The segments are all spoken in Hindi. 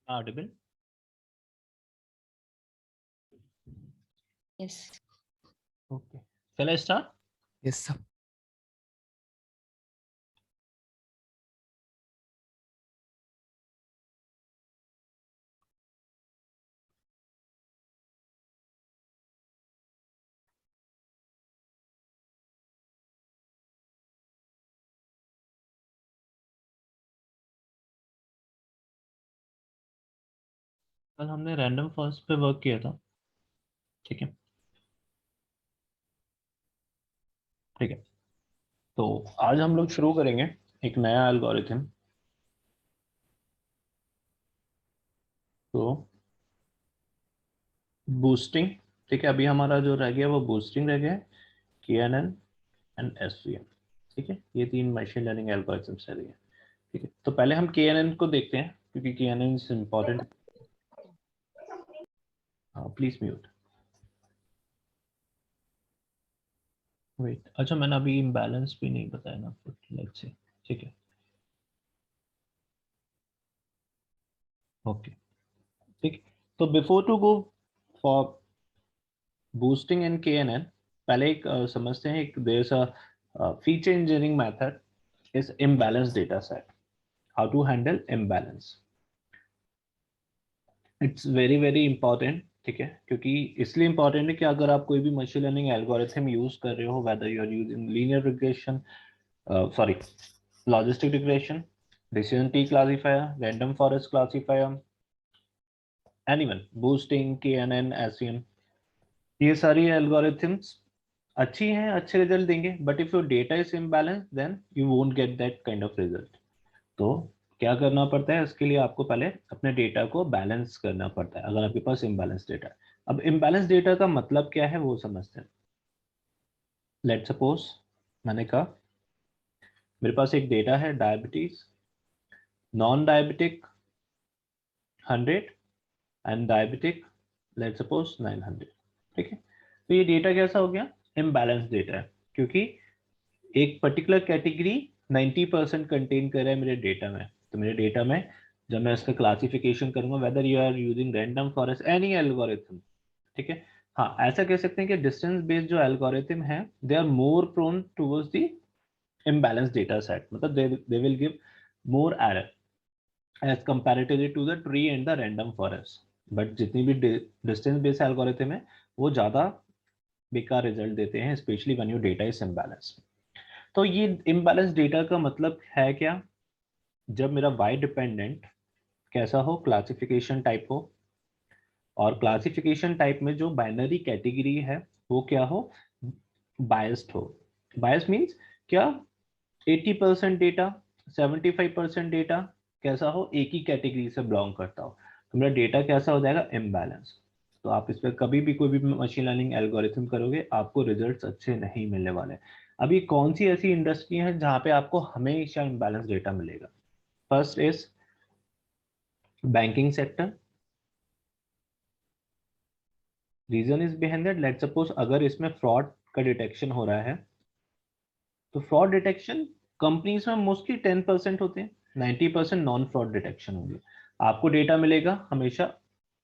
Audible? Yes. Okay. Shall I start? Yes, sir. कल हमने रैंडम फॉरेस्ट पे वर्क किया था, ठीक है। ठीक है, तो आज हम लोग शुरू करेंगे एक नया एल्गोरिथम। तो बूस्टिंग, ठीक है, अभी हमारा जो रह गया वो बूस्टिंग रह गया है, KNN एंड SVM, ठीक है। ये तीन मशीन लर्निंग एल्गोरिथम्स रह गए, ठीक है। तो पहले हम KNN को देखते हैं क्योंकि KNN is important. Please mute. Wait, अच्छा मैंने अभी इम्बैलेंस भी नहीं बताया ना, लेट्स सी, ठीक है। ओके, ठीक। तो before to go for boosting in KNN, पहले एक समझते हैं, एक there is a feature engineering method is imbalance data set, how to handle imbalance. It's very very important, ठीक है, क्योंकि इसलिए इंपॉर्टेंट है कि अगर आप कोई भी मशीन लर्निंग एल्गोरिथम यूज कर रहे हो, whether you are using linear regression, sorry logistic regression, decision tree classifier, random forest classifier, anyone, boosting, KNN, SVM, ये सारी एल्गोरिथम्स अच्छी हैं, अच्छे रिजल्ट देंगे, but if your data is imbalance then you won't get that kind of result. तो क्या करना पड़ता है, इसके लिए आपको पहले अपने डेटा को बैलेंस करना पड़ता है अगर आपके पास इम्बैलेंस डेटा है। अब इम्बैलेंस डेटा का मतलब क्या है वो समझते हैं। लेट सपोज मैंने कहा मेरे पास एक डेटा है diabetes, non diabetic 100 and diabetic let suppose 900, ठीक है। तो ये डेटा कैसा हो गया, इम्बैलेंस डेटा है, क्योंकि एक पर्टिकुलर कैटेगरी 90% कंटेन कर रहा है मेरे डेटा में। तो मेरे डेटा में जब मैं इसका क्लासिफिकेशन करूंगा, whether you are using random forest any algorithm, ठीक है। हाँ, ऐसा कह सकते हैं कि डिस्टेंस बेस्ड जो एल्गोरिथम है they are more prone towards the imbalance data set, मतलब they will give more error as comparatively to the tree and the random forest. But जितनी भी डिस्टेंस बेस्ड एल्गोरिथम है वो ज्यादा बेकार रिजल्ट देते हैं, specially when your data is imbalance. तो ये इम्बैलेंस डेटा का मतलब है क्या, जब मेरा y डिपेंडेंट कैसा हो, क्लासिफिकेशन टाइप हो, और क्लासिफिकेशन टाइप में जो बाइनरी कैटेगरी है वो क्या हो, बायस्ड हो। बायस्ड मींस क्या, 80% डेटा, 75% डेटा कैसा हो, एक ही कैटेगरी से बिलोंग करता हो, तो मेरा डेटा कैसा हो जाएगा, इम्बैलेंस। तो आप इस पर कभी भी कोई भी मशीन लर्निंग एल्गोरिथम करोगे आपको रिजल्ट्स अच्छे नहीं मिलने वाले। अभी कौन सी ऐसी इंडस्ट्री है जहां पे आपको हमेशा इम्बैलेंस डेटा मिलेगा, first is banking sector. Reason is behind that, let suppose अगर इसमें फ्रॉड का डिटेक्शन हो रहा है, तो फ्रॉड डिटेक्शन कंपनीज में मोस्टली 10% होते हैं, 90% नॉन फ्रॉड डिटेक्शन होंगे। आपको डेटा मिलेगा हमेशा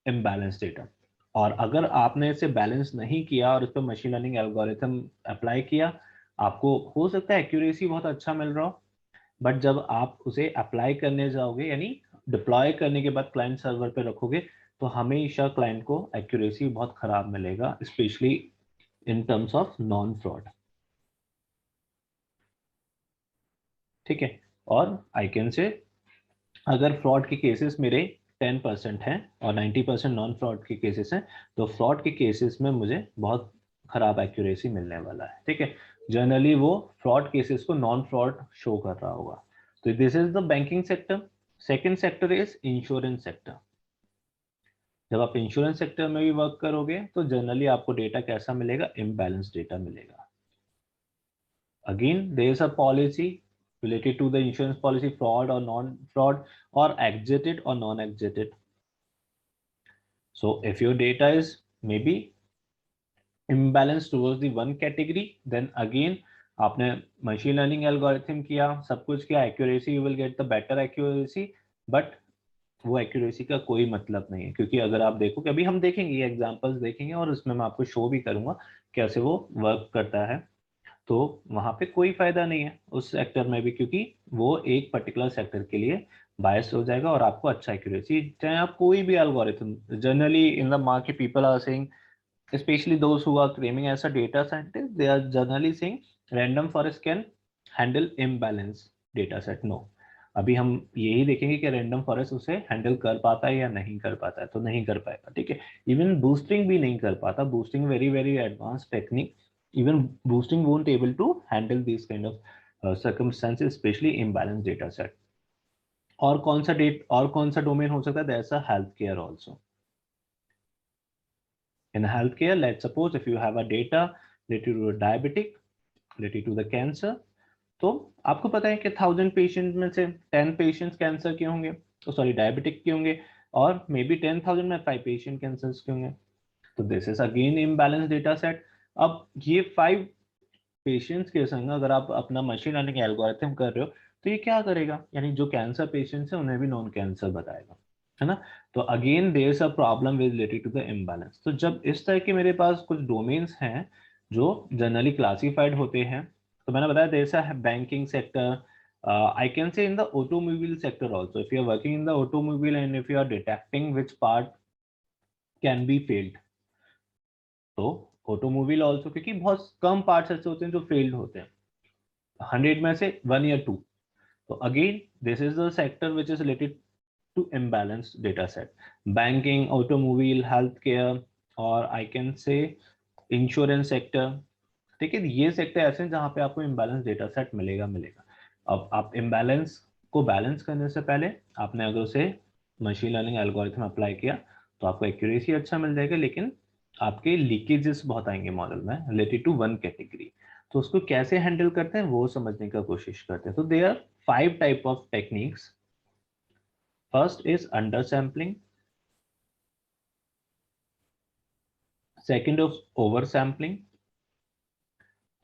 इम्बैलेंस डेटा, और अगर आपने इसे बैलेंस नहीं किया और उस पर मशीन लर्निंग एल्गोरिथम अप्लाई किया, आपको हो सकता है एक्यूरेसी बहुत अच्छा मिल रहा हो, बट जब आप उसे अप्लाई करने जाओगे, यानी डिप्लॉय करने के बाद क्लाइंट सर्वर पे रखोगे, तो हमेशा क्लाइंट को एक्यूरेसी बहुत खराब मिलेगा, specially in terms of non fraud, ठीक है। और आई कैन से, अगर फ्रॉड के केसेस मेरे 10% हैं और 90% नॉन फ्रॉड के केसेस हैं, तो फ्रॉड के केसेस में मुझे बहुत खराब एक्यूरेसी मिलने वाला है, ठीक है। जनरली वो फ्रॉड केसेस को नॉन फ्रॉड शो कर रहा होगा। तो this is the banking sector. Second sector is insurance sector. जब आप इंश्योरेंस सेक्टर में भी वर्क करोगे तो जनरली आपको डेटा कैसा मिलेगा, इम्बैलेंस डेटा मिलेगा। Again there is a policy related to the insurance policy, fraud or non-fraud, or exited or non-exited. So if your data is maybe imbalanced towards the one category, then again आपने machine learning algorithm किया, सब कुछ किया, accuracy you will get the better accuracy, but वो एक्यूरेसी का कोई मतलब नहीं है, क्योंकि अगर आप देखो कि अभी हम देखेंगे एग्जांपल्स देखेंगे और उसमें मैं आपको शो भी करूंगा कैसे वो वर्क करता है, तो वहां पे कोई फायदा नहीं है उस सेक्टर में भी, क्योंकि वो एक पर्टिकुलर सेक्टर के लिए बायस हो जाएगा और आपको अच्छा एक्यूरेसी, चाहे आप कोई भी algorithm, generally in the market people are saying, especially those who are claiming as a data scientist, they are generally saying random forest can handle imbalance data set. No, अभी हम यही देखेंगे कि रैंडम फॉरेस्ट उसे हैंडल कर पाता है या नहीं कर पाता है, तो नहीं कर पाएगा, ठीक है। इवन बूस्टिंग भी नहीं कर पाता, boosting very very advance technique, even boosting won't able to handle this kind of circumstances, specially imbalance data set. और कौन सा डोमेन हो सकता है, that's a health care also. In healthcare, let's suppose if you have a data related to a diabetic, related to the cancer, तो आपको पता है कि 1000 पेशेंट में से 10 पेशेंट्स कैंसर के होंगे, तो सॉरी डायबिटिक के होंगे, और मे बी 10,000 में 5 पेशेंट कैंसर के होंगे, तो this is again imbalance data set. अब ये 5 पेशेंट्स के संग अगर आप अपना मशीन लर्निंग एल्गोरिथम कर रहे हो, तो ये क्या करेगा, यानी जो कैंसर पेशेंट्स हैं उन्हें भी नॉन कैंसर बताएगा, है ना। तो again there is a problem with related to the imbalance. तो जब इस तरह के मेरे पास कुछ डोमेन्स हैं जो जनरली क्लासिफाइड होते हैं, तो मैंने बताया there is a banking sector, I can say in the automobile sector also, if you are working in the automobile and if you are detecting which part can be failed, तो ऑटोमोबाइल ऑल्सो, क्योंकि बहुत कम पार्ट्स ऐसे होते हैं जो फेल्ड होते हैं, 100 में से 1 या 2, तो again this is the sector which is related to imbalance data set. Banking, automobile, health care, और I can say insurance sector, ठीक है। ये सेक्टर ऐसे हैं जहां पे आपको इम्बैलेंस डेटा सेट मिलेगा। अब आप इम्बैलेंस को बैलेंस करने से पहले आपने अगर उसे मशीन लर्निंग एल्गोरिथम अप्लाई किया, तो आपको एक्यूरेसी अच्छा मिल जाएगा, लेकिन आपके लीकेजेस बहुत आएंगे मॉडल में रिलेटेड टू वन कैटेगरी। तो उसको कैसे हैंडल करते हैं वो समझने का कोशिश करते हैं। तो there are 5 type of techniques. First is under sampling, second is over sampling,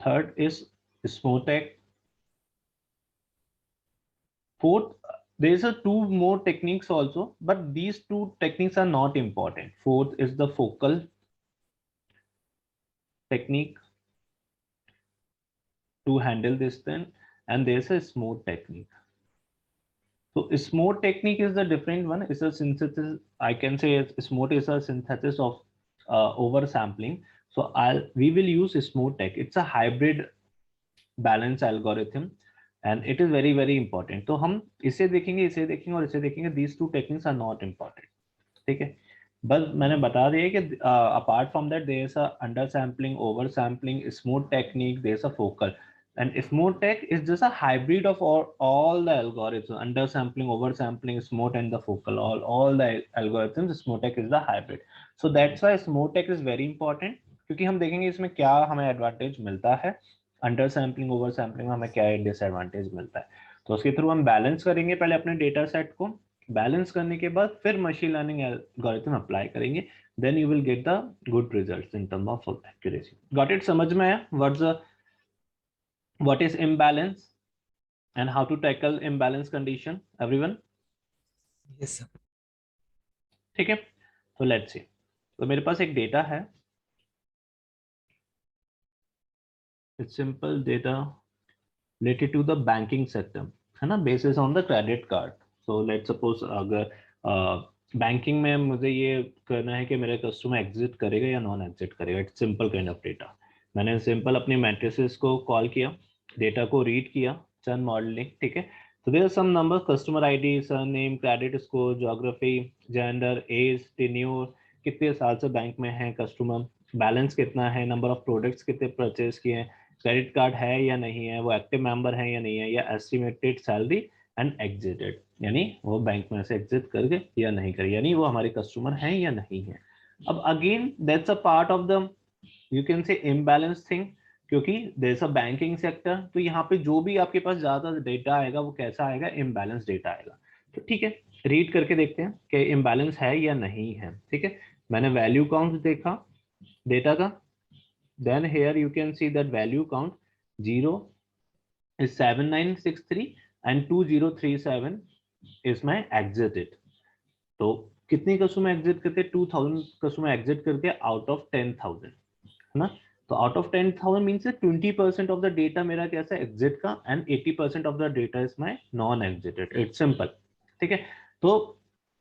third is smooth, fourth, there is a 2 more techniques also, but these 2 techniques are not important. Fourth is the focal technique to handle this thing, and there's a smooth technique. So smooth technique is the different one. It's a synthesis. I can say smooth is a synthesis of oversampling. So we will use smooth tech. It's a hybrid balance algorithm, and it is very very important. तो हम इसे देखेंगे और इसे देखेंगे. These 2 techniques are not important. ठीक है, बस मैंने बता दिया कि apart from that there is a under sampling, over sampling, smooth technique, there is a focal, and smooth tech is just a hybrid of all the algorithms. Under sampling, over sampling, smooth, and the focal, all the algorithms, smooth tech is the hybrid. So that's why smooth tech is very important, क्योंकि हम देखेंगे इसमें क्या हमें एडवांटेज मिलता है, अंडर सैम्पलिंग ओवर सैम्पलिंग में हमें क्या डिसएडवांटेज मिलता है। तो उसके थ्रू हम बैलेंस करेंगे पहले अपने डेटा सेट को, बैलेंस करने के बाद फिर मशीन लर्निंग एल्गोरिथम अप्लाई करेंगे, then you will get the good results in term of accuracy. Got it? समझ में आया what is imbalance and how to tackle imbalance condition, everyone? Yes, sir. ठीक है, तो लेट्स सी। तो मेरे पास एक डेटा है, it's simple data related to the banking sector, है ना, basis on the credit card. So let's suppose अगर बैंकिंग में मुझे ये करना है कि मेरा कस्टमर एग्जिट करेगा या नॉन एग्जिट करेगा, it's simple kind of data. मैंने सिंपल अपनी मैट्रिसेस को कॉल किया, डेटा को रीड किया, चंद मॉडलिंग, ठीक है। तो there are some number, customer ID, surname, credit score, geography, gender, age, tenure, कितने साल से बैंक में है कस्टमर, बैलेंस कितना है, नंबर ऑफ प्रोडक्ट्स कितने परचेज किए हैं, क्रेडिट कार्ड है या नहीं है, वो एक्टिव मेंबर है या नहीं है, या एस्टिमेटेड सैलरी एंड एग्जिटेड, यानी वो बैंक में से एग्जिट कर गए या नहीं करे, यानी वो हमारे कस्टमर हैं या नहीं है। अब again that's a part of the you can say imbalance thing, क्योंकि there is a banking sector, तो यहाँ पे जो भी आपके पास ज्यादा डेटा आएगा वो कैसा आएगा, इम्बैलेंस डेटा आएगा। तो ठीक है, रीड करके देखते हैं कि इम्बैलेंस है या नहीं है। ठीक है, मैंने वैल्यू काउंट देखा डेटा का, then here you can see that value count 0 is 7963 and 2037 is my exited. तो कितनी कस्टमर एग्जिट करते, 2000 कस्टमर एग्जिट करके आउट ऑफ 10,000, है ना। तो out of 10,000 means 20% of the data मेरा कैसा एग्जिट का, and 80% of the data is my non exited. It's simple, ठीक है। तो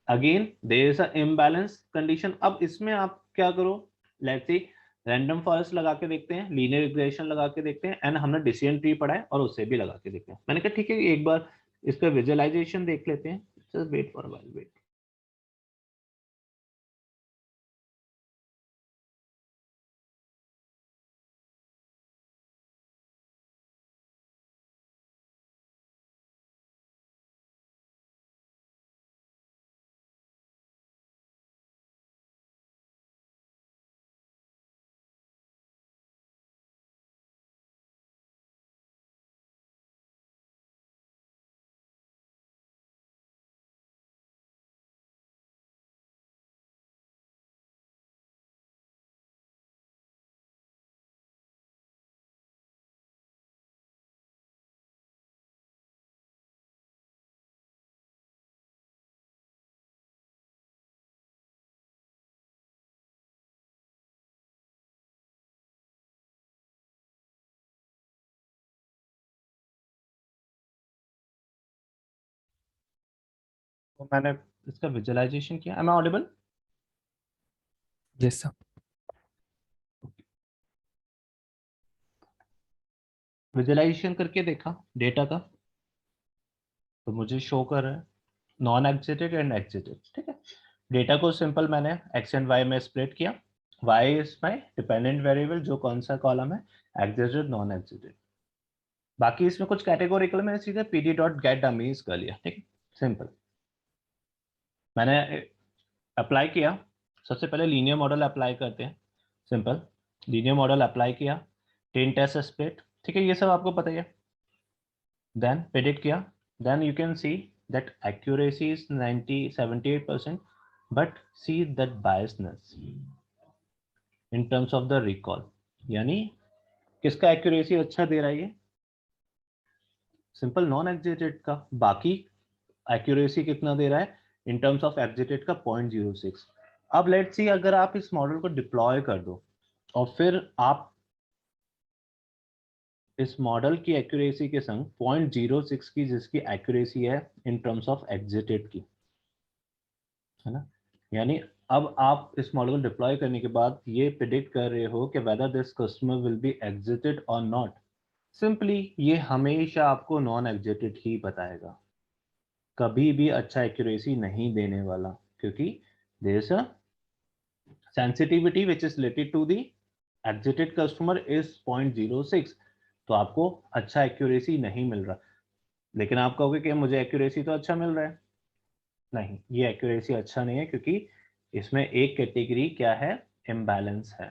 again there is a imbalance condition. अब इसमें आप क्या करो, लेट्स सी रैंडम फॉरेस्ट लगा के देखते हैं, लीनियर रिग्रेशन लगा के देखते हैं, एंड हमने डिसीजन ट्री पढ़ा है और उससे भी लगा के देखते हैं। मैंने कहा ठीक है एक बार इस पर विजुअलाइजेशन देख लेते हैं। Just wait for a while, wait. तो मैंने इसका विजुअलाइजेशन किया। Am I audible? Yes, sir. Visualisation करके देखा डेटा का, तो मुझे शो कर रहा है नॉन एग्जिटेड एंड एग्जिटेड, ठीक है। डेटा को सिंपल मैंने एक्स एंड वाई में स्प्लिट किया। Y is my dependent variable, जो कौन सा कॉलम है, एग्जिटेड नॉन एग्जिटेड। बाकी इसमें कुछ कैटेगोरिकल मैंने सीधे पीडी डॉट गेट डमीज कर लिया, ठीक है, सिंपल। मैंने अप्लाई किया, सबसे पहले लीनियर मॉडल अप्लाई करते हैं, सिंपल। लीनियर मॉडल अप्लाई किया, 10 टेस्ट स्प्लिट, ठीक है, ये सब आपको पता ही है। देन प्रेडिक्ट किया, then you can see that accuracy is 78%, but see that biasness in terms of the recall, यानी किसका accuracy अच्छा दे रहा है ये, सिंपल नॉन एग्जिटेड का। बाकी accuracy कितना दे रहा है इन टर्म्स ऑफ एग्जिटेड का, 0.06। अब लेट्स सी अगर आप इस मॉडल को डिप्लॉय कर दो और फिर आप इस मॉडल की एक्यूरेसी के संग 0.06 की जिसकी एक्यूरेसी है इन टर्म्स ऑफ एग्जिटेड की, है ना। यानी अब आप इस मॉडल को डिप्लॉय करने के बाद ये प्रिडिक्ट कर रहे हो कि whether this customer will be exerted और नॉट। सिंपली ये हमेशा आपको नॉन एग्जिटेड ही बताएगा, कभी भी अच्छा एक्यूरेसी नहीं देने वाला, क्योंकि there is a sensitivity which is related to the exited customer is 0.06। तो आपको अच्छा एक्यूरेसी नहीं मिल रहा। लेकिन आप कहोगे कि मुझे एक्यूरेसी तो अच्छा मिल रहा है। नहीं, ये एक्यूरेसी अच्छा नहीं है, क्योंकि इसमें एक कैटेगरी क्या है, इम्बैलेंस है।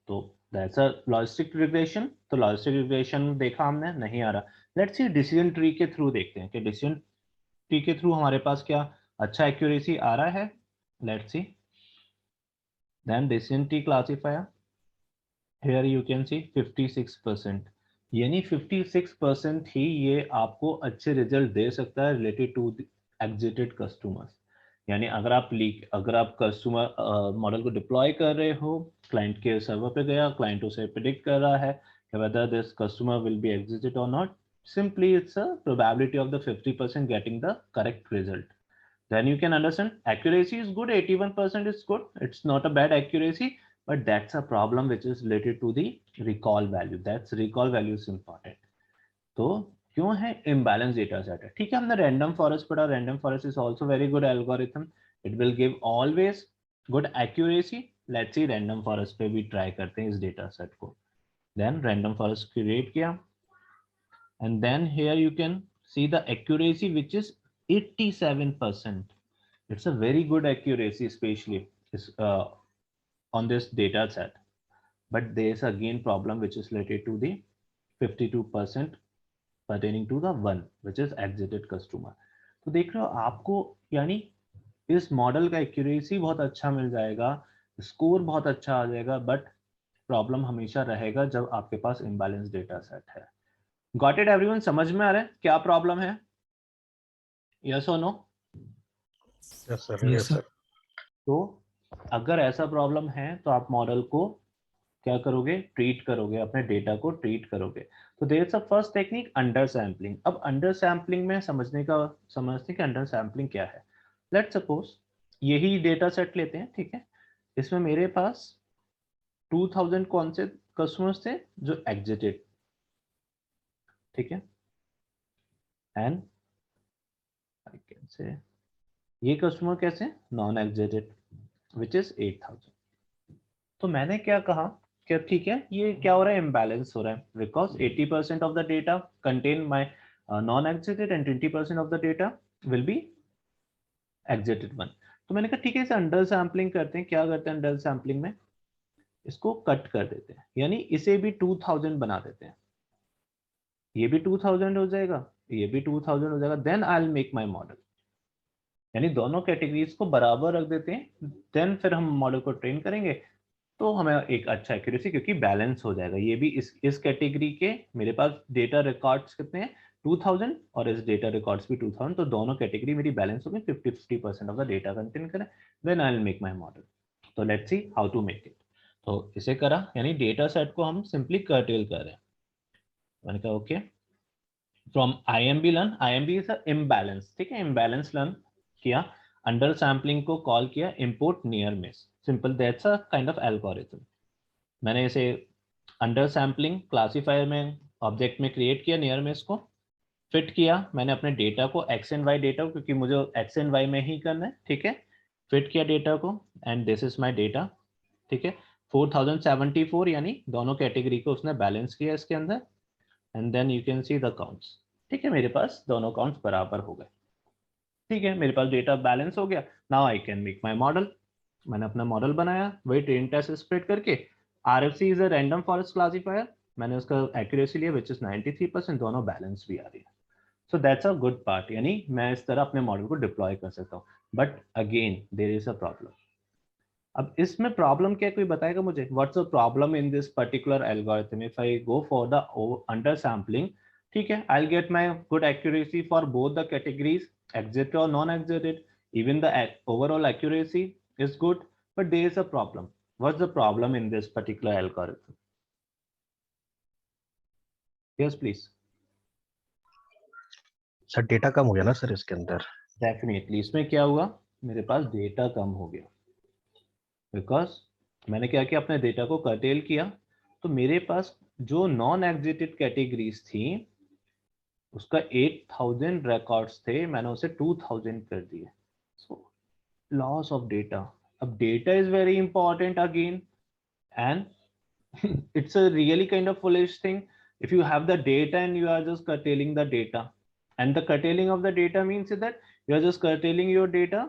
तो दैट्स अ लॉजिस्टिक रिग्रेशन। तो लॉजिस्टिक रिग्रेशन देखा हमने, नहीं आ रहा। लेट्स सी डिसीजन ट्री के थ्रू देखते हैं कि डिसीजन ट्री के थ्रू हमारे पास क्या अच्छा एक्यूरेसी आ रहा है। Let's see, then decision tree classifier, here you can see 56%, यानी 56% ही ये आपको अच्छे रिजल्ट दे सकता है रिलेटेड टू एग्जिटेड कस्टमर्स। यानी अगर आप कस्टमर मॉडल को डिप्लॉय कर रहे हो, क्लाइंट के सर्वर पे गया, क्लाइंट उसे प्रिडिक्ट कर रहा है कि whether this customer will be exerted और not, simply it's a probability of the 50% getting the correct result. Then you can understand accuracy is good, 81% is good, it's not a bad accuracy, but that's a problem which is related to the recall value. That's recall value is important. तो क्यों है imbalance data set है, ठीक है। हमने random forest पढ़ा, random forest is also very good algorithm, it will give always good accuracy। let's see random forest पे भी try करते हैं इस data set को। then random forest create किया, and then here you can see the accuracy which is 87%। it's a very good accuracy, especially on this data set, but there is again problem which is related to the 52% pertaining to the one which is exited customer। तो देख रहे हो आपको, यानी इस मॉडल का एक्यूरेसी बहुत अच्छा मिल जाएगा, स्कोर बहुत अच्छा आ जाएगा, बट प्रॉब्लम हमेशा रहेगा जब आपके पास इम्बैलेंस डेटा सेट है। Got it everyone? समझ में आ रहा है क्या प्रॉब्लम है? यस और no? Yes sir, Yes, yes sir. Sir. तो अगर ऐसा प्रॉब्लम है तो आप मॉडल को क्या करोगे, ट्रीट करोगे, अपने डेटा को ट्रीट करोगे। तो there is a first technique, under sampling. अब अंडर सैम्पलिंग में समझते कि अंडर सैम्पलिंग क्या है। लेट्स सपोज यही डेटा सेट लेते हैं, ठीक है। इसमें मेरे पास 2000 कौन से कस्टमर्स थे जो एग्जिटेड, ठीक है, एंड आई कैन से ये कस्टमर कैसे, नॉन एग्जिटेड, विच इज 8000। तो मैंने क्या कहा कि ठीक है, ये क्या हो रहा है, इम्बैलेंस हो रहा है, because 80% of the data contain my non exerted and 20% of the data will be exerted one. तो मैंने कहा ठीक है, इसे अंडर सैम्पलिंग करते हैं। क्या करते हैं अंडर सैम्पलिंग में, इसको कट कर देते हैं, यानी इसे भी 2000 बना देते हैं, ये भी 2000 हो जाएगा, ये भी 2000 हो जाएगा। Then I will make my model, यानी दोनों कैटेगरीज को बराबर रख देते हैं। देन फिर हम मॉडल को ट्रेन करेंगे तो हमें एक अच्छा एक्यूरेसी, क्योंकि बैलेंस हो जाएगा। ये भी इस कैटेगरी के मेरे पास डेटा रिकॉर्ड्स कितने हैं, 2000, और इस डेटा रिकॉर्ड्स भी 2000, तो दोनों कैटेगरी मेरी बैलेंस हो गई, 50-50% ऑफ द डेटा कंटेन करें। Then I will make my model. तो let's see how to make it. तो इसे करा, यानी डेटा सेट को हम सिंपली कर्टेल कर रहे हैं। मैंने कहा okay, from IMB learn, IMB is imbalance, ठीक है, इम्बैलेंस लर्न किया, अंडर सैम्पलिंग को कॉल किया, import near miss, simple, that's a kind of algorithm. मैंने इसे अंडर सैम्पलिंग क्लासीफायर में ऑब्जेक्ट में क्रिएट किया, नियर मिस को फिट किया। मैंने अपने डेटा को एक्स एंड वाई डेटा, क्योंकि मुझे एक्स एंड वाई में ही करना है, ठीक है, फिट किया डेटा को, and this is my data, ठीक है। 4074, यानी दोनों कैटेगरी को उसने बैलेंस किया इसके अंदर, and then you can see the counts, ठीक है। मेरे पास दोनों काउंट्स बराबर हो गए, ठीक है, मेरे पास डेटा बैलेंस हो गया। Now I can make my model. मैंने अपना मॉडल बनाया, वही ट्रेन टेस्ट स्प्रेड करके। RFC is a random forest classifier, मैंने उसका एक्यूरेसी लिया विच इज 93%, दोनों बैलेंस भी आ रही है। So that's a good part, यानी मैं इस तरह अपने मॉडल को डिप्लॉय कर सकता हूँ। But again there is a problem. अब इसमें प्रॉब्लम क्या है, कोई बताएगा मुझे, what's the problem in this particular algorithm if I go for the under sampling, ठीक है, I will get my good accuracy for both the categories, exit और non exited, even the overall accuracy is good, but there is a problem. What's the problem in this particular algorithm? Yes, please. Sir data कम हो गया ना सर इसके अंदर। Definitely. इसमें क्या हुआ, मेरे पास डेटा कम हो गया, बिकॉज मैंने क्या किया, अपने डेटा को कर्टेल किया। तो मेरे पास जो नॉन एग्जिटेड कैटेगरीज थी उसका 8000 रिकॉर्ड्स थे, मैंने उसे 2000 कर दिए। So loss of data. अब data is very important again, and it's a really kind of foolish thing if you have the data and you are just curtailing the data, and the curtailing of the data means that you are just curtailing your data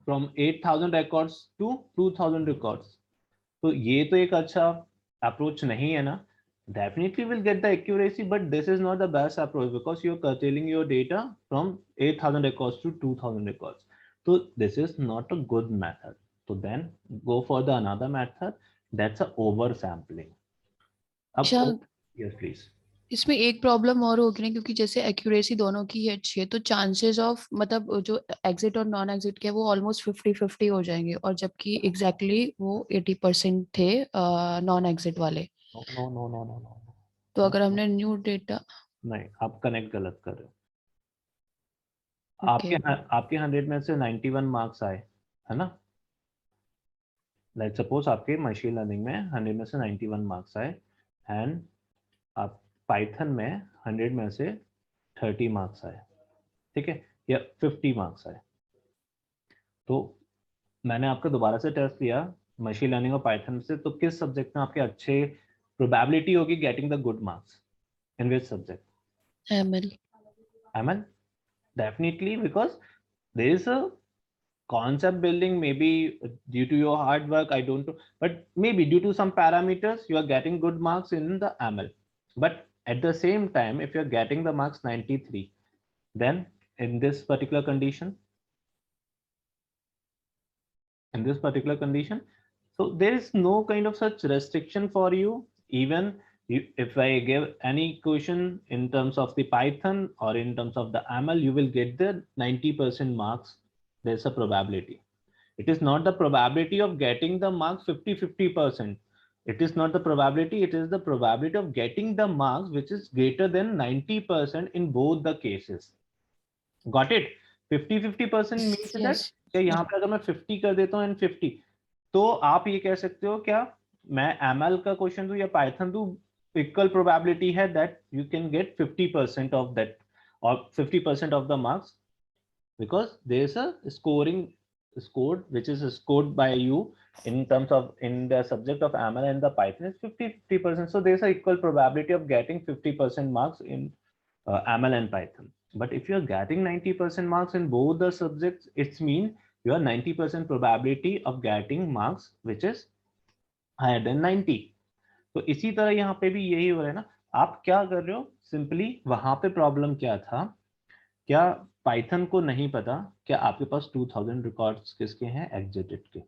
from 8000 records to 2000 records. तो ये तो एक अच्छा अप्रोच नहीं है ना। Definitely will get the accuracy, but this is not the best approach because you are curtailing your data from 8000 records to 2000 records. So this is not a good method. So then go for the another method, that's a oversampling. अब अच्छा, yes please. इसमें एक प्रॉब्लम और होगी ना, क्योंकि जैसे एक्यूरेसी दोनों की ही अच्छी है तो चांसेस ऑफ मतलब जो एग्जिट और नॉन एग्जिट के वो ऑलमोस्ट 50-50 हो जाएंगे, और जबकि एग्जैक्टली वो 80% थे नॉन एग्जिट वाले। No no no no no no no. तो अगर हमने न्यू डेटा, नहीं, आप कनेक्ट गलत कर रहे हो। ओके, आपके 100 में से 91 मार्क्स आए, है ना। लेट्स सपोज आपके मशीन लर्निंग में 100 में से 91 मार्क्स आए, एंड आप पाइथन में 100 में से 30 मार्क्स आए, ठीक है, या 50 मार्क्स आए। तो मैंने आपका दोबारा से टेस्ट लिया मशीन लर्निंग और पाइथन से, तो किस सब्जेक्ट में आपके अच्छे प्रोबेबिलिटी होगी getting the good marks, in which subject? ML. ML, definitely, because there is a concept building, maybe due to your hard work, I don't know, but maybe due to some parameters you are getting good marks in the ML. But at the same time, if you're getting the marks 93, then in this particular condition, so there is no kind of such restriction for you. Even if I give any question in terms of the Python or in terms of the ML, you will get the 90% marks there's a probability. It is not the probability of getting the marks 50-50%. It is not the probability, it is the probability of getting the marks which is greater than 90% in both the cases. Got it? 50-50% means that Yes. क्या यहाँ पे अगर मैं 50 कर देता हूँ and 50, तो आप ये कह सकते हो क्या मैं ML का क्वेश्चन दूं या पाइथन दूं, इक्वल प्रोबेबिलिटी है that you can get 50% of that or 50% of the marks, because there is a scoring scored which is scored by you in terms of in the subject of ML and the Python is 50-50%. So there is a equal probability of getting 50% marks in ML and Python. But if you are getting 90% marks in both the subjects, it means you are 90% probability of getting marks which is higher than 90. तो इसी तरह यहाँ पे भी यही हो रहा है ना, आप क्या कर रहे हो, सिंपली वहां पे प्रॉब्लम क्या था, क्या पाइथन को नहीं पता क्या आपके पास 2000 रिकॉर्ड्स किसके हैं, एग्जिटेड के,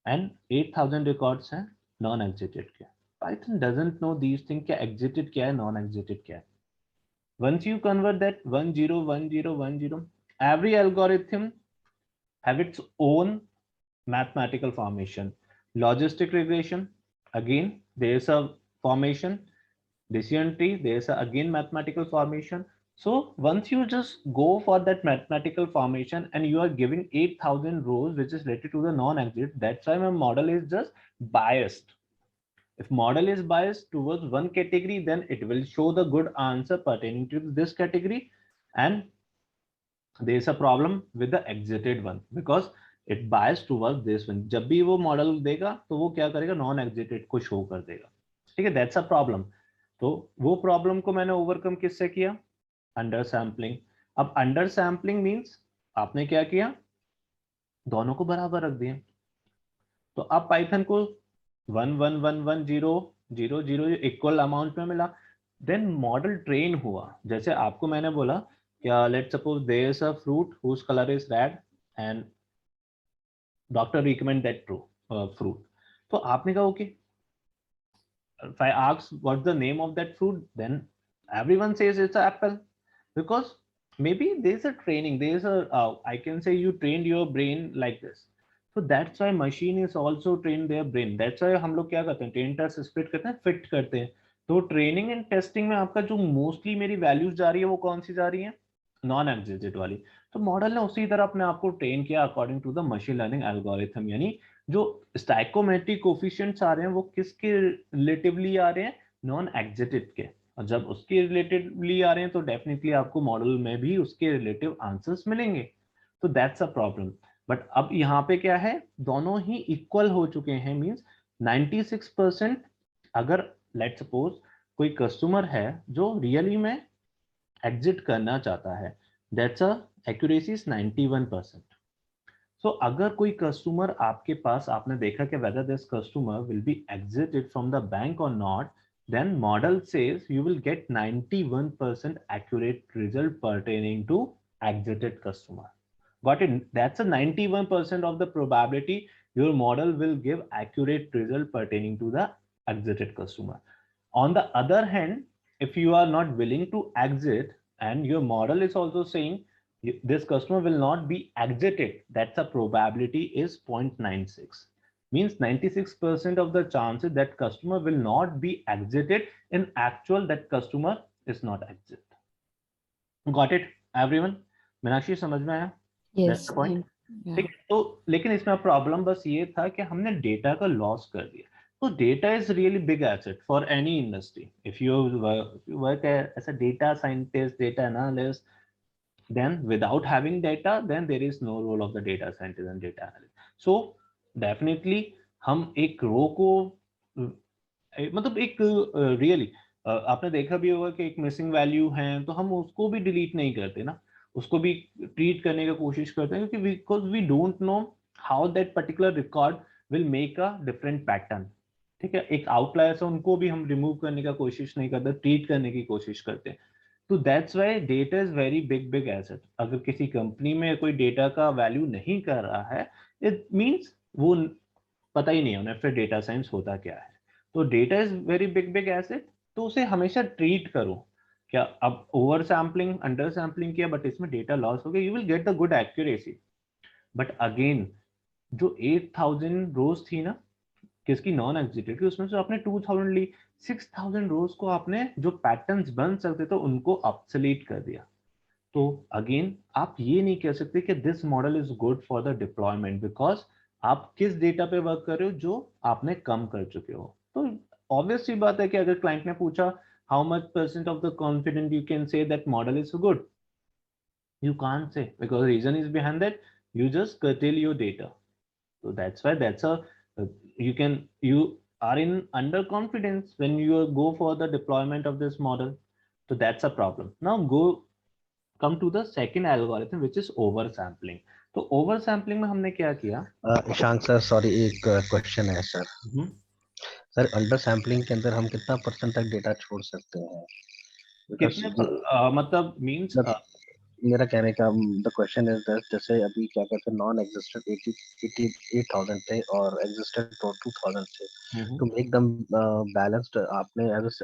एंड 8000 रिकॉर्ड्स हैं नॉन एग्जिटेड के. Python doesn't know these thing, क्या एग्जिटेड क्या है, नॉन एग्जिटेड क्या है. Once you convert that 1 0 1 0 1 0, every algorithm have its own mathematical formation. Logistic regression, again there is a formation. Decision tree, there is a again mathematical formation. So once you just go for that mathematical formation and you are giving 8000 rows which is related to the non-exit, that's why my model is just biased. If model is biased towards one category, then it will show the good answer pertaining to this category, and there is a problem with the exited one because it biased towards this one. जब भी वो मॉडल देगा तो वो क्या करेगा, नॉन एग्जिटेड को शो कर देगा. ठीक है, दैट्स अ प्रॉब्लम. तो वो प्रॉब्लम को मैंने ओवरकम किससे किया, अंडर सैम्पलिंग. अब अंडर सैम्पलिंग मीन्स आपने क्या किया, दोनों को बराबर रख दिया. तो अब पाइथन को 1 1 1 1 0 0 0 इक्वल अमाउंट में मिला. देन मॉडल ट्रेन हुआ. जैसे आपको मैंने बोला क्या, let's suppose there is a fruit whose colour is red and doctor recommend that fruit. तो आपने कहा okay, if I ask what's the name of that fruit, then everyone says it's an apple, because maybe there's a training, there's a I can say you trained your brain like this. So that's why machine is also trained their brain. That's why हम लोग क्या करते हैं, ट्रेन टेस्ट स्प्लिट करते हैं, फिट करते हैं. तो ट्रेनिंग एंड टेस्टिंग में आपका जो मोस्टली मेरी वैल्यूज जा रही है वो कौन सी जा रही है, नॉन एग्जिटेड वाली. तो मॉडल ने उसी तरह अपने आप को ट्रेन किया according to the machine learning algorithm. यानी जो स्टाइकोमेट्रिक कोफिशिएंट्स आ रहे हैं वो किसके रिलेटिवली आ रहे हैं, नॉन एग्जिटेड के. और जब उसके रिलेटिवली आ रहे हैं तो डेफिनेटली आपको मॉडल में भी उसके रिलेटिव आंसर्स मिलेंगे. तो दैट्स अ प्रॉब्लम. बट अब यहाँ पे क्या है, दोनों ही इक्वल हो चुके हैं. मींस 96%. अगर लेट्स सपोज कोई कस्टमर है जो रियली में एग्जिट करना चाहता है, दैट्स अ एक्यूरेसी इज 91%. सो अगर कोई कस्टमर आपके पास, आपने देखा कि whether this customer will be exited from the bank or not, then model says you will get 91% accurate result pertaining to exited customer. Got it? That's a 91% of the probability your model will give accurate result pertaining to the exited customer. On the other hand, if you are not willing to exit and your model is also saying this customer will not be exited, that's a probability is 0.96. Means 96% of the chances that customer will not be exited, in actual that customer is not exit. Got it everyone? Meenakshi समझ में आया? Yes. That's the point. Yeah. ठीक. तो लेकिन इसमें प्रॉब्लम बस ये था कि हमने डेटा का लॉस कर दिया. So data is really big asset for any industry. If you work as a data scientist, data analyst, then without having data, then there is no role of the data scientist and data analyst. So definitely हम एक रो को मतलब एक रियली आपने देखा भी होगा कि एक मिसिंग वैल्यू है तो हम उसको भी डिलीट नहीं करते ना, उसको भी ट्रीट करने की कोशिश करते हैं, क्योंकि because we don't know how that particular record will make a different pattern. ठीक है, एक आउटलायर्स है उनको भी हम रिमूव करने का कोशिश नहीं करते, ट्रीट करने की कोशिश करते हैं. तो that's why data is very big asset. अगर किसी कंपनी में कोई डेटा का वैल्यू नहीं कर रहा है, इट मींस वो पता ही नहीं है उन्हें फिर डेटा साइंस होता क्या है. तो data is very big asset, तो उसे हमेशा ट्रीट करो. क्या अब ओवर सैम्पलिंग अंडर सैम्पलिंग किया बट इसमें डेटा लॉस हो गया, you will get the good accuracy, but again जो 8000 रोज थी ना किसकी नॉन एग्जीक्यूटिव की, उसमें से आपने 2000 ली, 6000 रोज को आपने जो पैटर्न्स बन सकते थे उनको ऑब्सोलीट कर दिया। तो अगेन आप ये नहीं कह सकते कि this model is good for the deployment, because आप किस डेटा पे वर्क कर रहे हो जो आपने कम कर चुके हो। तो ऑब्वियस सी बात है कि अगर क्लाइंट ने पूछा how much % of the confident you can say that model is good, you can't say, because reason is behind that you just curtail your data. So that's why that's a you are in underconfidence when you go for the deployment of this model. So that's a problem. Now come to the second algorithm which is oversampling. तो oversampling में हमने क्या किया? ईशांक सर सॉरी, एक क्वेश्चन है सर। सर अंडर सैम्पलिंग के अंदर हम कितना % तक डेटा छोड़ सकते हैं? कितने मतलब मींस मेरा कहने का द क्वेश्चन इज दैट जैसे अभी क्या कहते हैं नॉन एग्जिस्टेड 88,000 थे और एग्जिस्टेड तो 2000 थे, तो एकदम बैलेंस्ड आपने एज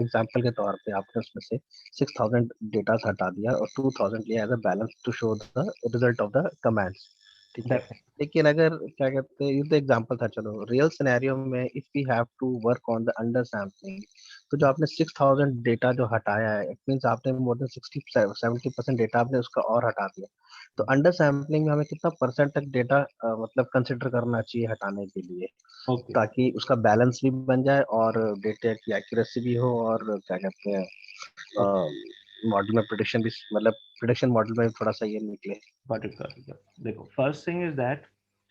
एग्जांपल के तौर पे आपने उसमें से 6000 डेटा हटा दिया और 2000 लिया as a balance to show the result of the commands, ठीक है। लेकिन अगर क्या कहते हैं ये तो एग्जांपल था, चलो रियल सिनेरियो में if we have to work on the under sampling, तो जो आपने 6000 डेटा जो हटाया है इट मींस आपने मोर देन 60-70% डेटा आपने उसका और हटा दिया। तो अंडर सैम्पलिंग में हमें कितना % तक डेटा मतलब कंसिडर करना चाहिए हटाने के लिए, ताकि उसका बैलेंस भी बन जाए और डेटा की एक्यूरेसी भी हो और क्या कहते हैं मॉडल में प्रेडिक्शन भी, मतलब प्रेडिक्शन मॉडल में थोड़ा सा ये निकले। देखो फर्स्ट थिंग इज दैट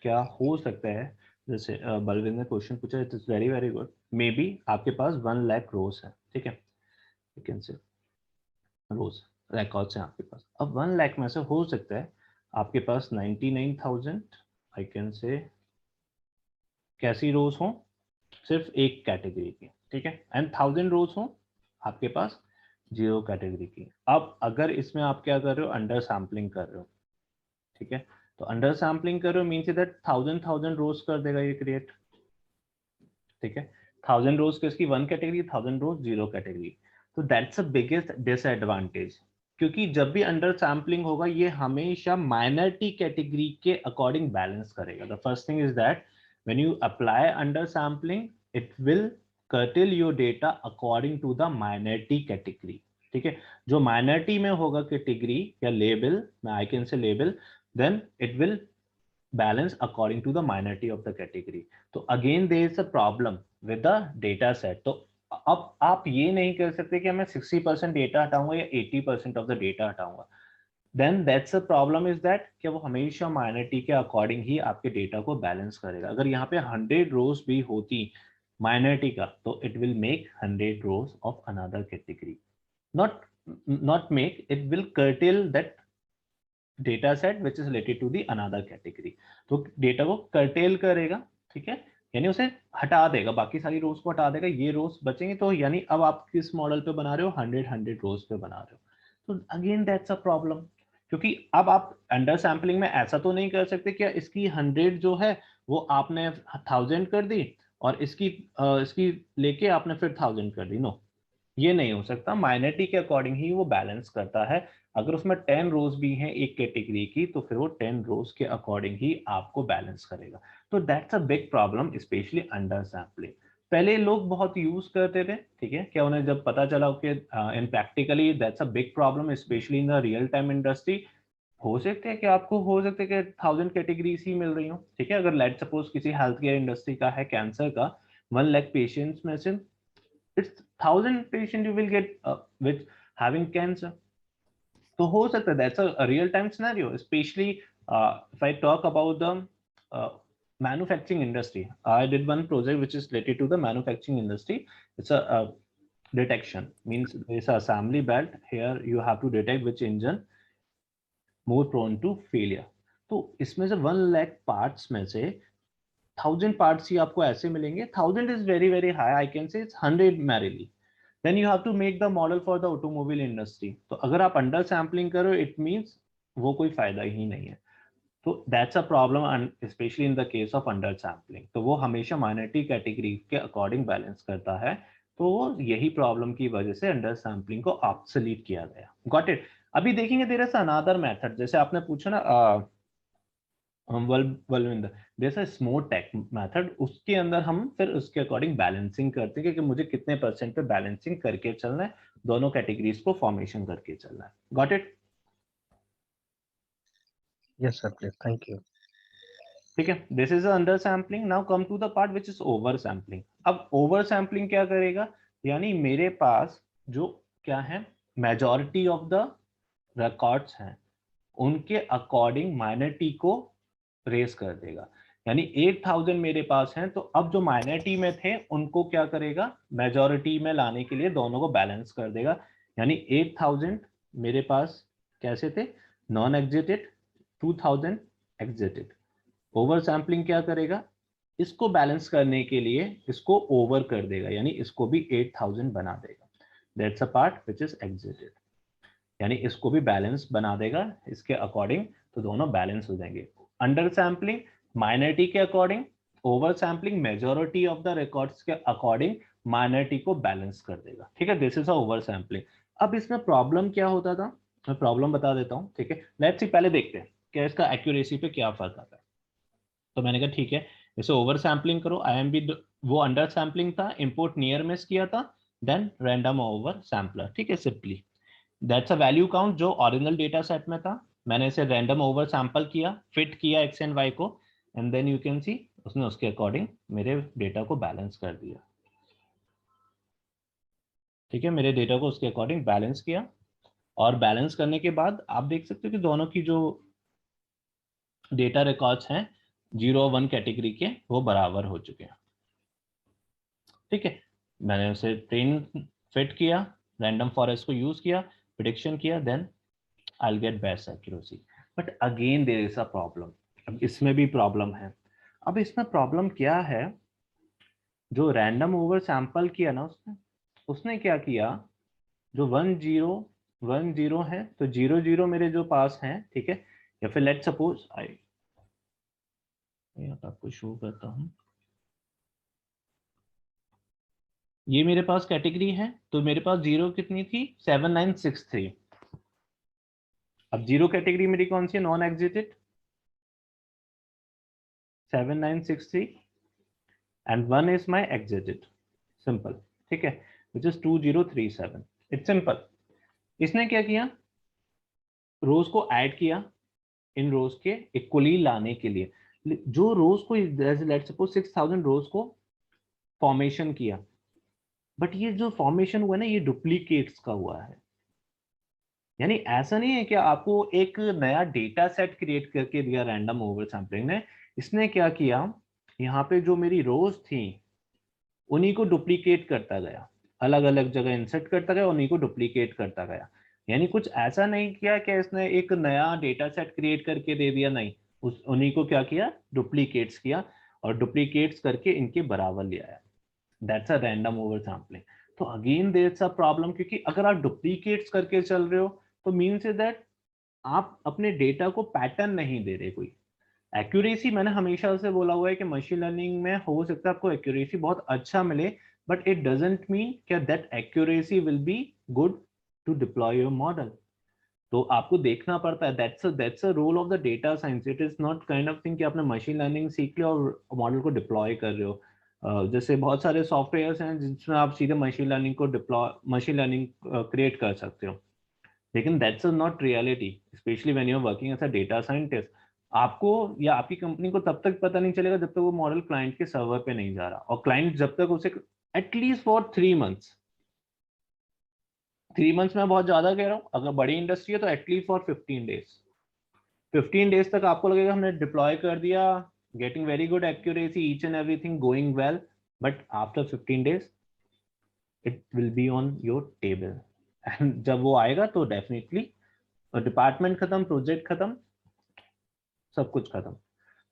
क्या हो सकता है, जैसे बलविंदर ने क्वेश्चन पूछा, it is very very good. May be आपके पास 1 लाख रोज है, ठीक है, यू कैन से रोज रिकॉर्ड्स हैं आपके पास। अब 1 लाख में से हो सकता है आपके पास 99,000 आई कैन से कैसी रोज हो, सिर्फ एक कैटेगरी की, ठीक है, एंड 1000 रोज हो आपके पास 0 कैटेगरी की। अब अगर इसमें आप क्या कर रहे हो, अंडर सैम्पलिंग कर रहे हो, ठीक है, तो अंडर सैम्पलिंग कर रहे हो मीन्स दैट 1000 रोज कर देगा ये क्रिएट, ठीक है। 1000 रोज किसकी, 1 कैटेगरी, 1000 रोज 0 कैटेगरी। तो दैट्स अ बिगेस्ट डिसएडवांटेज, क्योंकि जब भी अंडर सैम्पलिंग होगा ये हमेशा माइनॉरिटी कैटेगरी के अकॉर्डिंग बैलेंस करेगा। The first thing is that when you apply under sampling it will curtail your data according to the minority category, ठीक है। जो माइनॉरिटी में होगा कैटेगरी या लेबल, आई कैन से label, then it will balance according to the minority of the category. तो again there is a problem with the data set. तो अब आप ये नहीं कर सकते कि मैं 60% डेटा हटाऊंगा या 80% ऑफ द डेटा हटाऊंगा, then that's a problem is that कि वो हमेशा माइनॉरिटी के अकॉर्डिंग ही आपके डेटा को बैलेंस करेगा। अगर यहाँ पे 100 रोज भी होती माइनॉरिटी का तो it will make 100 rows of another category, not make, it will curtail that data set which is related to the another category. तो डेटा को curtail करेगा, ठीक है, यानी उसे हटा देगा, बाकी सारी रोज को हटा देगा, ये रोज बचेंगे। तो यानी अब आप किस मॉडल पे बना रहे हो, 100 रोज पे बना रहे हो। तो अगेन दैट्स अ प्रॉब्लम, क्योंकि अब आप अंडर सैम्पलिंग में ऐसा तो नहीं कर सकते कि इसकी 100 जो है वो आपने 1000 कर दी और इसकी लेके आपने फिर 1000 कर दी, नो, ये नहीं हो सकता। माइनॉरिटी के अकॉर्डिंग ही वो बैलेंस करता है। अगर उसमें 10 रोज भी हैं एक कैटेगरी की तो फिर वो 10 रोज के अकॉर्डिंग ही आपको बैलेंस करेगा। तो that's a big problem specially under sampling. पहले लोग बहुत यूज करते थे, ठीक है, क्या उन्हें जब पता चला कि in practically that's a big problem specially in the real time industry. हो सकता है कि आपको हो सकता है कि 1000 कैटेगरीज ही मिल रही हो, ठीक है। अगर लेट सपोज किसी हेल्थ केयर इंडस्ट्री का है, कैंसर का 1 लाख पेशेंट्स में से it's 1000 patient you will get with having cancer. तो हो सकता है that's a real time scenario, especially if I talk about the manufacturing industry. I did one project which is related to the manufacturing industry. It's a detection, means there's a assembly belt, here you have to detect which engine more prone to failure. तो इसमें से 1 लाख पार्ट्स में से 1000 पार्ट्स ही आपको ऐसे मिलेंगे। 1000 is very very high, I can say it's 100 merely. Then you have to make the model for the automobile industry. तो अगर आप अंडर सैम्पलिंग करो it means वो कोई फायदा ही नहीं है। तो that's a problem especially in the case of under sampling. तो वो हमेशा माइनॉरिटी कैटेगरी के अकॉर्डिंग बैलेंस करता है, तो यही प्रॉब्लम की वजह से अंडर सैम्पलिंग को ऑब्सोलीट किया गया। Got it. अभी देखेंगे देयर इज अनदर मेथड, जैसे आपने पूछा ना बलविंदर, जैसे स्मूथ टेक मेथड, उसके अंदर हम फिर उसके अकॉर्डिंग बैलेंसिंग करते हैं कि मुझे कितने परसेंट पे बैलेंसिंग करके चलना है, दोनों कैटेगरीज को फॉर्मेशन करके चलना है। Got it? Yes sir please, thank you. ठीक है, this is under sampling. Now come to the part which is over sampling. अब ओवर सैम्पलिंग क्या करेगा, यानी मेरे पास जो क्या है, मेजॉरिटी ऑफ द रिकॉर्ड्स हैं उनके अकॉर्डिंग माइनॉरिटी को रेस कर देगा। यानी 8000 मेरे पास हैं, तो अब जो माइनॉरिटी में थे उनको क्या करेगा, मेजॉरिटी में लाने के लिए दोनों को बैलेंस कर देगा। यानी 8000 मेरे पास कैसे थे, non exerted, 2000 exerted. Over sampling क्या करेगा, इसको बैलेंस करने के लिए इसको ओवर कर देगा, यानी इसको भी 8000 बना देगा। That's a part which is exerted, यानी इसको भी बैलेंस बना देगा इसके अकॉर्डिंग, तो दोनों बैलेंस हो जाएंगे। अंडर सैम्पलिंग माइनॉरिटी के according, over sampling majority of the records के अकॉर्डिंग माइनॉरिटी को बैलेंस कर देगा। ठीक है, this is a over sampling. अब इसमें प्रॉब्लम क्या होता था, मैं प्रॉब्लम बता देता हूँ। ठीक है, लेट्स सी पहले देखते हैं कि इसका एक्यूरेसी पे क्या फर्क आता है। तो मैंने कहा ठीक है, इसे ओवर सैम्पलिंग करो, IMB वो अंडर सैम्पलिंग था, इंपोर्ट नियर मिस किया था, देन रैंडम ओवर सैम्पलर। ठीक है, simply that's a value count जो ओरिजिनल डेटा सेट में था, मैंने इसे रैंडम ओवर सैंपल किया, फिट किया एक्स एंड वाई को, and then you can see उसने उसके अकॉर्डिंग मेरे डेटा को बैलेंस कर दिया। ठीक है, मेरे डेटा को उसके अकॉर्डिंग बैलेंस किया, और बैलेंस करने के बाद आप देख सकते हो कि दोनों की जो डेटा रिकॉर्ड्स हैं 0 और 1 कैटेगरी के, वो बराबर हो चुके हैं। ठीक है, मैंने उसे ट्रेन फिट किया, रैंडम फॉरेस्ट को यूज किया, प्रिडिक्शन किया, then I'll get best accuracy. But again there is a problem. अब इसमें भी प्रॉब्लम है। अब इसमें प्रॉब्लम क्या है, जो रैंडम ओवर सैंपल किया ना उसने क्या किया, जो 1010 है, तो 00 मेरे जो पास हैं, ठीक है, या फिर लेट सपोज आपको शो करता हूं, ये मेरे पास कैटेगरी है, तो मेरे पास 0 कितनी थी, 7963। अब 0 कैटेगरी मेरी कौन सी है, non exerted, 7963, and 1 is my exited, simple। ठीक है, which is 2037। it's simple। इसने क्या किया, रोज को ऐड किया इन रोज के इक्वली लाने के लिए, जो रोज को लेट्स सपोज 6000 रोज को फॉर्मेशन किया, बट ये जो फॉर्मेशन हुआ ना, ये डुप्लीकेट्स का हुआ है। यानी ऐसा नहीं है कि आपको एक नया डेटा सेट क्रिएट करके दिया रैंडम ओवर सैम्पलिंग ने, इसने क्या किया, यहाँ पे जो मेरी रोज थी उन्हीं को डुप्लीकेट करता गया, अलग अलग जगह इंसर्ट करता गया, उन्हीं को डुप्लीकेट करता गया। यानी कुछ ऐसा नहीं किया कि इसने एक नया डेटा सेट क्रिएट करके दे दिया, नहीं, उस उन्हीं को क्या किया, डुप्लीकेट्स किया, और डुप्लीकेट्स करके इनके बराबर ले आया। That's a random over sampling. तो अगेन देयर्स अ प्रॉब्लम, क्योंकि अगर आप डुप्लीकेट्स करके चल रहे हो तो मीन्स इज दैट आप अपने डेटा को पैटर्न नहीं दे रहे कोई। एक्यूरेसी मैंने हमेशा से बोला हुआ है कि मशीन लर्निंग में हो सकता है आपको एक्यूरेसी बहुत अच्छा मिले, बट इट डजंट मीन कि that accuracy will be good to deploy your model. तो आपको देखना पड़ता है, that's a role of the data science. It is not kind of thing कि आपने मशीन लर्निंग सीख लिया और मॉडल को डिप्लॉय कर रहे हो। जैसे बहुत सारे सॉफ्टवेयर्स हैं जिसमें आप सीधे मशीन लर्निंग को मशीन लर्निंग क्रिएट कर सकते हो, लेकिन that's not reality, specially when you are working as a data scientist. आपको या आपकी कंपनी को तब तक पता नहीं चलेगा जब तक वो मॉडल क्लाइंट के सर्वर पे नहीं जा रहा, और क्लाइंट जब तक उसे एटलीस्ट फॉर 3 मंथ्स, 3 मंथ्स में बहुत ज्यादा कह रहा हूँ, अगर बड़ी इंडस्ट्री है तो एटलीस्ट फॉर 15 डेज, 15 डेज तक आपको लगेगा हमने डिप्लॉय कर दिया, getting very good accuracy, each and everything going well, but after 15 days it will be on your table. And जब वो आएगा तो डेफिनेटली डिपार्टमेंट खत्म, प्रोजेक्ट खत्म, सब कुछ खत्म।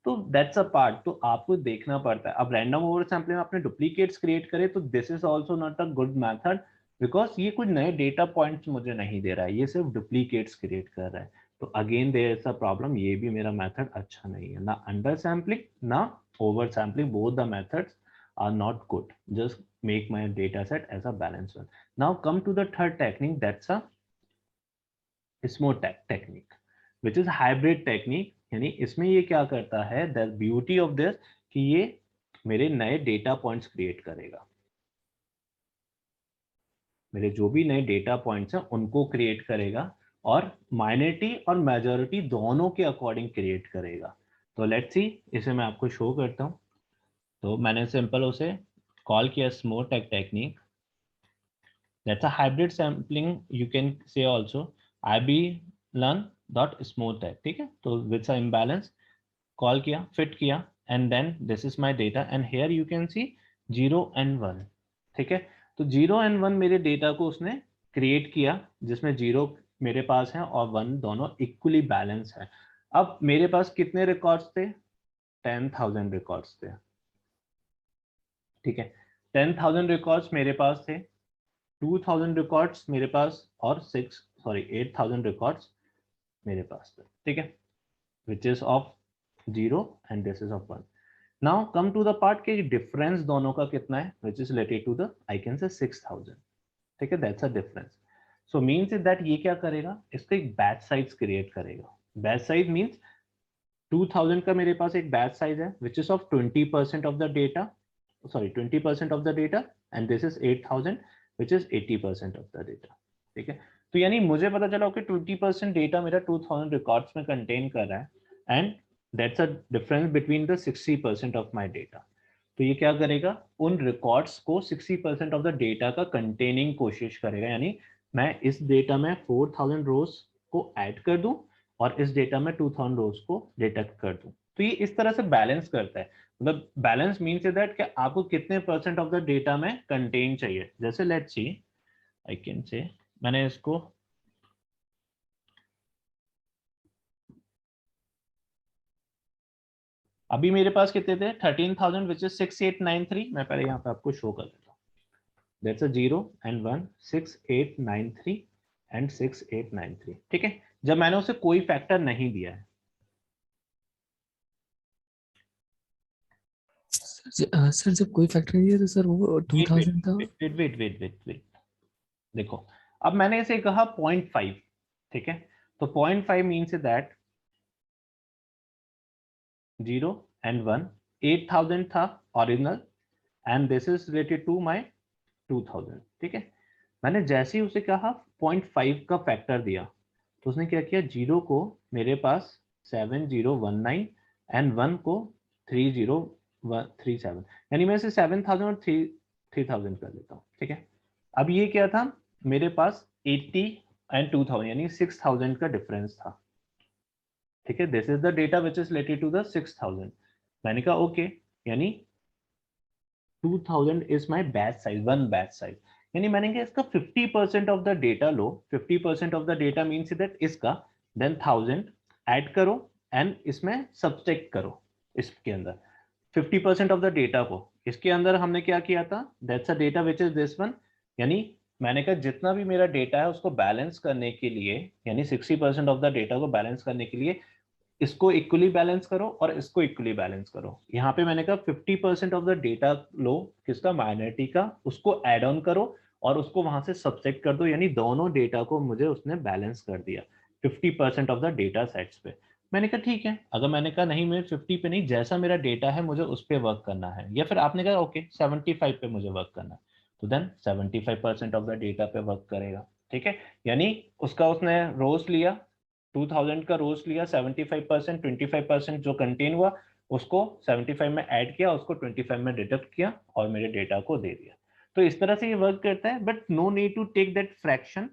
तो दैट्स अ पार्ट, तो आपको देखना पड़ता है। अब रैंडम ओवर सैम्पलिंग में आपने डुप्लीकेट्स क्रिएट करे, तो this is also not a good method, because ये कुछ नए डेटा पॉइंट्स मुझे नहीं दे रहा है, ये सिर्फ डुप्लीकेट्स क्रिएट कर रहा है। तो again there is a problem, ये भी मेरा मेथड अच्छा नहीं है, ना अंडर सैम्पलिंग ना over sampling, both the methods are not good. Just make my data set as a balanced one. Now come to the third technique, that's a smooth technique, which is hybrid technique. यानी इसमें ये क्या करता है, the beauty of this कि ये मेरे नए डेटा पॉइंट्स क्रिएट करेगा, मेरे जो भी नए डेटा पॉइंट्स हैं उनको क्रिएट करेगा और माइनॉरिटी और मेजॉरिटी दोनों के अकॉर्डिंग क्रिएट करेगा. तो लेट्स सी, इसे मैं आपको शो करता हूँ. तो मैंने सिंपल उसे कॉल किया smooth technique. That's a hybrid sampling, you can say also iblearn.smooth है. ठीक है, तो विथ अ इम्बैलेंस कॉल किया, फिट किया, and then this is my data and here you can see 0 and 1. ठीक है, तो 0 and 1 मेरे डेटा को उसने क्रिएट किया, जिसमें 0 मेरे पास है और 1 दोनों इक्वली बैलेंस है. अब मेरे पास कितने रिकॉर्ड्स थे? 10,000 रिकॉर्ड्स थे. ठीक है, 10,000 रिकॉर्ड्स मेरे पास थे, 2,000 रिकॉर्ड्स मेरे पास और 8,000 रिकॉर्ड्स मेरे पास थे. ठीक है, which is of 0 and this is of 1. Now come to the part के डिफरेंस दोनों का कितना है, which is related to the I can say 6,000. ठीक है, that's a difference. So means that ये क्या करेगा, इसका एक बैच साइज क्रिएट करेगा. बैच साइज means 2,000 का मेरे पास एक बैच साइज है, which is of 20% of the data, 20% of the data, and this is 8,000, which is 80% of the data. ठीक है, तो यानी मुझे पता चला कि 20% डेटा मेरा 2,000 रिकॉर्ड्स में कंटेन कर रहा है, and that's a difference between the 60% of my data. तो ये क्या करेगा, उन रिकॉर्ड्स को 60% ऑफ द डेटा का कंटेनिंग कोशिश करेगा. यानी मैं इस डेटा में 4,000 रोज को ऐड कर दूं और इस डेटा में 2,000 रोज को डिटेक्ट कर दूं. तो ये इस तरह से बैलेंस करता है. मतलब बैलेंस मीन्स दैट कि आपको कितने % ऑफ द डेटा में कंटेन चाहिए. जैसे लेट्स सी, आई कैन से, मैंने इसको अभी मेरे पास कितने थे, 13,000 which is 6893. मैं पहले यहाँ पे आपको शो कर देता हूँ. That's a 0 and 1, 6893 and 6893. ठीक है, जब मैंने उसे कोई फैक्टर नहीं दिया है. सर जब कोई फैक्टर नहीं है तो सर वो 2000 था. वेट, देखो अब मैंने इसे कहा 0.5. ठीक है, तो 0.5 मीन्स दैट 0 and 1, 8,000 था original, and this is related to my 2,000. ठीक है, मैंने जैसे ही उसे कहा 0.5 का फैक्टर दिया, तो उसने क्या किया, 0 को मेरे पास 7019 एंड 1 को 3037, यानी मैं इसे 7,000 और 3,000 कर लेता हूँ. ठीक है, अब ये क्या था, मेरे पास 80 एंड 2,000 यानी 6,000 का डिफरेंस था. ठीक है, this is the data which is related to the 6,000. मैंने कहा ओके, यानी 2,000 is my batch size, one batch size. यानी मैंने कहा इसका 50% ऑफ द डेटा लो. 50% of the data means that इसका, देन 1,000 ऐड करो एंड इसमें सब्सट्रैक्ट करो. इसके अंदर 50% ऑफ द डेटा को इसके अंदर हमने क्या किया था, that's a data which is this one. यानी मैंने कहा जितना भी मेरा डेटा है उसको बैलेंस करने के लिए, यानी 60% ऑफ द डेटा को बैलेंस करने के लिए इसको इक्वली बैलेंस करो और इसको इक्वली बैलेंस करो. यहाँ पे मैंने कहा 50% ऑफ द डेटा लो, किसका, माइनॉरिटी का, उसको ऐड ऑन करो और उसको वहां से सबसेट कर दो. यानी दोनों डेटा को मुझे उसने बैलेंस कर दिया 50% ऑफ द डेटा सेट्स पे. मैंने कहा ठीक है. अगर मैंने कहा नहीं, मैं 50 पे नहीं, जैसा मेरा डेटा है मुझे उस पर वर्क करना है, या फिर आपने कहा ओके 75 पे मुझे वर्क करना है, तो देन 75% ऑफ द डेटा पे वर्क करेगा. ठीक है, यानी उसका उसने रोज लिया, 2,000 का रोज लिया, 75%, 25% जो कंटेन हुआ उसको 75 में ऐड किया, उसको 25 में डिडक्ट किया और मेरे डेटा को दे दिया. तो इस तरह से ये वर्क करता है, but no need to take that fraction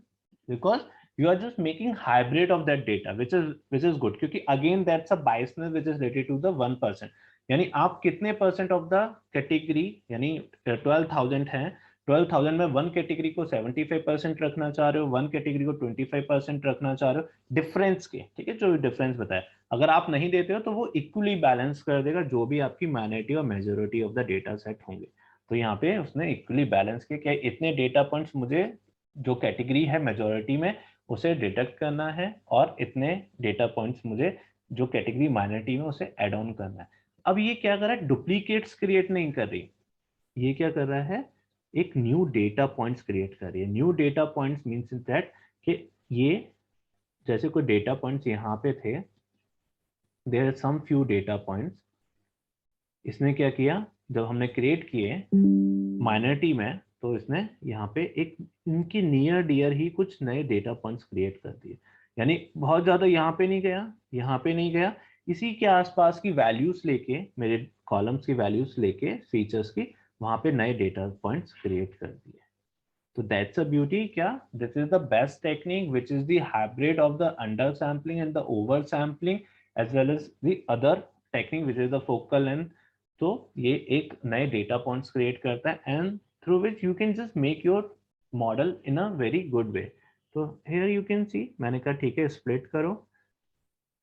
because you are just making hybrid of that data, which is good, क्योंकि again that's a biasness which is related to the 1%. यानी आप कितने % ऑफ द कैटेगरी, यानी 12,000 है, 12,000 में 1 कैटेगरी को 75% रखना चाह रहे हो, 1 कैटेगरी को 25% रखना चाह रहे हो, डिफरेंस के. ठीक है, जो डिफरेंस बताया, अगर आप नहीं देते हो तो वो इक्वली बैलेंस कर देगा जो भी आपकी माइनॉरिटी और majority of the data set होंगे. तो यहाँ पे उसने इक्वली बैलेंस किया, क्या इतने डेटा पॉइंट्स मुझे जो कैटेगरी है मेजॉरिटी में उसे डिटेक्ट करना है और इतने डेटा पॉइंट्स मुझे जो कैटेगरी माइनॉरिटी में उसे ऐड ऑन करना है. अब ये क्या कर रहा है, डुप्लीकेट्स क्रिएट नहीं कर रही, ये क्या कर रहा है, एक न्यू डेटा पॉइंट्स क्रिएट कर रही है। New data points means that कि ये जैसे कोई डेटा पॉइंट्स यहाँ पे थे, there are some few data points, इसने क्या किया जब हमने क्रिएट किए माइनॉरिटी में, तो इसने यहाँ पे एक इनकी नियर डियर ही कुछ नए डेटा पॉइंट्स क्रिएट कर दिए। यानी बहुत ज्यादा यहाँ पे नहीं गया, यहाँ पे नहीं गया, इसी के आसपास की वैल्यूज लेके, मेरे कॉलम्स की वैल्यूज लेके फीचर्स की, वहां पे नए डेटा पॉइंट्स क्रिएट कर दिए। तो दैट्स अ ब्यूटी। क्या this is the best technique which is the hybrid of the under sampling and the over sampling as well as the other technique which is the focal length. तो ये एक नए डेटा पॉइंट्स क्रिएट करता है and through which you can just make your model in a very good way. तो हियर यू कैन सी, मैंने कहा ठीक है स्प्लिट करो,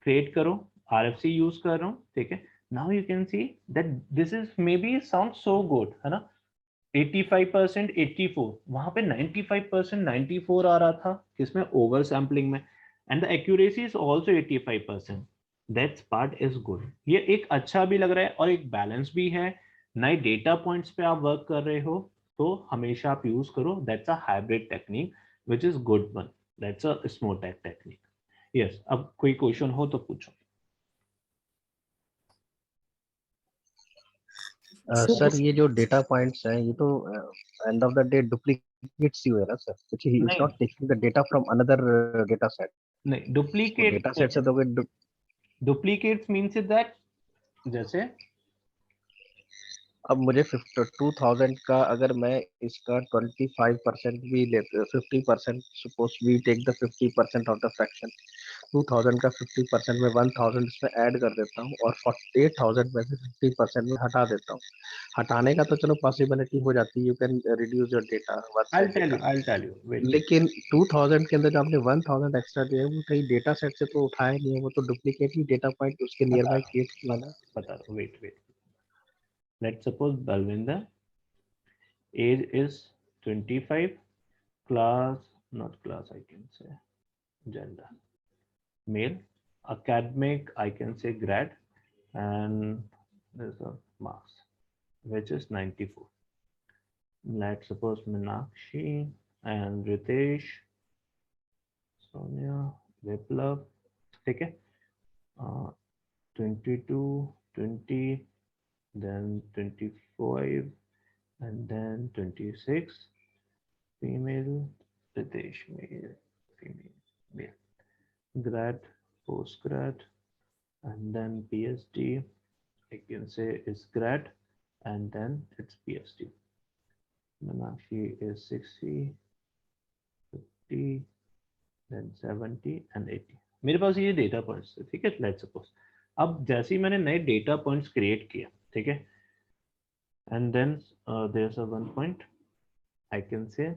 क्रिएट करो, RFC यूज कर रहा हूँ, ठीक है। Now you can see that this is may be sound so good, है ना, 85% 84, वहां पे 95% 94 आ रहा था किसमें, ओवर सैम्पलिंग में, and the accuracy is also 85%। That's part is good. ये एक अच्छा भी लग रहा है और एक बैलेंस भी है। नए डेटा पॉइंट्स पे आप वर्क कर रहे हो तो हमेशा आप यूज करो, that's a hybrid technique which is good one, that's a SMOTE technique. Yes, अब कोई क्वेश्चन हो तो पूछो। सर ये जो डेटा पॉइंट्स हैं ये तो end of the day duplicates ही हुए ना सर, क्योंकि ही इज नहीं not taking the data from another data set. नहीं, तो डुप्लीकेट डेटा सेट से तो कोई डुप्लीकेट्स मीन्स दैट जैसे अब मुझे 2000 का अगर मैं इसका 25% भी लेते, 50%, suppose we take the 50% of the fraction, 2000 का 50% में 1000 इसमें ऐड कर देता हूँ और 48,000 में से 50% में हटा देता हूँ। हटाने का तो चलो पॉसिबिलिटी हो जाती है, you can reduce your data one side data. I'll tell you, wait, लेकिन 2000 के अंदर जो आपने 1000 एक्स्ट्रा दिया है वो कहीं डेटा सेट से तो उठाया नहीं है, वो तो डुप्लीकेट ही डेटा पॉइंट उसके नियर बाय क्रिएट किया ना। बता रहा हूँ, wait. Let's suppose Balvinder, age is 25, class, not class, I can say, gender, male, academic, I can say grad, and there's a marks, which is 94. Let's suppose Meenakshi and Ritesh, Sonia, Viplav, ठीक है, 22, 20, then 25, and then 26, female, Ritesh, male, female, male, grad, postgrad, and then PhD, I can say is grad, and then it's PhD. Meenakshi is 60, 50, then 70 and 80. मेरे पास ये डेटा पॉइंट्स है, ठीक है, लेट्स सपोज। अब जैसे ही मैंने नए डेटा पॉइंट्स क्रिएट किया, ठीक है, and then there's a one point I can say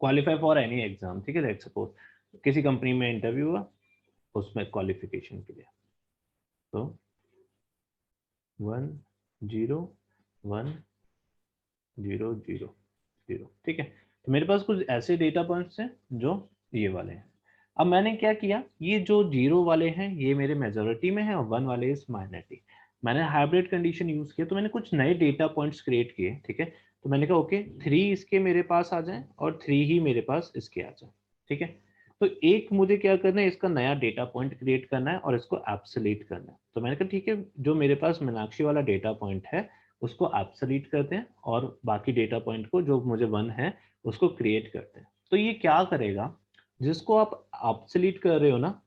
qualify for any exam, ठीक है, लेट्स सपोज किसी कंपनी में इंटरव्यू हुआ, उसमें क्वालिफिकेशन के लिए, तो 1 0 1 0 0 0, ठीक है। तो मेरे पास कुछ ऐसे डेटा पॉइंट्स हैं जो ये वाले हैं। अब मैंने क्या किया, ये जो 0 वाले हैं ये मेरे मेजॉरिटी में है और 1 वाले इज माइनॉरिटी। मैंने हाइब्रिड कंडीशन यूज किया, तो मैंने कुछ नए डेटा पॉइंट्स क्रिएट किए, ठीक है। तो मैंने कहा ओके 3 इसके मेरे पास आ जाए और 3 ही मेरे पास इसके आ जाए, ठीक है। तो एक मुझे क्या करना है, इसका नया डेटा पॉइंट क्रिएट करना है और इसको एब्सोल्यूट करना है। तो मैंने कहा ठीक है, जो मेरे पास मीनाक्षी वाला डेटा पॉइंट है उसको एब्सोल्यूट करते हैं और बाकी डेटा पॉइंट को जो मुझे 1 है उसको क्रिएट करते हैं। तो ये क्या करेगा, जिसको आप एब्सोल्यूट कर रहे हो ना,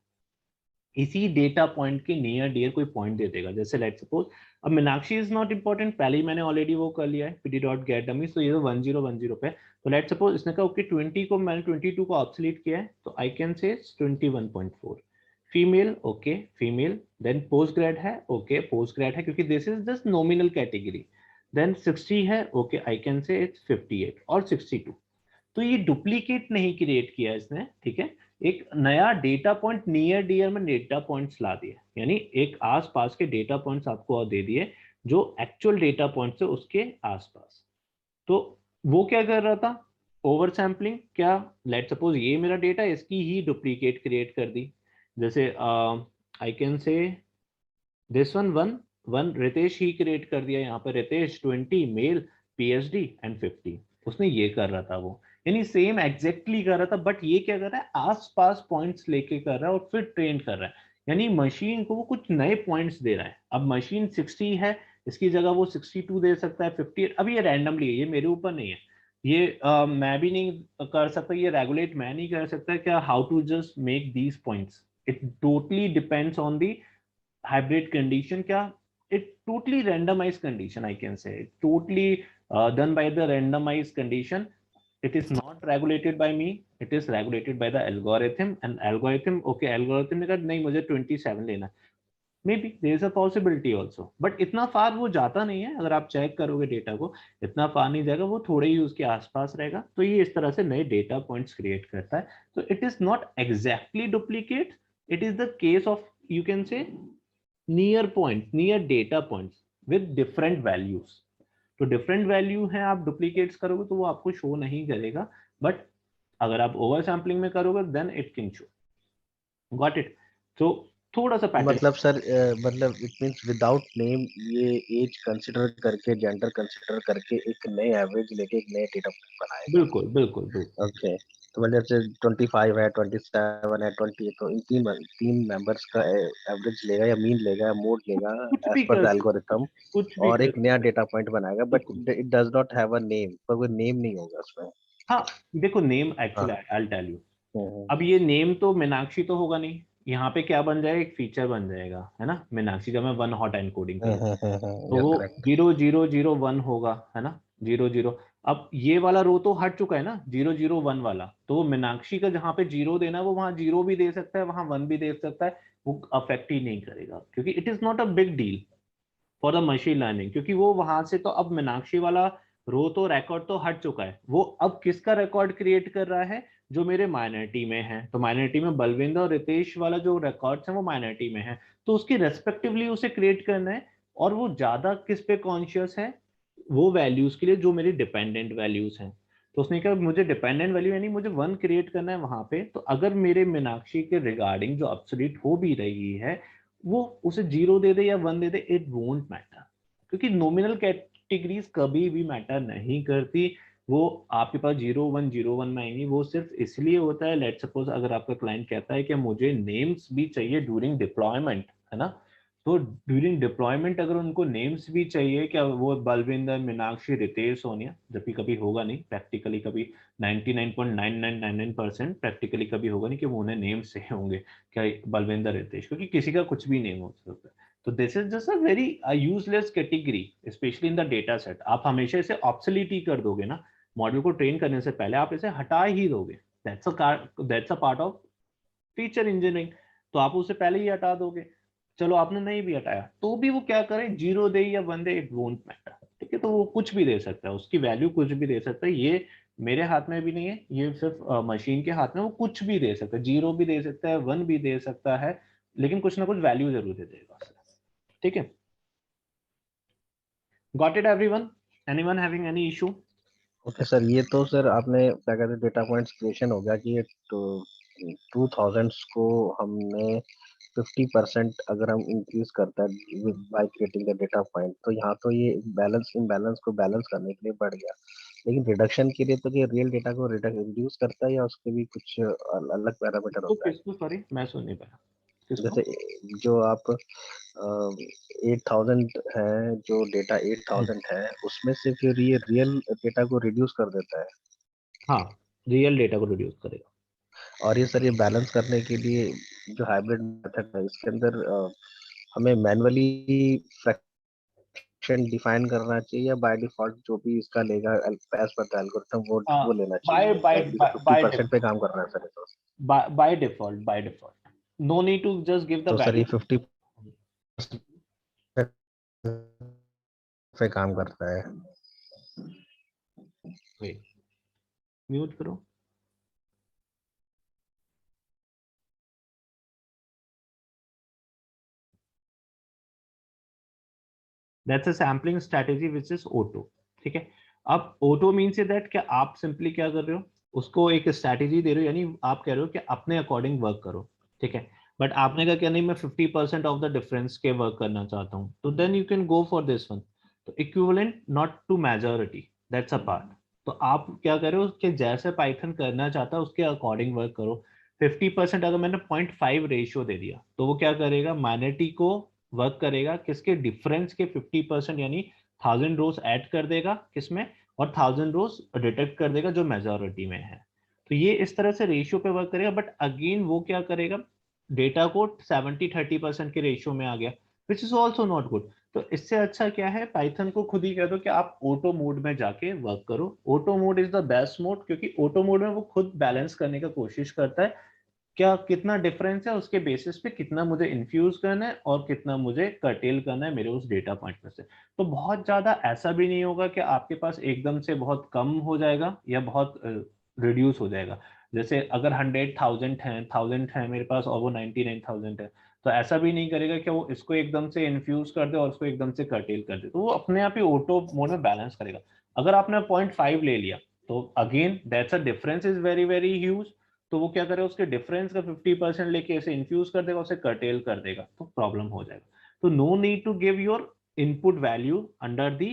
इसी डेटा पॉइंट के नियर डियर कोई पॉइंट दे देगा। जैसे लेट्स सपोज अब मीनाक्षी इज नॉट इंपॉर्टेंट, पहले ही मैंने ऑलरेडी वो कर लिया है pd.getDummies, तो ये तो 1010 पे। तो लेट्स सपोज इसने कहा ओके 20 को मैंने 22 को ऑब्सोल्यूट किया है, तो I can say 21.4। Female, okay female, then post grade है, ओके पोस्ट ग्रेड है क्योंकि this is just nominal category. Then 60 है, okay I can say it's 58 और 62। तो ये डुप्लीकेट नहीं क्रिएट किया इसने, ठीक है, एक नया डेटा पॉइंट नियर डियर में डेटा पॉइंट्स ला दिए, यानी एक आसपास के डेटा पॉइंट्स आपको और दे दिए जो एक्चुअल डेटा पॉइंट्स है उसके आसपास। तो वो क्या कर रहा था, ओवर सैम्पलिंग। क्या, लेट सपोज ये मेरा डेटा, इसकी ही डुप्लीकेट क्रिएट कर दी। जैसे I can say this one 1 one Ritesh ही क्रिएट कर दिया यहाँ पे, रितेश 20 मेल PhD एंड 50, उसने ये कर रहा था वो, यानी सेम एग्जैक्टली कर रहा था, बट ये क्या कर रहा है, आसपास पॉइंट्स लेके कर रहा है और फिर ट्रेन कर रहा है, यानी मशीन को वो कुछ नए पॉइंट्स दे रहा है। अब मशीन 60 है, इसकी जगह वो 62 दे सकता है, 50, अब ये रैंडमली है, ये मेरे ऊपर नहीं है, ये मैं भी नहीं कर सकता, ये रेगुलेट मैं नहीं कर सकता क्या, how to just make these points, it totally depends on the hybrid condition, क्या it totally randomized condition, I can say it totally done by the randomized condition, it is not regulated by me, it is regulated by the algorithm, and algorithm, okay, algorithm ने कहा नहीं मुझे 27 लेना, maybe there is a possibility also, but इतना फार वो जाता नहीं है, अगर आप चेक करोगे डेटा को इतना फार नहीं जाएगा, वो थोड़े ही उसके आसपास रहेगा, तो ये इस तरह से नए डेटा पॉइंट्स क्रिएट करता है, तो it is not exactly duplicate, it is the case of you can से near points, near data points with different values, तो डिफरेंट वैल्यू है, आप डुप्लीकेट्स करोगे तो वो आपको शो नहीं करेगा, बट अगर आप ओवर सैम्पलिंग में करोगे then it can show, got it. तो थोड़ा सा पैटर्न, मतलब सर मतलब इट मींस विदाउट नेम ये एज कंसीडर करके जेंडर कंसीडर करके एक नए एवरेज लेके एक नए डेटा बनाएगा। बिल्कुल बिल्कुल बिल्कुल। ओके, तो मतलब जैसे 25 है, 27 है, 20, तो इन तीन मेंबर्स का एवरेज लेगा या मीन लेगा या मोड लेगा कुछ एज भी पर कर द सकते, एल्गोरिथम, कुछ भी और कर एक नया डेटा पॉइंट बनाएगा, बट बिल्कुल। It does not have a name, पर कोई नेम नहीं होगा उसमें। हाँ देखो नेम हाँ। एक्चुअली आई टेल यू, हम्म, अब ये नेम तो मीनाक्षी तो होगा नहीं, यहाँ पे क्या बन जाएगा, एक फीचर बन जाएगा, है ना, मीनाक्षी का मैं वन हॉट एनकोडिंग कर, तो या वो करेक्ट। 0001 होगा, है ना, 00, अब ये वाला रो तो हट चुका है ना 001 वाला, तो मीनाक्षी का जहाँ पे 0 देना है वो वहां 0 भी दे सकता है, वहां 1 भी दे सकता है, वो अफेक्ट ही नहीं करेगा, क्योंकि it is not a big deal for the machine learning, क्योंकि वो वहां से तो अब मीनाक्षी वाला रो तो रिकॉर्ड तो हट चुका है, वो अब किसका रिकॉर्ड क्रिएट कर रहा है, जो मेरे माइनॉरिटी में है, तो माइनॉरिटी में बलविंदर और रितेश वाला जो रिकॉर्ड्स है वो माइनॉरिटी में है, तो उसकी रेस्पेक्टिवली उसे क्रिएट करना है, और वो ज्यादा किस पे कॉन्शियस है, वो वैल्यूज के लिए जो मेरी डिपेंडेंट वैल्यूज हैं, तो उसने कहा मुझे डिपेंडेंट वैल्यू यानी मुझे 1 क्रिएट करना है वहां पे, तो अगर मेरे मीनाक्षी के रिगार्डिंग जो ऑब्सोल्यूट हो भी रही है वो उसे 0 दे दे या 1 दे दे, इट वोंट मैटर, क्योंकि नॉमिनल कैटेगरीज कभी भी मैटर नहीं करती, वो आपके पास 0101 में आएंगी, वो सिर्फ इसलिए होता है, लेट सपोज अगर आपका क्लाइंट कहता है कि मुझे नेम्स भी चाहिए ड्यूरिंग डिप्लॉयमेंट, है ना, तो ड्यूरिंग डिप्लॉयमेंट अगर उनको नेम्स भी चाहिए, क्या वो बलविंदर, मीनाक्षी, रितेश, सोनिया, जबकि कभी होगा नहीं प्रैक्टिकली, कभी 99.9999% प्रैक्टिकली कभी होगा नहीं कि वो उन्हें नेम्स चाहिए होंगे, क्या बलविंदर, रितेश, क्योंकि किसी का कुछ भी नेम हो सकता है, तो this is just a very useless category, specially in the data set, आप हमेशा इसे ऑब्सोलीट ही कर दोगे ना, मॉडल को ट्रेन करने से पहले आप इसे हटा ही दोगे, that's a part of feature engineering, तो आप उसे पहले ही हटा दोगे, चलो आपने नहीं भी हटाया तो भी वो क्या करे, 0 दे या 1 दे, इट वोंट मैटर, ठीक है, तो वो कुछ भी दे सकता है, उसकी वैल्यू कुछ भी दे सकता है, ये मेरे हाथ में भी नहीं है, ये सिर्फ मशीन के हाथ में, वो कुछ भी दे सकता है, 0 भी दे सकता है, 1 भी दे सकता है, लेकिन कुछ ना कुछ वैल्यू जरूर दे देगा, ठीक है, got it everyone, anyone having any issue? Okay sir, ये तो सर आपने क्या कहते हैं डेटा पॉइंट्स क्रिएशन हो गया कि ये तो 2000 को हमने 50% अगर हम इंक्रीज करता है by creating the data point, तो यहाँ तो ये बैलेंस इम्बैलेंस को बैलेंस करने के लिए बढ़ गया, लेकिन रिडक्शन के लिए तो ये रियल डेटा को रिड्यूस करता है या उसके भी कुछ अलग पैरामीटर तो होता है? किसको, सॉरी मैं सुन नहीं पाया, किसको? जैसे जो आप 8000 है, जो डेटा 8000 है, उसमें से फिर ये रियल डेटा को रिड्यूस कर देता है, हाँ रियल डेटा को रिड्यूस करेगा, और ये सर ये बैलेंस करने के लिए जो हाइब्रिड मेथड है इसके अंदर हमें मैन्युअली फ्रैक्शन डिफाइन करना चाहिए या बाय डिफॉल्ट जो भी इसका लेगा एज पर द एल्गोरिथम वो लेना बाय चाहिए, बाय लाइक 50% पे काम करना है सर तो। By default no need to just give the तो सर ये वैल्यू, 50 पे काम करता है। म्यूट करो, that's a sampling strategy which is auto, ठीक है, अब ऑटो मीन्स दैट क्या आप सिंपली क्या कर रहे हो, उसको एक स्ट्रेटेजी दे रहे हो, यानी आप कह रहे हो कि अपने अकॉर्डिंग वर्क करो, ठीक है, बट आपने कहा क्या नहीं मैं 50% ऑफ द डिफरेंस के वर्क करना चाहता हूँ, तो then you can go for this one. तो equivalent not to majority, that's a part. तो आप क्या करो उसके जैसे पाइथन करना चाहता है उसके अकॉर्डिंग वर्क करो। 50% अगर मैंने 0.5 रेशियो दे दिया तो वो क्या करेगा, माइनॉरिटी को वर्क करेगा किसके, डिफरेंस के 50%, यानी 1000 रोज ऐड कर देगा किसमें, और 1000 रोज डिटेक्ट कर देगा जो मेजॉरिटी में है। तो ये इस तरह से रेशियो पे वर्क करेगा। बट अगेन वो क्या करेगा, डेटा को 70-30% के रेशियो में आ गया, which is also not good. तो इससे अच्छा क्या है, पाइथन को खुद ही कह दो कि आप ऑटो मोड में जाके वर्क करो। Auto mode is the best mode, क्योंकि ऑटो मोड में वो खुद बैलेंस करने का कोशिश करता है क्या कितना डिफरेंस है, उसके बेसिस पे कितना मुझे इन्फ्यूज करना है और कितना मुझे कर्टेल करना है मेरे उस डेटा पॉइंट में से। तो बहुत ज्यादा ऐसा भी नहीं होगा कि आपके पास एकदम से बहुत कम हो जाएगा या बहुत रिड्यूस हो जाएगा। जैसे अगर 100,000 है मेरे पास और वो 99,000 है, तो ऐसा भी नहीं करेगा कि वो इसको एकदम से इन्फ्यूज कर दे और उसको एकदम से कर्टेल कर दे। तो वो अपने आप ही ऑटो मोड में बैलेंस करेगा। अगर आपने 0.5 ले लिया तो again that's a difference is very very huge, तो वो क्या करेगा उसके डिफरेंस का 50% लेके ऐसे इन्फ्यूज कर देगा, उसे कर्टेल कर देगा, तो प्रॉब्लम हो जाएगा। तो no need to give your input value under the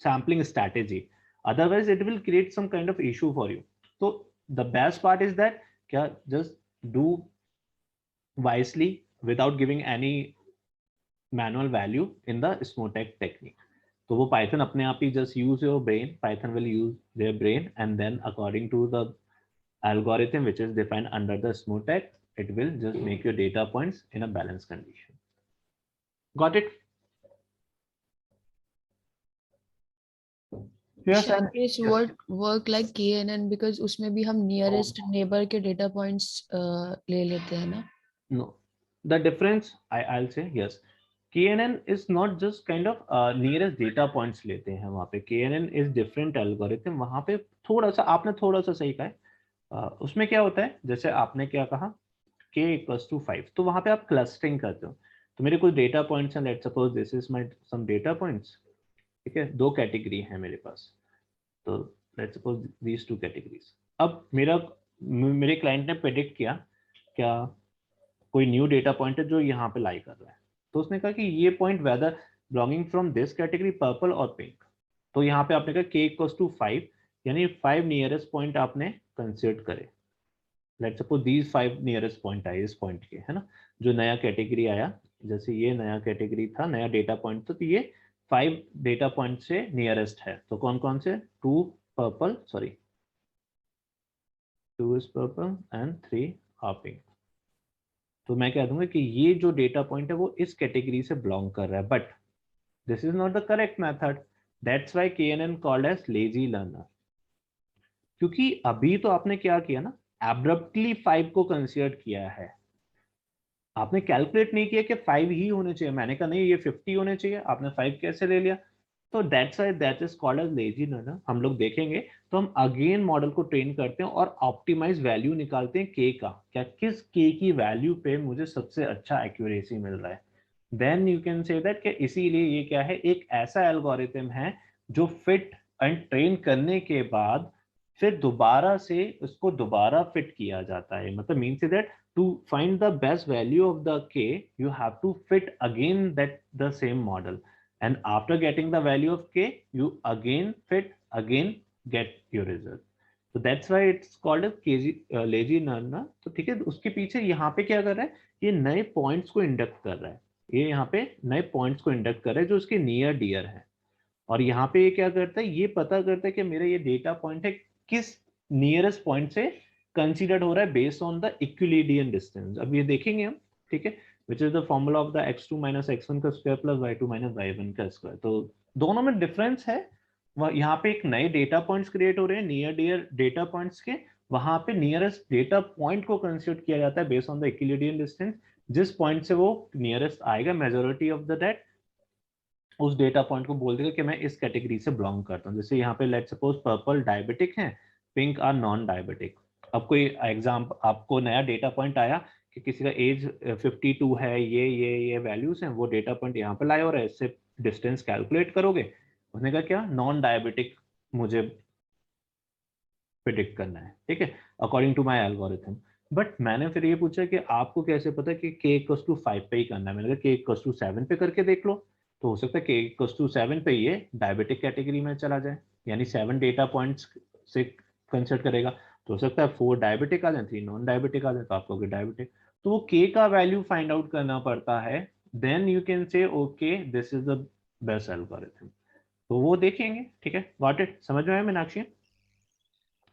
sampling strategy, otherwise it will create some kind of issue for you. So the best part is that क्या just do wisely without giving any manual value in the smoothec technique. तो वो Python अपने आप ही just use your brain, Python will use their brain, and then according to the algorithm which is defined under the smoothec, it will just make your data points in a balanced condition. Got it? Yes, and Shailesh, what work like KNN, because उसमें भी हम nearest neighbor के data points ले लेते हैं ना? no, the difference I'll say yes. KNN is not just kind of nearest data points लेते हैं वहाँ पे। KNN is different algorithm। वहाँ पे थोड़ा सा आपने थोड़ा सा सही कहा है। उसमें क्या होता है, जैसे आपने क्या कहा k equals to 5, तो वहाँ पे आप क्लस्टरिंग करते हो। तो मेरे कुछ डेटा पॉइंट्स हैं, let suppose this is my some data points, ठीक है, दो कैटेगरी है मेरे पास। तो let suppose these two categories. अब मेरे क्लाइंट ने प्रेडिक्ट किया क्या कोई न्यू डेटा पॉइंट है जो यहाँ पे लाई कर रहा है, तो उसने कहा कि ये point whether belonging from this category purple और पिंक। तो यहाँ पे आपने कहा k इक्वल्स टू 5, यानी 5 नियरेस्ट पॉइंट आपने कंसिडर करे। Let's suppose these 5 nearest point आए इस पॉइंट के, है ना, जो नया कैटेगरी आया, जैसे ये नया कैटेगरी था, नया डेटा पॉइंट था, तो ये 5 डेटा पॉइंट से नियरेस्ट है। तो कौन कौन से, 2 purple, sorry 2 is purple and 3 are pink. तो मैं कह दूंगा कि ये जो डेटा पॉइंट है वो इस कैटेगरी से बिलोंग कर रहा है, but this is not the correct method, that's why KNN called as lazy learner. क्योंकि अभी तो आपने क्या किया ना, एब्रप्टली 5 को कंसीडर किया है, आपने कैलकुलेट नहीं किया कि 5 ही होने चाहिए। मैंने कहा नहीं ये 50 होने चाहिए, आपने 5 कैसे ले लिया। तो that's why that is called as lazy learner. हम लोग देखेंगे तो हम अगेन मॉडल को ट्रेन करते हैं और ऑप्टिमाइज वैल्यू निकालते हैं k का, क्या किस k की वैल्यू पे मुझे सबसे अच्छा एक्यूरेसी मिल रहा है। Then you can say that कि इसीलिए ये क्या है, एक ऐसा एल्गोरिथम है जो फिट एंड ट्रेन करने के बाद फिर दोबारा से उसको दोबारा फिट किया जाता है। मतलब means that to find the best value of the k, you have to fit again that the same model, and after getting the value of k, you again fit, again get your result. So that's why it's called as lazy learner। तो ठीक है, उसके पीछे यहाँ पे क्या कर रहा है, ये नए पॉइंट्स को इंडक्ट कर रहा है, ये यहाँ पे नए पॉइंट्स को इंडक्ट कर रहा है जो उसके नियर डियर है। और यहाँ पे ये क्या करता है, ये पता करता है कि मेरा ये डेटा पॉइंट है किस नियरेस्ट पॉइंट से कंसीडर्ड हो रहा है बेस्ड ऑन द इक्विलिडियन डिस्टेंस। अब ये देखेंगे हम, ठीक है, which is the formula of the x2 minus x1 का square plus y2 minus y1 का स्क्वायर। तो दोनों में डिफरेंस है। यहाँ पे एक नए डेटा पॉइंट्स क्रिएट हो रहे हैं नियर डियर डेटा पॉइंट्स के, वहां पे नियरेस्ट डेटा पॉइंट को कंसीडर किया जाता है बेस्ड ऑन द इक्विलिडियन डिस्टेंस। जिस पॉइंट से वो नियरेस्ट आएगा, मेजॉरिटी ऑफ द दैट उस डेटा पॉइंट को बोल देगा कि मैं इस कैटेगरी से बिलोंग करता हूँ। जैसे यहाँ पे लेट्स सपोज पर्पल डायबिटिक है, पिंक आर नॉन डायबिटिक। अब कोई आपको नया डेटा पॉइंट आया कि किसी का एज 52 है, ये वैल्यूज हैं, वो डेटा पॉइंट यहाँ पे लाए और इससे डिस्टेंस कैलकुलेट करोगे, उसने कहा क्या नॉन डायबिटिक मुझे प्रिडिक्ट करना है, ठीक है, according to my algorithm. But मैंने फिर ये पूछा कि आपको कैसे पता कि k इक्वल्स टू 5 पे ही करना है? मैंने कहा k इक्वल्स टू 7 पे करके देख लो, तो हो सकता है k इक्वल्स टू 7 पे ये डायबिटिक कैटेगरी में चला जाए, यानी 7 डेटा पॉइंट्स से कंसिडर करेगा, तो हो सकता है 4 डायबिटिक आ जाए, 3 नॉन डायबिटिक आ जाए, तो आप कहोगे डायबिटिक। तो वो k का वैल्यू फाइंड आउट करना पड़ता है, then you can say okay this is the best algorithm. तो वो देखेंगे, ठीक है, गॉट इट, समझ में आया मीनाक्षी?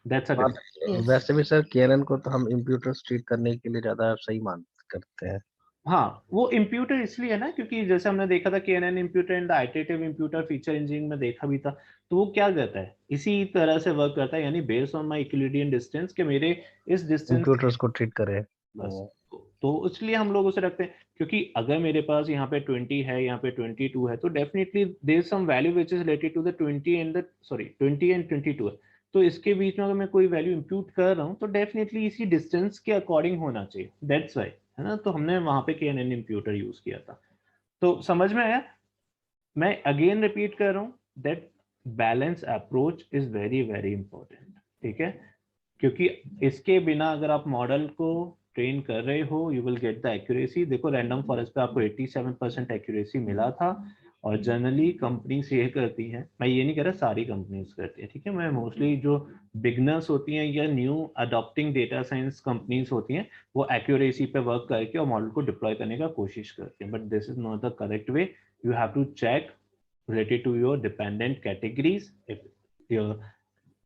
दैट्स अ और Yes. वैसे भी सर केएनएन को तो हम इम्प्यूटर्स ट्रीट करने के लिए ज्यादा सही मान करते हैं। हाँ, वो इम्प्यूटर इसलिए है ना क्योंकि जैसे हमने देखा था KNN imputer and iterative imputer feature engineering में देखा भी था, तो वो क्या करता है, इसी तरह से वर्क करता है, यानी based on my Euclidean distance के मेरे इस डिस्टेंस इम्प्यूटर्स को ट्रीट करे। बस, तो इसलिए हम लोग उसे रखते हैं, क्योंकि अगर मेरे पास यहाँ पे 20 है, यहाँ पे 22 है, तो definitely there is some value which is related to the 20 and the 20 and 22 है, तो इसके बीच में अगर मैं कोई वैल्यू इंप्यूट कर रहा हूँ तो डेफिनेटली इसी डिस्टेंस के अकॉर्डिंग होना चाहिए, दैट्स वाई, है ना, तो हमने वहां पे KNN इम्प्यूटर यूज किया था। तो समझ में आया? मैं अगेन रिपीट कर रहा हूँ that balance approach is very very important, ठीक है, क्योंकि इसके बिना अगर आप मॉडल को ट्रेन कर रहे हो you will get the accuracy. देखो रैंडम फॉरेस्ट पे आपको 87% एक्यूरेसी मिला था, और जनरली कंपनीज ये करती हैं, मैं ये नहीं कह रहा सारी कंपनीज करती है, ठीक है, मैं मोस्टली जो बिगनर्स होती हैं या new adopting data science companies होती हैं, वो एक्यूरेसी पे वर्क करके और मॉडल को डिप्लॉय करने का कोशिश करती हैं, but this is not the correct way. You have to check related to your dependent categories. If your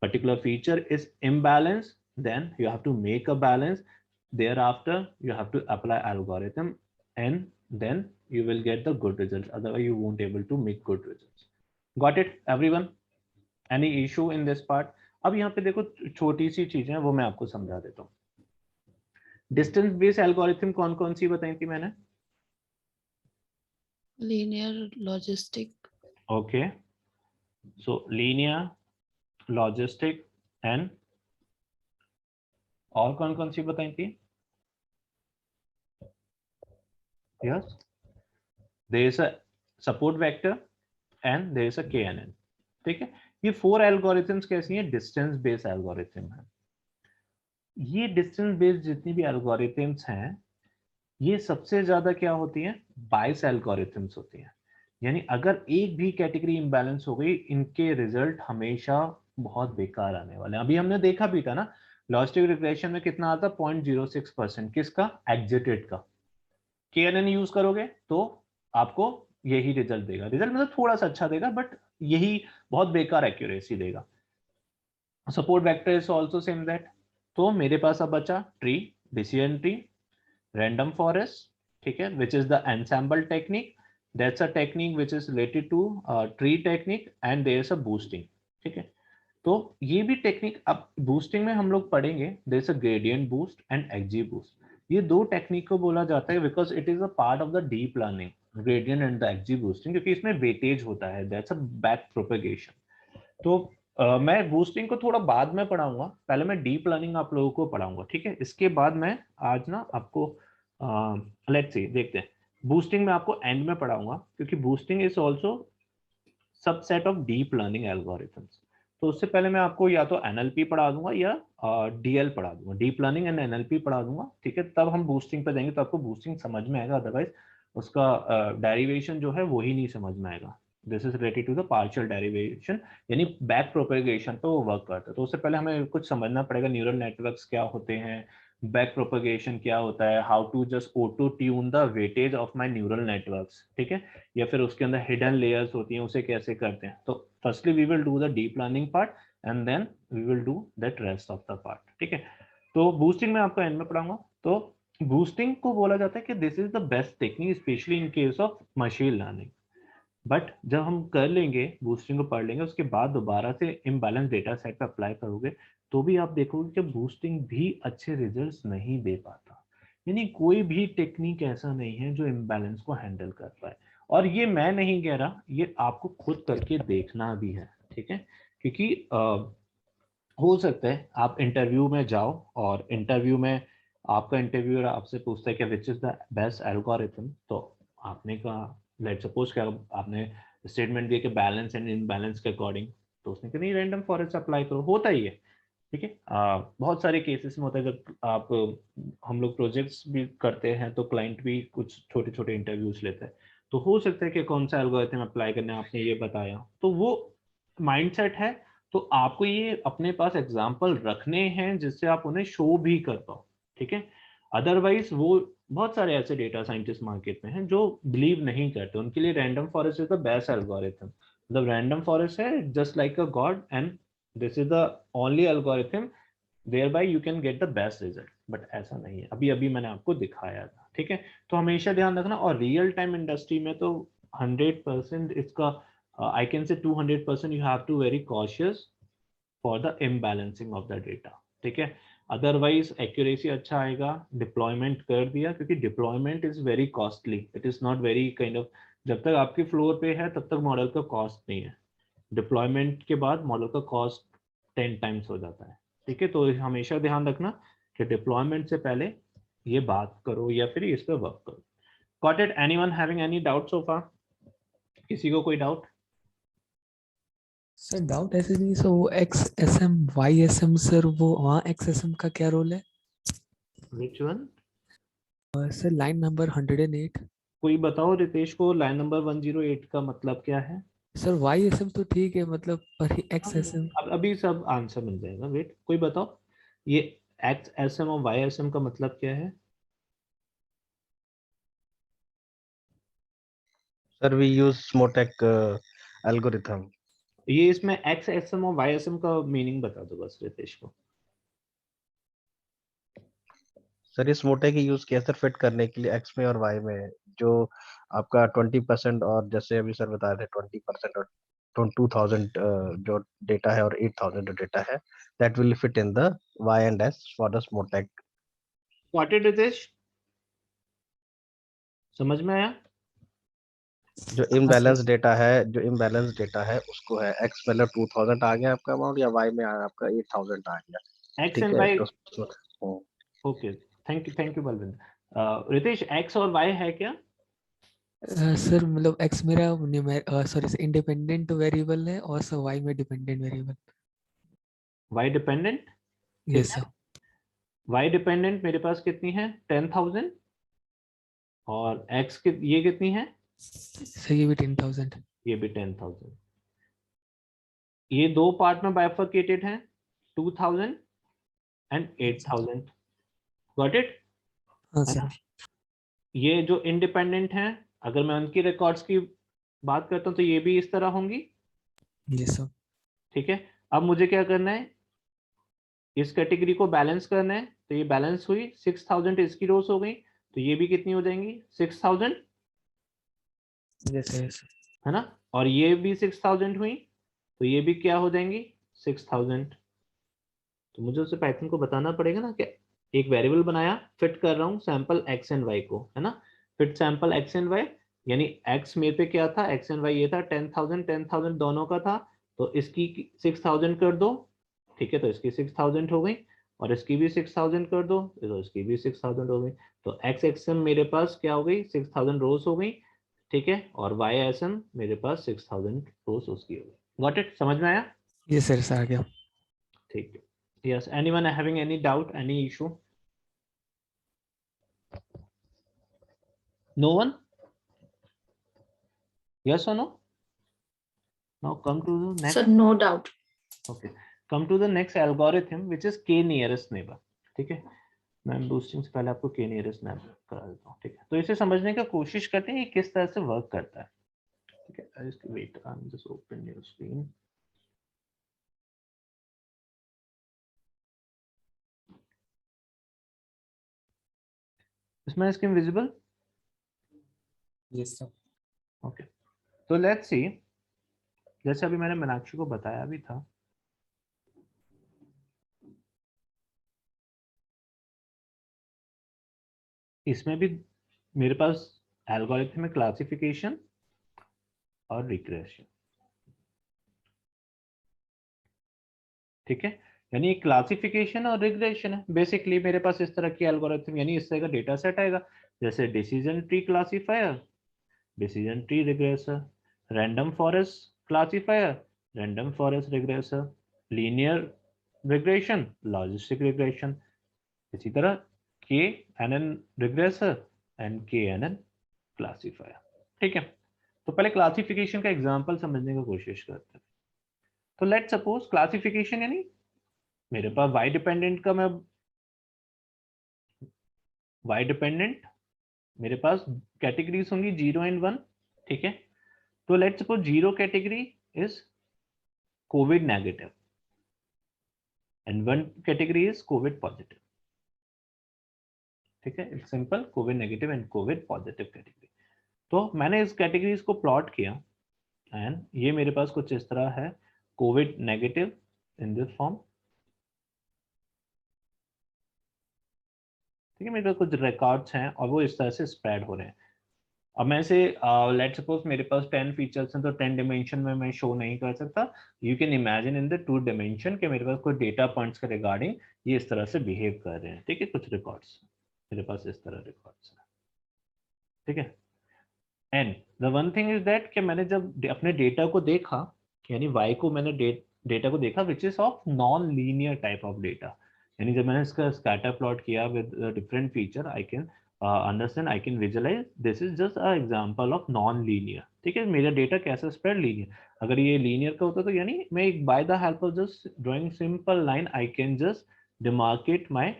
particular feature is imbalanced, then you have to make a balance. Thereafter you have to apply algorithm, and then you will get the good results, otherwise you won't able to make good results. Got it everyone? Any issue in this part? अब यहाँ पे देखो छोटी सी चीजें हैं, वो मैं आपको समझा देता हूँ। डिस्टेंस बेस्ड एल्गोरिथम कौन कौन सी बताई थी मैंने? Linear, logistic. Okay, so linear, logistic and और कौन कौन सी बताई थी? Yes, there is a support vector and there is a KNN, ठीक है, ये 4 एल्गोरिथम्स कैसी हैं? डिस्टेंस बेस्ड एल्गोरिथम है। ये डिस्टेंस बेस्ड जितनी भी एल्गोरिथम्स हैं, ये सबसे ज्यादा क्या होती हैं? बायस एल्गोरिथम्स होती हैं, यानी अगर एक भी कैटेगरी इम्बैलेंस हो गई, इनके रिजल्ट हमेशा बहुत बेकार आने वाले हैं। अभी हमने देखा भी था ना, लॉजिस्टिक रिग्रेशन में कितना आता? 0.06%, किसका? एग्जिटेड का। KNN यूज करोगे तो आपको यही रिजल्ट देगा, रिजल्ट मतलब थोड़ा सा अच्छा देगा, बट यही बहुत बेकार एक्यूरेसी देगा। Support vector is also same that. तो मेरे पास अब बचा tree, decision tree, random forest, ठीक है, which is the ensemble technique, that's a technique which is related to tree technique, and there is a boosting, ठीक है। तो ये भी टेक्निक अब बूस्टिंग में हम लोग पढ़ेंगे, there is a gradient boost and XG boost. ये दो टेक्निक को बोला जाता है because it is a part of the deep learning, gradient and the XG boosting, क्योंकि इसमें वेटेज होता है, दैट्स अ बैक प्रोपेगेशन। तो मैं बूस्टिंग को थोड़ा बाद में पढ़ाऊंगा, पहले मैं डीप लर्निंग आप लोगों को पढ़ाऊंगा, ठीक है। इसके बाद मैं आज ना आपको लेट्स सी देखते हैं, बूस्टिंग में आपको एंड में पढ़ाऊंगा, क्योंकि boosting is also subset of deep learning algorithms. तो उससे पहले मैं आपको या तो एनएलपी पढ़ा दूंगा या डीएल पढ़ा दूंगा, डीप लर्निंग एंड एनएलपी पढ़ा दूंगा, ठीक है, तब हम बूस्टिंग पे देंगे तो आपको बूस्टिंग समझ में आएगा, अदरवाइज उसका डेरिवेशन जो है वो ही नहीं समझ में आएगा। This is related to the partial derivation, यानी बैक प्रोपेगेशन पे वो वर्क करता है। तो उससे पहले हमें कुछ समझना पड़ेगा, न्यूरल नेटवर्क्स क्या होते हैं, बैक प्रोपेगेशन क्या होता है, how to just auto tune the weightage of my neural networks, ठीक है, या फिर उसके अंदर हिडन लेयर्स होती हैं, उसे कैसे करते हैं। तो firstly we will do the deep learning part and then we will do that rest of the part, ठीक है। तो बूस्टिंग में आपको एंड में पढ़ाऊंगा। तो बूस्टिंग को बोला जाता है कि this is the best technique specially in case of machine learning, but जब हम कर लेंगे बूस्टिंग को पढ़ लेंगे, उसके बाद दोबारा से इम्बैलेंस डेटा सेट पे अप्लाई करोगे तो भी आप देखोगे कि बूस्टिंग भी अच्छे रिजल्ट्स नहीं दे पाता, यानी कोई भी टेक्निक ऐसा नहीं है जो इम्बैलेंस को हैंडल कर पाए। और ये मैं नहीं कह रहा, ये आपको खुद करके देखना भी है, ठीक है, क्योंकि हो सकता है आप इंटरव्यू में जाओ और इंटरव्यू में आपका इंटरव्यूअर आपसे पूछता है कि विच इज द बेस्ट एल्गोरिथम, तो आपने कहा लेट सपोज क्या आपने स्टेटमेंट दिया कि बैलेंस एंड इनबैलेंस के अकॉर्डिंग, तो उसने कहा नहीं रैंडम फॉरेस्ट अप्लाई करो, होता ही है। ठीक है। बहुत सारे केसेस में होता है जब आप हम लोग प्रोजेक्ट्स भी करते हैं तो क्लाइंट भी कुछ छोटे छोटे इंटरव्यूज लेते हैं, तो हो सकता है कि कौन सा एल्गोरिथम अप्लाई करना है, आपने ये बताया, तो वो माइंडसेट है। तो आपको ये अपने पास एग्जाम्पल रखने हैं जिससे आप उन्हें शो भी कर पाओ, ठीक है। अदरवाइज वो बहुत सारे ऐसे डेटा साइंटिस्ट मार्केट में हैं जो बिलीव नहीं करते, उनके लिए random forest is the best algorithm. मतलब रैंडम फॉरेस्ट है just like a God and this is the only algorithm thereby you can get the best result, but ऐसा नहीं है। अभी अभी मैंने आपको दिखाया था, ठीक है। तो हमेशा ध्यान रखना, और रियल टाइम इंडस्ट्री में तो 100% इसका आई can say 200% you have to very cautious for the imbalancing of the data, ठीक है। अदरवाइज एक्यूरेसी अच्छा आएगा, डिप्लॉयमेंट कर दिया, क्योंकि deployment is very costly, it is not very kind of, जब तक आपके फ्लोर पे है तब तक मॉडल का कॉस्ट नहीं है, डिप्लॉयमेंट के बाद मॉडल का कॉस्ट 10 टाइम्स हो जाता है, ठीक है। तो हमेशा ध्यान रखना कि डिप्लॉयमेंट से पहले ये बात करो या फिर इस पे वर्क करो। Got it? Anyone having any doubt so far? किसी को कोई डाउट? सर डाउट ऐसे नहीं, सो वो XSM YSM सर, वो वहाँ XSM का क्या रोल है? Which one? Sir line number 108। कोई बताओ रितेश को, लाइन नंबर 108 का मतलब क्या है? सर YSM तो ठीक है, मतलब पर XSM। अब अभी सब आंसर मिल जाएगा, वेट, कोई बताओ ये XSM और YSM का मतलब क्या है? Sir, we use Smotech algorithm. ये इसमें XSM और YSM का मीनिंग बता दो बस रितेश को। सर, इस मोटे की यूज किया सर फिट करने के लिए एक्स में और वाई में, जो आपका 20% और जैसे अभी सर बता रहे थे 20% और 2000 जो डेटा है और 8000 जो डेटा है, that will fit in the Y and S for the SMOTE. What it Ritesh, समझ में आया? जो इम्बैलेंस डेटा है उसको है एक्स मतलब 2000 आ गया आपका अमाउंट, या वाई में आया आपका 8000 आ गया, एक्स ठीक एंड है। वाई, तो okay, thank you Balvinder. Ritesh, X और वाई है क्या? सर मतलब X मेरा सॉरी इंडिपेंडेंट वेरिएबल है, और सर Y में डिपेंडेंट वेरिएबल। वाई डिपेंडेंट, ठीक यस है। सर। वाई डिपेंडेंट मेरे पास कितनी है? 10,000। और एक्स की ये कितनी है? सर ये भी 10,000। ये भी 10,000। ये दो पार्ट में बाइफरकेटेड है, 2,000 एंड 8,000। Got it? हाँ है सर। ना? ये जो इंडिपेंडेंट हैं, अगर मैं उनकी रिकॉर्ड्स की बात करता हूँ तो ये भी इस तरह होंगी, यस सर। ठीक है। अब मुझे क्या करना है, इस कैटेगरी को बैलेंस करना है, तो ये बैलेंस हुई, 6,000 इसकी रोज हो गई, तो ये भी कितनी हो जाएंगी? 6,000, यस सर, यस। है ना। और ये भी 6,000 हुई, तो ये भी क्या हो जाएंगी? 6,000। तो मुझे उसे पाइथन को बताना पड़ेगा ना कि एक वेरिएबल बनाया, फिट कर रहा हूँ सैंपल एक्स एंड वाई को, है ना। Fit sample X and Y, यानी एक्स मेरे पे क्या था, एक्स एंड वाई ये था, 10,000 दोनों का था, तो इसकी 6,000 कर दो, ठीक है। तो इसकी 6,000 हो गई, और इसकी भी 6,000 कर दो, तो इसकी भी 6,000 हो गई। तो एक्स एक्सएम मेरे पास क्या हो गई? 6,000 रोज हो गई, ठीक है। और वाई एसएम मेरे पास 6,000 रोज उसकी हो गई। Got it? समझ में आया? यस सर, आ गया। ठीक है। Yes, anyone having any doubt, any issue? No one? Yes or no? Now come to the So next. no doubt. Okay, come to the next algorithm, which is k nearest neighbor. ठीक है, मैं बूस्टिंग से पहले आपको k nearest neighbor करा देता हूँ, ठीक है। तो इसे समझने का कोशिश करते हैं ये किस तरह से वर्क करता है, ठीक है। Wait, I am just open your screen. इसमें screen visible? Yes sir. Okay, तो लेट्स सी, जैसे अभी मैंने मीनाक्षी को बताया भी था, इसमें भी मेरे पास एल्गोरिथम में क्लासिफिकेशन और रिग्रेशन, ठीक है। यानी क्लासिफिकेशन और रिग्रेशन है बेसिकली। मेरे पास इस तरह की एल्गोरिथम, यानी इस तरह का डेटा सेट आएगा, जैसे decision tree classifier, decision tree regressor, random forest classifier, random forest regressor, linear regression, logistic regression. इसी तरह KNN regressor and KNN classifier. ठीक है, तो पहले क्लासिफिकेशन का एग्जांपल समझने की कोशिश करते हैं। तो लेट्स सपोज क्लासिफिकेशन यानी मेरे पास y डिपेंडेंट का मैं y डिपेंडेंट मेरे पास कैटेगरीज होंगी 0 एंड 1। ठीक है, तो let's suppose 0 category is Covid negative and 1 category is Covid positive. ठीक है, it's simple, Covid negative and Covid positive category. तो मैंने इस कैटेगरीज को प्लॉट किया एंड ये मेरे पास कुछ इस तरह है, Covid negative in this form. ठीक है, मेरे पास कुछ रिकॉर्ड्स हैं और वो इस तरह से स्प्रेड हो रहे हैं। अब मैं से लेट्स सपोज मेरे पास 10 फीचर्स हैं, तो 10 डिमेंशन में मैं शो नहीं कर सकता। You can imagine in the 2 dimension के मेरे पास कोई डेटा पॉइंट्स के रिगार्डिंग ये इस तरह से बिहेव कर रहे हैं। ठीक है, कुछ रिकॉर्ड्स मेरे पास इस तरह रिकॉर्ड्स हैं। ठीक है, and the one thing is that कि मैंने जब अपने डेटा को देखा, यानी y को मैंने डेटा को देखा which is of non linear type of data, यानी जब मैंने इसका स्कैटर प्लॉट किया with different feature, I can understand, I can visualise this is just a example of non linear. ठीक है, मेरा डेटा कैसे स्प्रेड लीनियर, अगर ये लीनियर का होता तो यानी मैं एक by the help of just drawing simple line I can just demarcate my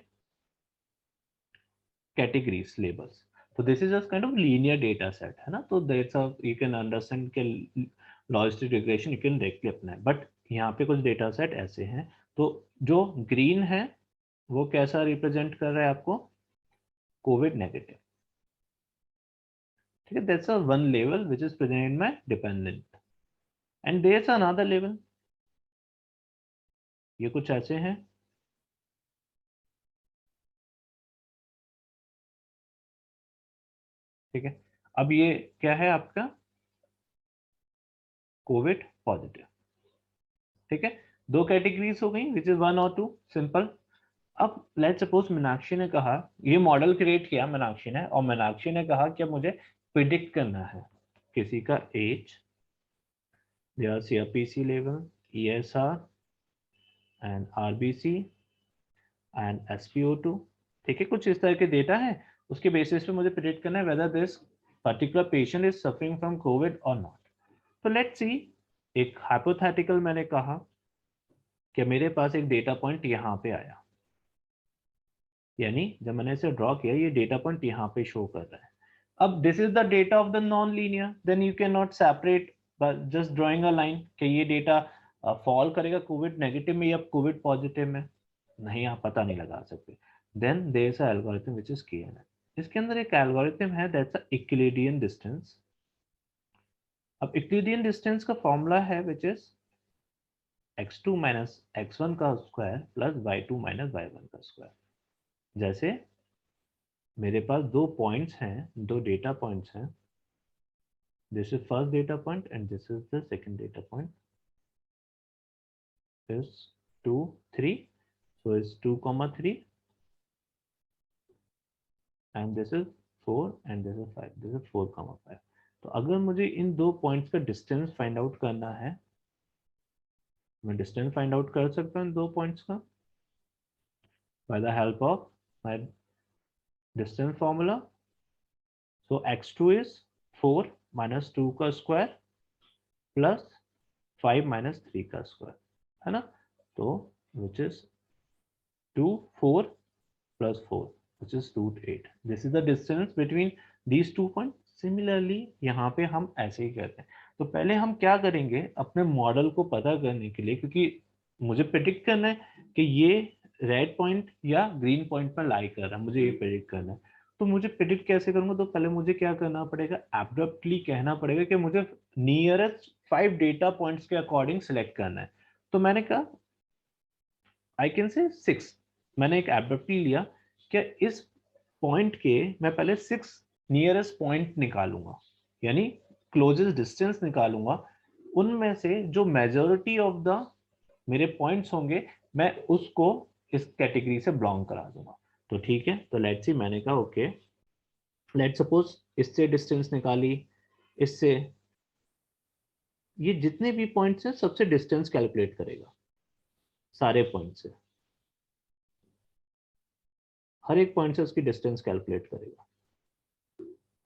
categories labels. So this is just kind of linear data set, है ना। तो that's how you can understand कि logistic regression you can directly apply, but यहाँ पे कुछ data set ऐसे हैं। तो जो green है वो कैसा represent कर रहा है आपको, COVID negative। ठीक है, that's a one level which is present in my dependent, and there's another level, ये कुछ ऐसे हैं। ठीक है, अब ये क्या है आपका कोविड पॉजिटिव। ठीक है, 2 कैटेगरीज हो गई विच इज 1 और 2, सिंपल। अब लेट्स सपोज मीनाक्षी ने कहा, ये मॉडल क्रिएट किया मीनाक्षी ने, और मीनाक्षी ने कहा कि मुझे प्रिडिक्ट करना है किसी का as, their CRPC level, ESR and RBC and SpO2। ठीक है, कुछ इस तरह के डेटा है, उसके बेसिस पे मुझे प्रिडिक्ट करना है whether this particular patient is suffering from COVID or not। तो लेट्स सी, एक हाइपोथेटिकल मैंने कहा कि मेरे पास एक डेटा पॉइंट यहाँ पे आया, यानी जब मैंने इसे ड्रॉ किया ये डेटा पॉइंट यहाँ पे शो कर रहा है। अब this is the data of the non linear, then you can not separate just drawing a line कि ये डेटा फॉल करेगा कोविड नेगेटिव में या कोविड पॉजिटिव में, नहीं, आप पता नहीं लगा सकते। Then there is a algorithm which is KNN। इसके अंदर एक एल्गोरिथम है दैट्स अ यूक्लिडियन डिस्टेंस। अब यूक्लिडियन डिस्टेंस का फॉर्मूला है which is x2 minus x1 का square plus y2 minus y1 का स्क्वायर। जैसे मेरे पास 2 पॉइंट्स हैं, 2 डेटा पॉइंट्स हैं, this is first data point and this is the second data point, is 2 3, so is 2,3 and this is 4 and this is 5, this is 4,5। तो अगर मुझे इन 2 पॉइंट्स का डिस्टेंस फाइंड आउट करना है, मैं डिस्टेंस फाइंड आउट कर सकता हूँ इन 2 पॉइंट्स का by the help of my distance formula। So x2 is 4 minus 2 का स्क्वायर प्लस 5 minus 3 का स्क्वायर, है ना। तो which is 2 4 plus 4 which is 2 8। This is the distance between these 2 points। Similarly यहाँ पे हम ऐसे ही करते हैं। तो पहले हम क्या करेंगे, अपने मॉडल को पता करने के लिए, क्योंकि मुझे प्रेडिक्ट करना है कि ये रेड पॉइंट या ग्रीन पॉइंट पर लाई कर रहा है, मुझे ये प्रेडिक्ट करना है। तो मुझे प्रेडिक्ट कैसे करूंगा, तो पहले मुझे क्या करना पड़ेगा, एब्रप्टली कहना पड़ेगा कि मुझे नियरेस्ट 5 डेटा पॉइंट्स के अकॉर्डिंग सिलेक्ट करना है। तो मैंने कहा आई कैन से 6, मैंने एक एब्रप्टली लिया कि इस पॉइंट के मैं पहले 6 नियरेस्ट पॉइंट निकालूंगा, यानी क्लोजेस्ट डिस्टेंस निकालूंगा, उनमें से जो मेजॉरिटी ऑफ द मेरे पॉइंट्स होंगे मैं उसको इस कैटेगरी से बिलोंग करा दूंगा। तो ठीक है, तो लेट्स सी, मैंने कहा ओके, लेट्स सपोज इससे डिस्टेंस निकाली, इससे, ये जितने भी पॉइंट्स हैं सबसे डिस्टेंस कैलकुलेट करेगा। सारे पॉइंट से, हर एक पॉइंट से उसकी डिस्टेंस कैलकुलेट करेगा।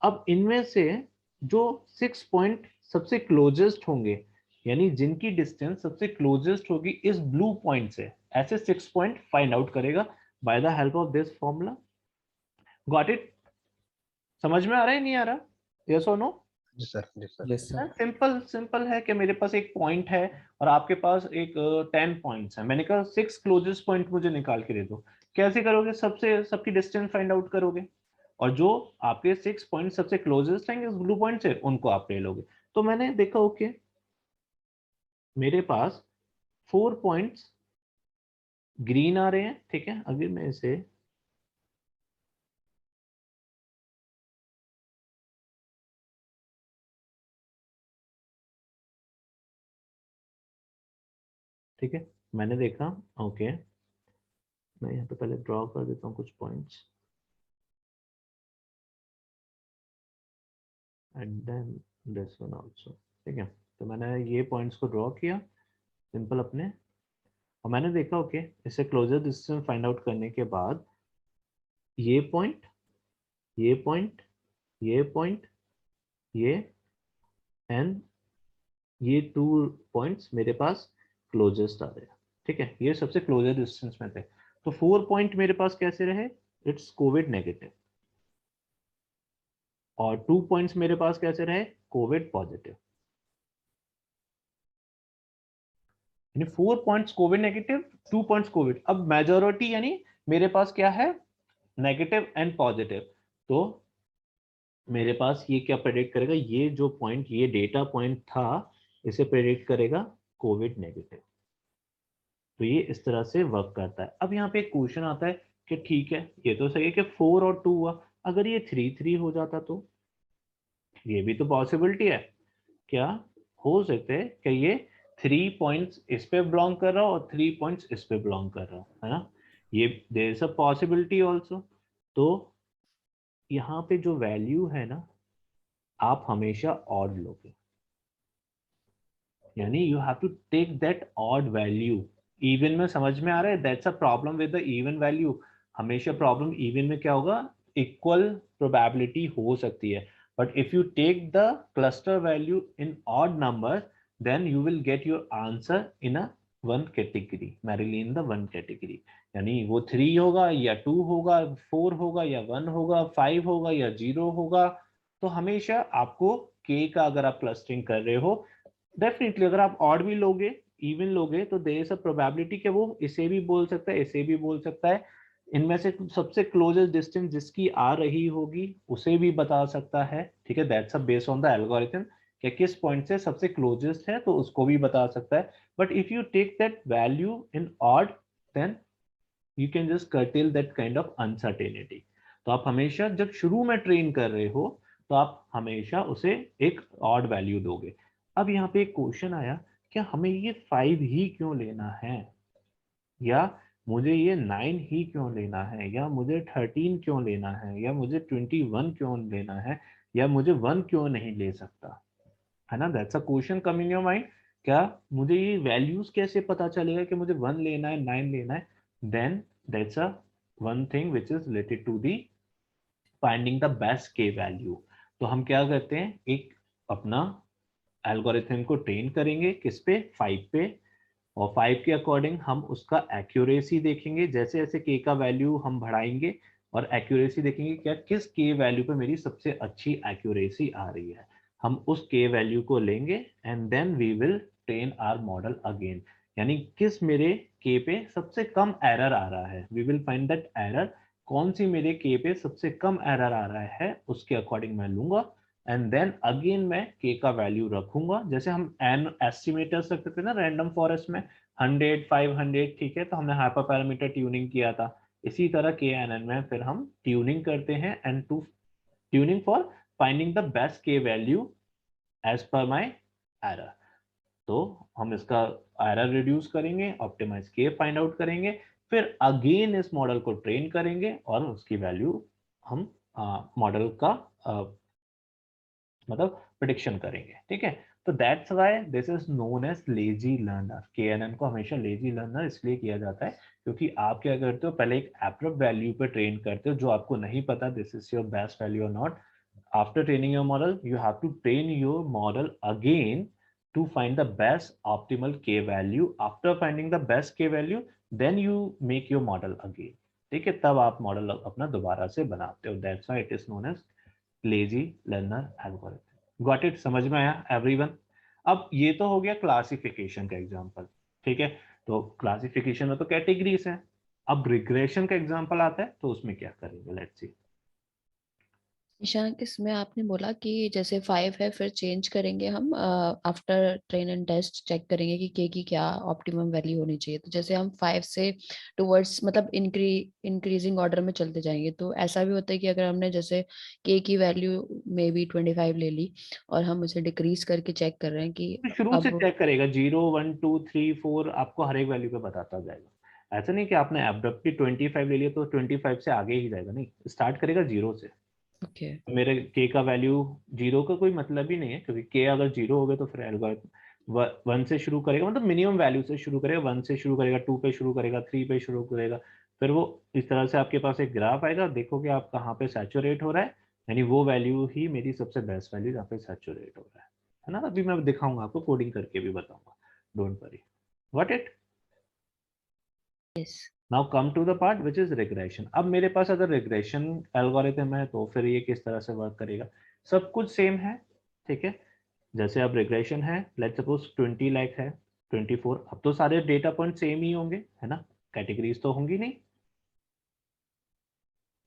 अब इनमें से जो 6 पॉइंट सबसे क्लोजेस्ट होंगे, यानी जिनकी डिस्टेंस सबसे क्लोजेस्ट होगी इस ब्लू पॉइंट से, ऐसे 6 पॉइंट फाइंड आउट करेगा by the help of this formula. Got it? समझ में आ रहा है नहीं आ रहा? यस और नो? जी सर, जी सर। Yes sir. सिंपल है कि मेरे पास एक पॉइंट है और आपके पास एक 10 पॉइंट्स हैं। मैंने कहा 6 क्लोजेस्ट पॉइंट मुझे निकाल के दे दो। कैसे करोगे? सबकी डिस्टेंस फाइंड आउट करोगे और जो आपके 6 पॉइंट सबसे क्लोजेस्ट हैं इस ब्लू पॉइंट से, उनको आप ले लोगे। तो मैंने देखा ओके, मेरे पास 4 पॉइंट्स ग्रीन आ रहे हैं, ठीक है। अगर मैं इसे ठीक है, मैंने देखा ओके, मैं यहाँ पे पहले ड्रॉ कर देता हूँ कुछ points and then this one also, ठीक है। तो मैंने ये पॉइंट्स को ड्रॉ किया सिंपल अपने, और मैंने देखा ओके, इसे क्लोजर डिस्टेंस फाइंड आउट करने के बाद ये पॉइंट, ये पॉइंट, ये पॉइंट, ये एंड ये 2 पॉइंट्स मेरे पास क्लोजेस्ट आ रहे हैं, ठीक है। ये सबसे क्लोजर डिस्टेंस में थे। तो 4 पॉइंट मेरे पास कैसे रहे? It's Covid negative. और 2 पॉइंट्स मेरे पास कैसे रहे? Covid positive. यानी 4 points Covid negative, 2 points Covid. अब मेजॉरिटी यानी मेरे पास क्या है? Negative and positive. तो मेरे पास ये क्या प्रेडिक्ट करेगा? ये जो पॉइंट, ये डेटा पॉइंट था, इसे प्रेडिक्ट करेगा कोविड नेगेटिव। तो ये इस तरह से वर्क करता है। अब यहाँ पे एक क्वेश्चन आता है कि ठीक है, ये तो सही है कि 4 और 2 हुआ, अगर ये 3 हो जाता तो? ये भी तो पॉसिबिलिटी है। क्या हो सकता है कि ये 3 पॉइंट्स इस पे बिलोंग कर रहा हो और 3 पॉइंट्स इस पे बिलोंग कर रहा हो, है ना? ये there is a possibility also. तो यहाँ पे जो वैल्यू है ना, आप हमेशा ऑड लोगे, यानी you have to take that odd value. Even में समझ में आ रहा है? That's a problem with the even value. हमेशा प्रॉब्लम इवन में क्या होगा? इक्वल प्रोबेबिलिटी हो सकती है, but if you take the cluster value in odd number, then you will get your answer in a one category, merely in the one category। यानी वो 3 होगा या 2 होगा, 4 होगा या 1 होगा, 5 होगा या 0 होगा। तो हमेशा आपको k का, अगर आप क्लस्टरिंग कर रहे हो, डेफिनेटली अगर आप ऑड भी लोगे, इवन लोगे, तो देयर इज अ प्रोबेबिलिटी कि वो इसे भी बोल सकता है, इसे भी बोल सकता है। इनमें से सबसे क्लोजेस्ट डिस्टेंस जिसकी आ रही होगी उसे भी बता सकता है, ठीक है। That's a based on the algorithm कि किस पॉइंट से सबसे क्लोजेस्ट है, तो उसको भी बता सकता है। But if you take that value in odd, then you can just curtail that kind of uncertainty. तो आप हमेशा जब शुरू में ट्रेन कर रहे हो, तो आप हमेशा उसे एक ऑड वैल्यू दोगे। अब यहाँ पे एक क्वेश्चन आया, क्या हमें ये 5 ही क्यों लेना है, या मुझे ये 9 ही क्यों लेना है, या मुझे 13 क्यों लेना है, या मुझे 21 क्यों लेना है, या मुझे 1 क्यों नहीं ले सकता, है ना? That's a question come in your mind. क्या मुझे ये वैल्यूज कैसे पता चलेगा कि मुझे 1 लेना है, 9 लेना है? Then that's a one thing which is related to the finding the best K value. तो हम क्या करते हैं, एक अपना एल्गोरिथम को ट्रेन करेंगे किस पे? 5 पे। और 5 के अकॉर्डिंग हम उसका एक्यूरेसी देखेंगे, जैसे जैसे के का वैल्यू हम बढ़ाएंगे और एक्यूरेसी देखेंगे क्या किस के वैल्यू पे मेरी सबसे अच्छी एक्यूरेसी आ रही है। हम उस के वैल्यू को लेंगे and then we will train our model again, यानी किस मेरे के पे सबसे कम एरर आ रहा है, we will find that error. कौन सी मेरे के पे सबसे कम एरर आ रहा है, उसके अकॉर्डिंग मैं लूंगा एंड देन अगेन मैं के का वैल्यू रखूंगा। जैसे हम एन एस्टिमेटर्स रखते थे ना रैंडम फॉरेस्ट में, 100, 500, ठीक है, तो हमने हाइपर पैरामीटर ट्यूनिंग किया था। इसी तरह के एन एन में फिर हम ट्यूनिंग करते हैं, and to tuning for finding the best K value as per my error. तो हम इसका एरर रिड्यूस करेंगे, ऑप्टिमाइज के फाइंड आउट करेंगे, फिर अगेन इस मॉडल को ट्रेन करेंगे और उसकी वैल्यू हम मॉडल का मतलब प्रेडिक्शन करेंगे, ठीक है। तो that's why this is known as lazy learner. KNN को हमेशा लेजी लर्नर इसलिए किया जाता है क्योंकि आप क्या करते हो, पहले एक एब्रप्ट वैल्यू पे ट्रेन करते हो जो आपको नहीं पता this is your best value और not. After training your model you have to train your model again to find the best optimal k value. After finding the best k value then you make your model again, ठीक है, तब आप मॉडल अपना दोबारा से बनाते हो। That's why it is known as lazy learner algorithm. Got it? समझ में आया एवरीवन? अब ये तो हो गया क्लासिफिकेशन का एग्जांपल, ठीक है। तो क्लासिफिकेशन में तो कैटेगरीज है, अब रिग्रेशन का एग्जांपल आता है तो उसमें क्या करेंगे, लेट्स सी। ईशान, इसमें आपने बोला कि जैसे 5 है फिर चेंज करेंगे हम after train and test check करेंगे कि के की क्या ऑप्टिमम वैल्यू होनी चाहिए। तो जैसे हम 5 से टुवर्ड्स मतलब इंक्रीजिंग ऑर्डर में चलते जाएंगे, तो ऐसा भी होता है कि अगर हमने जैसे के की वैल्यू मे बी 25 ले ली और हम उसे डिक्रीज करके चेक कर रहे हैं कि शुरू से अब चेक करेगा 0 1 2 3 4 आपको हर एक वैल्यू पे बताता जाएगा। ऐसा नहीं कि आपने एब्रप्टली 25 ले लिया तो 25 से आगे ही जाएगा, नहीं, स्टार्ट करेगा 0 से। ओके मेरे के का वैल्यू 0 का कोई मतलब ही नहीं है क्योंकि के अगर 0 हो गए तो फिर एल्गोरिथम 1 से शुरू करेगा, मतलब मिनिमम वैल्यू से शुरू करेगा, 1 से शुरू करेगा, 2 पे शुरू करेगा, 3 पे शुरू करेगा। फिर वो इस तरह से आपके पास एक ग्राफ आएगा, देखोगे आप कहाँ पे सैचुरेट हो रहा है, यानी वो वैल्यू ही मेरी सबसे बेस्ट वैल्यू जहाँ पे सैचुरेट हो रहा है ना। अभी मैं दिखाऊंगा आपको, कोडिंग करके भी बताऊंगा, don't worry. What it yes now come to the part which is regression. अब मेरे पास अगर रिग्रेशन एल्गोरिथम है तो फिर ये किस तरह से वर्क करेगा, सब कुछ सेम है, ठीक है। जैसे अब रिग्रेशन है, लेट्स सपोज 20 लाख है, 24, अब तो सारे डेटा पॉइंट सेम ही होंगे, है ना, कैटेगरीज तो होंगी नहीं।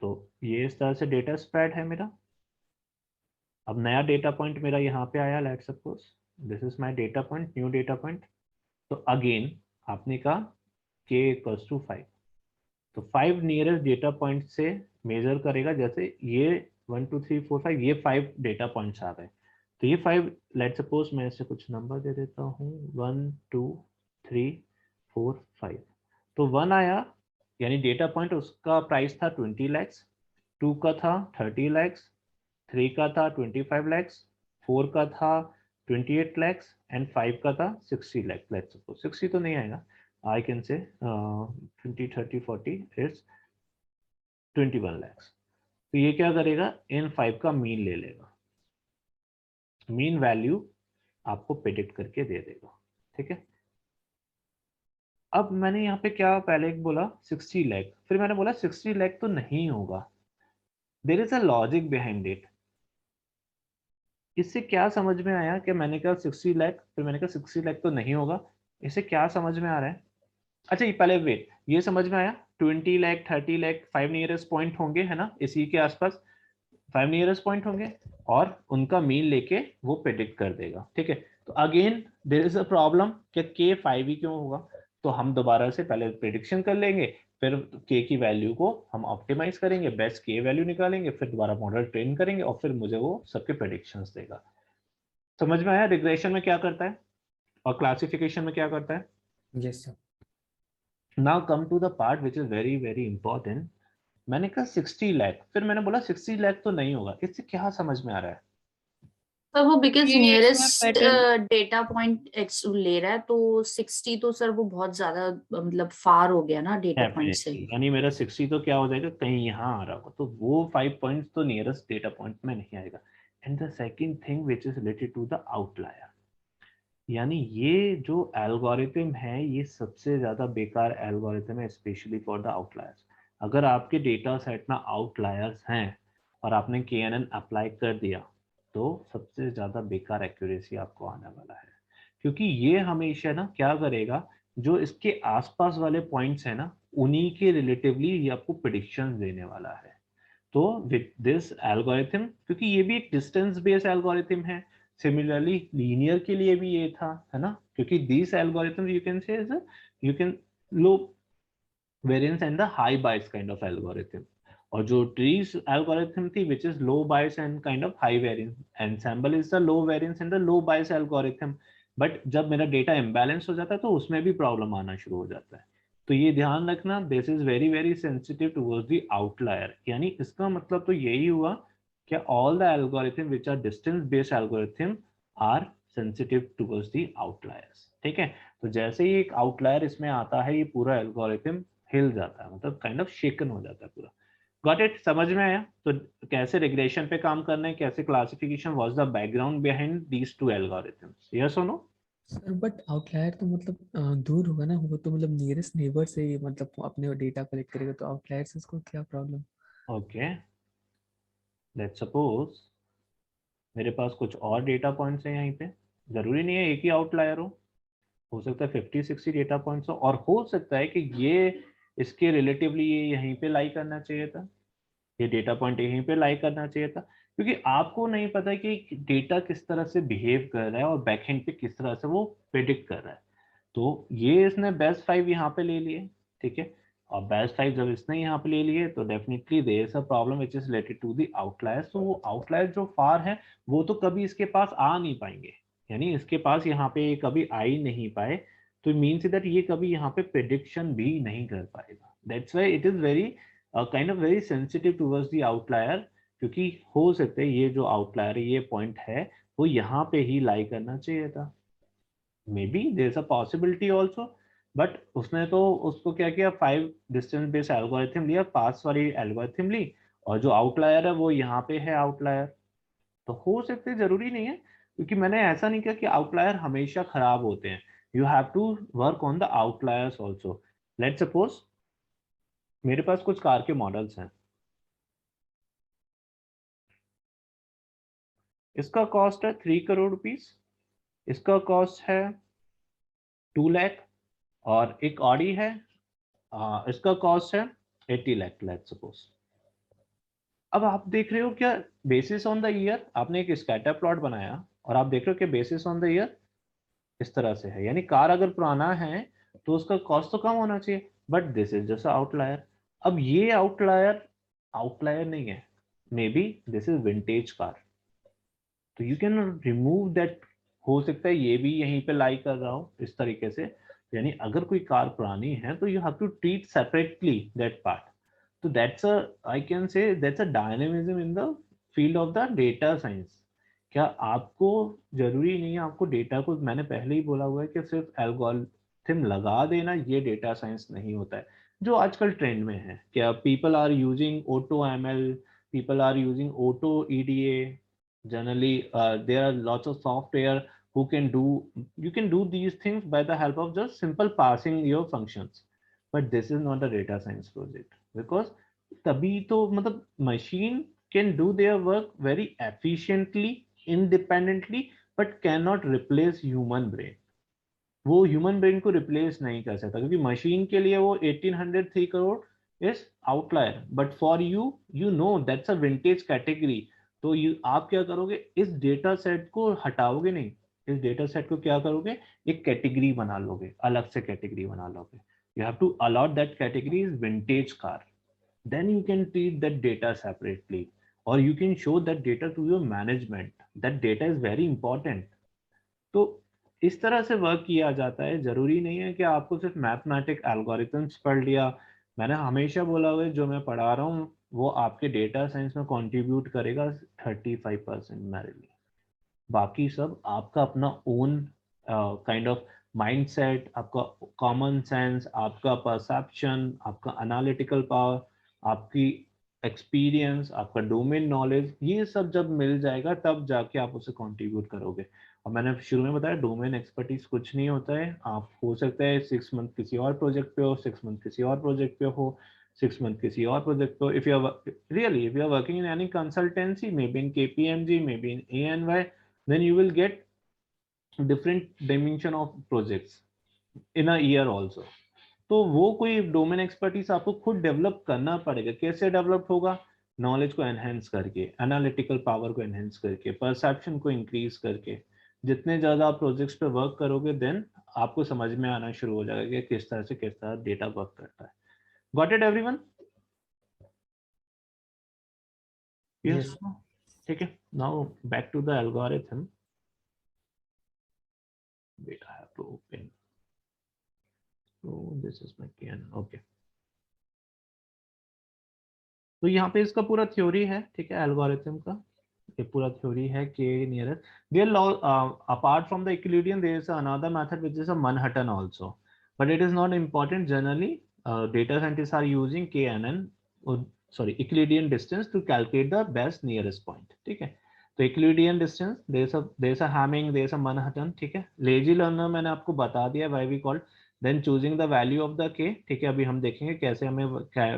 तो ये इस तरह से डेटा स्प्रेड है मेरा। अब नया डेटा पॉइंट मेरा यहाँ पे आया, let's suppose this is my data point, new data point. तो अगेन आपने कहा k इक्वल्स टू 5, तो 5 नियरेस्ट डेटा पॉइंट से मेजर करेगा। जैसे ये 1 2 3 4 5 ये 5 डेटा पॉइंट्स आ गए, तो ये 5 लेट्स सपोज मैं इससे कुछ नंबर दे देता हूँ 1 2 3 4 5। तो 1 आया, यानी डेटा पॉइंट उसका प्राइस था 20 लैक्स, 2 का था 30 लैक्स, 3 का था 25 लैक्स, 4 का था 28 लैक्स एंड 5 का था 60 लैक्स। लेट्स सपोज 60 तो नहीं आएगा, I can say 20 30 40 is 21 lakhs। तो ये क्या करेगा, इन 5 का मीन ले लेगा, मीन वैल्यू आपको प्रेडिक्ट करके दे देगा, ठीक है। अब मैंने यहाँ पे क्या पहले एक बोला 60 लाख, फिर मैंने बोला 60 लाख तो नहीं होगा, there is a logic behind it. इससे क्या समझ में आया कि मैंने कहा 60 लाख, फिर मैंने कहा 60 लाख तो नहीं होगा, इससे क्या समझ में आ रहा है। अच्छा ये पहले वेट, ये समझ में आया 20 लाख 30 लाख 5 नियरेस्ट पॉइंट होंगे, है ना, इसी के आसपास 5 नियरेस्ट पॉइंट होंगे और उनका मीन लेके वो प्रेडिक्ट कर देगा, ठीक है। तो again there is a problem कि के 5 ही क्यों होगा, तो हम दोबारा से पहले प्रेडिक्शन कर लेंगे, फिर के की वैल्यू को हम ऑप्टिमाइज करेंगे, बेस्ट के वैल्यू निकालेंगे, फिर दोबारा मॉडल ट्रेन करेंगे और फिर मुझे वो सबके प्रेडिक्शंस देगा। समझ में आया रिग्रेशन में क्या करता है और क्लासिफिकेशन में क्या करता है। Yes sir. Now come to the part which is very very important। मैंने कहा 60 लाख, फिर मैंने बोला 60 लाख तो नहीं होगा, इससे क्या समझ में आ रहा है। सर वो बिकॉज ये नियरेस्ट pattern- डेटा पॉइंट ले रहा है, तो 60 तो सर वो बहुत ज्यादा मतलब फार हो गया ना डेटा पॉइंट से। Definitely, यानी मेरा 60 तो क्या हो जाएगा, कहीं यहाँ आ रहा होगा, तो वो 5 पॉइंट्स तो नियरेस्ट डेटा पॉइंट में नहीं आएगा। And the second thing which is related to the outlier, यानी ये जो एल्गोरिथम है ये सबसे ज्यादा बेकार एल्गोरिथम है, स्पेशली फॉर द आउटलायर्स। अगर आपके डेटा सेट में आउटलायर्स हैं और आपने KNN अप्लाई कर दिया तो सबसे ज्यादा बेकार एक्यूरेसी आपको आने वाला है, क्योंकि ये हमेशा ना क्या करेगा, जो इसके आसपास वाले पॉइंट्स है ना उन्हीं के रिलेटिवली ये आपको प्रेडिक्शंस देने वाला है। तो विद दिस एल्गोरिथम, क्योंकि ये भी एक डिस्टेंस बेस्ड एल्गोरिथम है, सिमिलरली लीनियर के लिए भी ये था, है ना, क्योंकि दिस एल्गोरिथम यू कैन से you can low variance and the high bias kind of algorithm, और जो ट्रीज एल्गोरिथम थी which is low bias and kind of high variance, ensemble is the low variance and the low bias algorithm. But जब मेरा डेटा इम्बैलेंस हो जाता है तो उसमें भी प्रॉब्लम आना शुरू हो जाता है। तो ये ध्यान रखना, this is very very sensitive towards the outlier. यानी इसका मतलब तो यही हुआ कि all the algorithm which are distance based algorithm are sensitive towards the outliers, ठीक है। तो जैसे ही एक आउटलायर इसमें आता है ये पूरा एल्गोरिथम हिल जाता है, मतलब काइंड ऑफ शेकन हो जाता है पूरा। गॉट इट, समझ में आया? तो कैसे रिग्रेशन पे काम करना है, कैसे classification, what's the background behind these two algorithms, yes और नो? सर बट आउटलायर तो मतलब दूर होगा ना, वो तो मतलब नियरेस्ट नेबर से ही मतलब अपने डेटा कलेक्ट करेगा, तो आउटलायर से इसको क्या प्रॉब्लम? ओके, लेट्स सपोज मेरे पास कुछ और डेटा पॉइंट्स हैं यहीं पे, जरूरी नहीं है एक ही आउटलायर हो सकता है 50-60 डेटा पॉइंट्स और हो सकता है कि ये इसके रिलेटिवली ये यहीं पे लाई करना चाहिए था, ये डेटा पॉइंट यहीं पे लाई करना चाहिए था, क्योंकि आपको नहीं पता कि डेटा किस तरह से बिहेव कर रहा है और बैकएंड पे किस तरह से वो प्रेडिक्ट कर रहा है। तो ये इसने बेस्ट 5 यहाँ पे ले लिए, ठीक है, और बेस्ट 5 जब इसने यहाँ पे ले लिए तो definitely there is a problem which is related to the outliers. तो वो आउटलायर जो फार है वो तो कभी इसके पास आ नहीं पाएंगे, यानी इसके पास यहाँ पे कभी आ ही नहीं पाए, तो मीन्स दैट ये कभी यहाँ पे प्रेडिक्शन भी नहीं कर पाएगा। That's why it is very kind of very sensitive towards the outlier, क्योंकि हो सकता है ये जो आउटलायर ये पॉइंट है वो यहाँ पे ही लाई करना चाहिए था, maybe there is a possibility also, but उसने तो उसको क्या किया, 5 डिस्टेंस बेस्ड एल्गोरिथम लिया, पास वाली एल्गोरिथम ली, और जो आउटलायर है वो यहाँ पे है आउटलायर। तो हो सकते हैं, जरूरी नहीं है, क्योंकि मैंने ऐसा नहीं किया कि आउटलायर हमेशा खराब होते हैं, you have to work on the outliers also. Let's suppose मेरे पास कुछ कार के मॉडल्स हैं, इसका कॉस्ट है 3 करोड़ रुपीस, इसका कॉस्ट है 2 लाख, और एक ऑडी है इसका कॉस्ट है 80 लाख, लेट्स सपोज। अब आप देख रहे हो क्या, बेसिस ऑन द ईयर आपने एक स्कैटर प्लॉट बनाया और आप देख रहे हो कि बेसिस ऑन द ईयर इस तरह से है, यानी कार अगर पुराना है तो उसका कॉस्ट तो कम होना चाहिए, but this is just outlier. अब ये आउटलायर आउटलायर नहीं है, may B this is vintage car, तो यू कैन रिमूव दैट। हो सकता है ये भी यहीं पे लाई कर रहा हो इस तरीके से, यानी अगर कोई कार पुरानी है तो you have to treat separately that part. तो that's a, I can say that's a dynamism in the field of the data science. क्या आपको जरूरी नहीं है, आपको डेटा को, मैंने पहले ही बोला हुआ है कि सिर्फ एल्गोरिथम लगा देना ये डेटा साइंस नहीं होता है, जो आजकल ट्रेंड में है। क्या people are using auto ML, people are using auto EDA, generally there are lots of software who can do, you can do these things by the help of just simple passing your functions, but this is not a data science project, because तभी तो मतलब machine can do their work very efficiently independently but cannot replace human brain। वो ह्यूमन ब्रेन को रिप्लेस नहीं कर सकता, क्योंकि मशीन के लिए वो 1803 crore is outlier, but for you you know that's a vintage category. तो यू आप क्या करोगे, इस डेटा सेट को हटाओगे नहीं, इस डेटा सेट को क्या करोगे, एक कैटेगरी बना लोगे, अलग से कैटेगरी बना लोगे। You have to allot that category is vintage car, then you can treat that data separately, or you can show that data to your management, that data is very important। तो इस तरह से वर्क किया जाता है, जरूरी नहीं है कि आपको सिर्फ मैथमेटिक एल्गोरिथम्स पढ़ लिया। मैंने हमेशा बोला हुआ है जो मैं पढ़ा रहा हूँ वो आपके डेटा साइंस में कंट्रीब्यूट करेगा 35% मेरे लिए, बाकी सब आपका अपना ओन काइंड ऑफ माइंडसेट, आपका कॉमन सेंस, आपका परसेप्शन, आपका एनालिटिकल पावर, आपकी एक्सपीरियंस, आपका डोमेन नॉलेज, ये सब जब मिल जाएगा तब जाके आप उसे कंट्रीब्यूट करोगे। और मैंने शुरू में बताया डोमेन एक्सपर्टीज कुछ नहीं होता है, आप हो सकता है 6 मंथ किसी और प्रोजेक्ट पे हो, 6 मंथ किसी और प्रोजेक्ट पे हो, 6 मंथ किसी और प्रोजेक्ट पे हो। If you are really, if you are working in any consultancy, may be in KPMG, may be in ANY, then you will get different dimension of projects in a year also। तो वो कोई डोमेन एक्सपर्टीज आपको खुद डेवलप करना पड़ेगा। कैसे डेवलप होगा, नॉलेज को एनहेंस करके, एनालिटिकल पावर को एनहेंस करके, परसेप्शन को इंक्रीज करके। जितने ज्यादा आप प्रोजेक्ट्स पे वर्क करोगे देन आपको समझ में आना शुरू हो जाएगा कि किस तरह से किस तरह डेटा वर्क करता है। Got it everyone? यस, ठीक है। Now back to the algorithm. wait, I have to open, so this is my KN, okay। तो यहाँ पे इसका पूरा थ्योरी है, ठीक है, एल्गोरिथम का। ये पूरा थ्योरी है k nearest. There apart from the Euclidean there is another method which is a Manhattan also, but it is not important. Generally data scientists are using KNN Euclidean distance to calculate the best nearest point. ठीक है, तो Euclidean distance there is a Hamming, there is a Manhattan. ठीक है, lazy learner मैंने आपको बता दिया why we called. Then choosing the value of the k. ठीक है, अभी हम देखेंगे कैसे हमें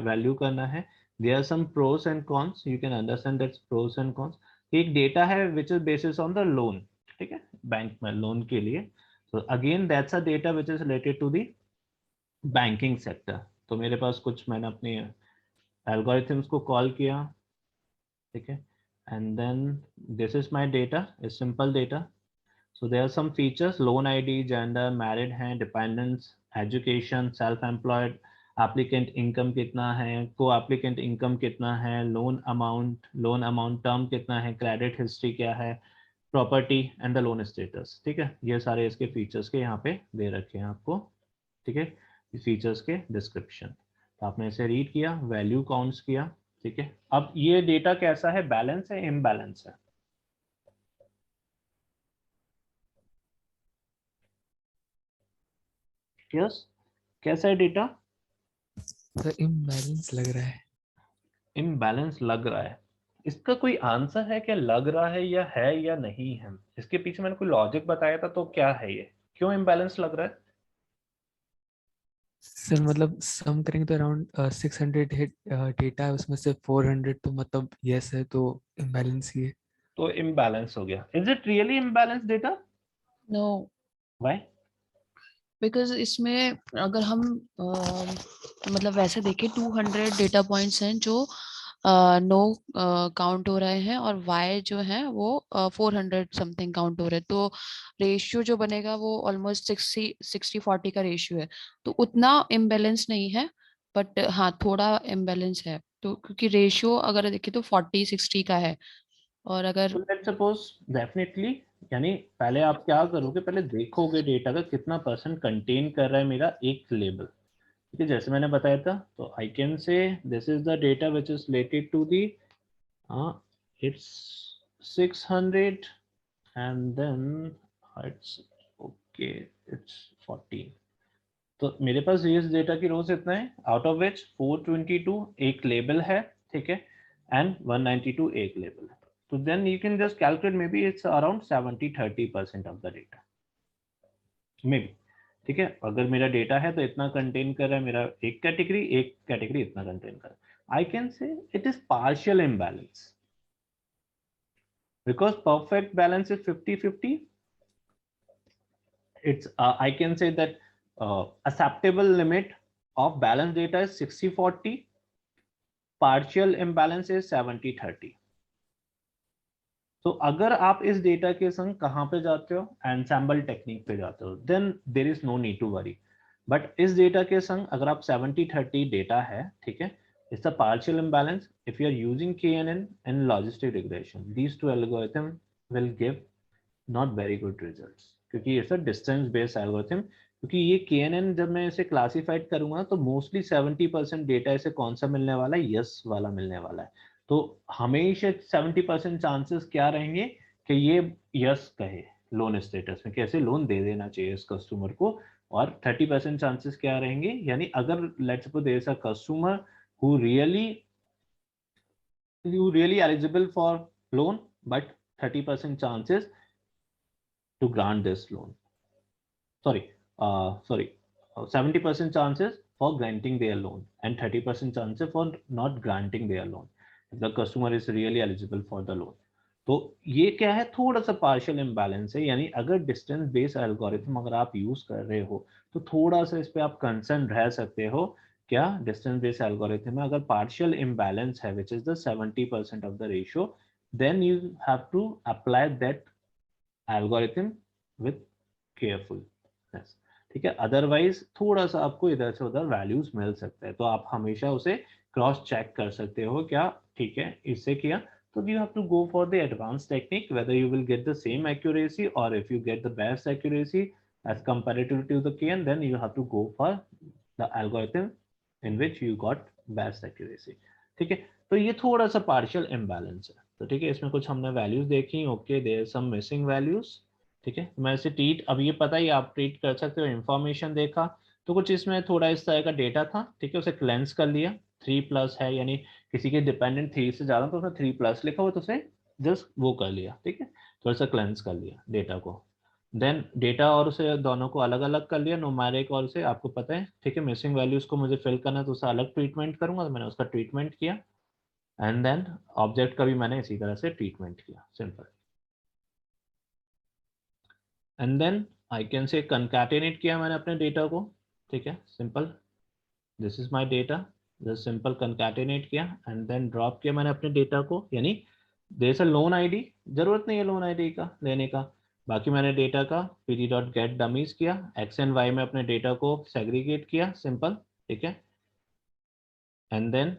वैल्यू करना है. There are some pros and cons. You can understand that's pros and cons. एक डेटा है which is basis on the loan. ठीक है, बैंक में लोन के लिए. So again that's a data which is related to the banking sector. तो मेरे पास कुछ मैंने अपने algorithms को कॉल किया. ठीक है, and then this is my data, a simple data. So there are some features: loan ID, gender, married हैं, dependents, education, self-employed, applicant income कितना है, co-applicant income कितना है, loan amount term कितना है, credit history क्या है, property and the loan status. ठीक है, ये सारे इसके features के यहाँ पे दे रखे हैं आपको. ठीक है, इस features के description. तो आपने इसे read किया, value counts किया. ठीक है, अब ये data कैसा है, balance है, imbalance है? Yes, कैसा है डेटा? तो इम्बैलेंस लग रहा है. इम्बैलेंस लग रहा है. इसका कोई आंसर है क्या, लग रहा है या नहीं है? इसके पीछे मैंने कोई लॉजिक बताया था, तो क्या है ये, क्यों इम्बैलेंस लग रहा है? सर मतलब सम करेंगे तो अराउंड 600 डेटा है, उसमें से 400 तो मतलब यस है, तो इम्बैलेंस ही है. तो इम्बैलेंस हो गया. Is it really imbalance data? No, why? Because इसमें अगर हम मतलब वैसे देखें 200 डेटा पॉइंट्स हैं जो नो काउंट हो रहे हैं, और वाई जो है वो 400 समथिंग काउंट हो रहे हैं. तो रेशियो जो बनेगा वो ऑलमोस्ट 60-40 का रेशियो है. तो उतना इम्बैलेंस नहीं है, बट हाँ थोड़ा इम्बैलेंस है. तो क्योंकि रेशियो अगर देखें तो 40-60 का है, और अगर लेट्स सपोज डेफिनेटली, यानी पहले आप क्या करोगे, पहले देखोगे डेटा का कितना परसेंट कंटेन कर रहा है मेरा एक लेबल. ठीक है, जैसे मैंने बताया था, तो I can say this is the data which is related to the it's 600 and then it's okay, it's 14. तो मेरे पास इस डेटा की रोज इतना है, आउट ऑफ विच 422 एक लेबल है. ठीक है, एंड 192 एक लेबल है. तो then you can just calculate, may be it's around 70-30% of the data may be. ठीक है, अगर मेरा डेटा है तो इतना कंटेन कर रहा है मेरा एक कैटेगरी इतना कंटेन कर रहा है. आई कैन से it is partial imbalance, because perfect balance is 50-50. It's I can say that acceptable limit of balanced data is 60-40. Partial imbalance is 70-30. तो अगर आप इस डेटा के संग कहाँ पे जाते हो, एनसेम्बल टेक्निक पे जाते हो, then there is no need to worry. But इस डेटा के संग अगर आप 70-30 डेटा है, ठीक है, it's a partial imbalance. If you are using KNN and logistic regression, these two algorithm will give not very good results, क्योंकि it's a distance based algorithm. क्योंकि ये KNN जब मैं इसे क्लासिफाइड करूंगा तो मोस्टली 70% डेटा इसे कौन सा मिलने वाला है, यस वाला मिलने वाला है. तो हमेशा 70% चांसेस क्या रहेंगे कि ये यस कहे लोन स्टेटस में, कैसे लोन दे देना चाहिए इस कस्टमर को. और 30% चांसेस क्या रहेंगे, यानी अगर let's suppose there is a customer who really eligible for loan, but 30% chances to grant this loan. Sorry, 70% chances for granting their loan and 30% chances for not granting their loan if the customer is really eligible for the loan. तो ये क्या है, थोड़ा सा पार्शियल इम्बैलेंस है. यानी अगर डिस्टेंस बेस्ड एल्गोरिथम अगर आप यूज कर रहे हो तो थोड़ा सा इस पे आप कंसर्न रह सकते हो. क्या डिस्टेंस बेस्ड एल्गोरिथम में अगर पार्शियल इम्बैलेंस है which is the 70% of the ratio, then you have to apply that algorithm with carefulness. ठीक है, अदरवाइज थोड़ा सा आपको इधर से उधर वैल्यूज मिल सकते हैं. तो आप हमेशा उसे क्रॉस चेक कर सकते हो, क्या ठीक है इससे किया. So you have to go for the advanced technique, whether you will get the same accuracy or if you get the best accuracy as comparative to the KN, then you have to go for the algorithm in which you got best accuracy. ठीक है, तो ये थोड़ा सा partial imbalance है. तो ठीक है, इसमें कुछ हमने वैल्यूज देखी, okay there some missing values, ठीक है। मैं इसे ट्रीट, अब ये पता ही आप ट्रीट कर सकते हो, इंफॉर्मेशन देखा तो कुछ इसमें थोड़ा इस तरह का डेटा था, ठीक है, उसे क्लेंस कर लिया, 3+ है यानी किसी के डिपेंडेंट 3 से ज़्यादा तो उसमें 3+ लिखा हुआ तो उसे जस्ट वो कर लिया, ठीक है, थोड़ा सा क्लेंस कर लिया डेटा को। देन डेटा और उसे दोनों को अलग अलग कर लिया, न्यूमेरिक और उसे, आपको पता है, ठीक है, मिसिंग वैल्यूज को मुझे फिल करना है तो उसे अलग ट्रीटमेंट करूंगा, तो मैंने उसका ट्रीटमेंट किया। एंड देन ऑब्जेक्ट का भी मैंने इसी तरह से ट्रीटमेंट किया, simple. And then I can say concatenate किया मैंने अपने डेटा को, ठीक है, simple, this is my data, just simple concatenate किया एंड देन ड्रॉप किया मैंने अपने डेटा को, यानी there is a loan ID, जरूरत नहीं है लोन आईडी का लेने का, बाकी मैंने डेटा का pd.get dummies किया, x एंड y में अपने डेटा को सेग्रीगेट किया, सिंपल, ठीक है। एंड देन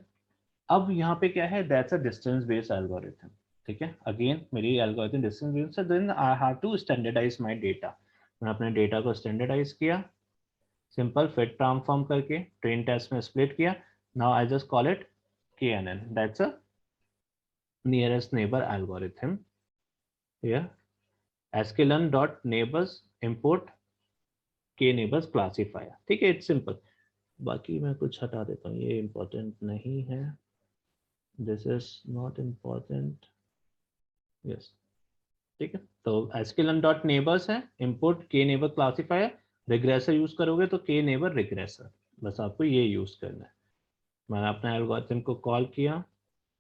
अब यहाँ पे क्या है, that's a distance based algorithm, ठीक है, अगेन मेरी एल्गोरिथम डिस्टेंस बेस्ड है, then I have to standardise my data, मैंने अपने डेटा को स्टैंडर्डाइज किया, सिंपल फिट ट्रांसफॉर्म करके ट्रेन टेस्ट में स्प्लिट किया, now I just call it KNN, that's a nearest neighbour algorithm here, sklearn.neighbors import kneighbors classifier, ठीक है, इट्स सिंपल। बाकी मैं कुछ हटा देता हूँ, ये इंपॉर्टेंट नहीं है, this is not important, yes, ठीक है। तो sklearn.neighbors है, import kneighbor classifier, regressor use करोगे तो kneighbor रिग्रेसर, बस आपको ये यूज करना है। मैंने अपने एल्गोरिथम को कॉल किया,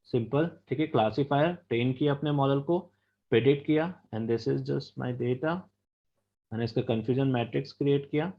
सिंपल, ठीक है, क्लासिफायर ट्रेन किया अपने मॉडल को, प्रेडिक्ट किया, and this is just my data, मैंने इसका कंफ्यूजन मैट्रिक्स क्रिएट किया,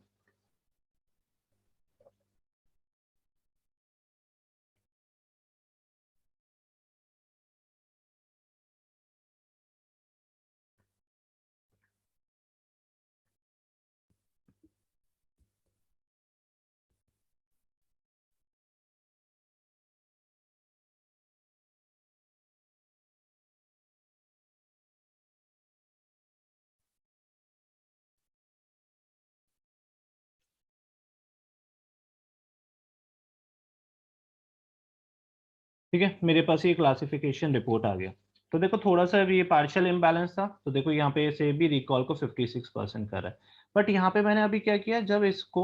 ठीक है, मेरे पास ये क्लासिफिकेशन रिपोर्ट आ गया। तो देखो थोड़ा सा ये पार्शियल इम्बैलेंस था, तो देखो यहाँ पे से भी रिकॉल को 56% कर रहा है, बट यहाँ पे मैंने अभी क्या किया, जब इसको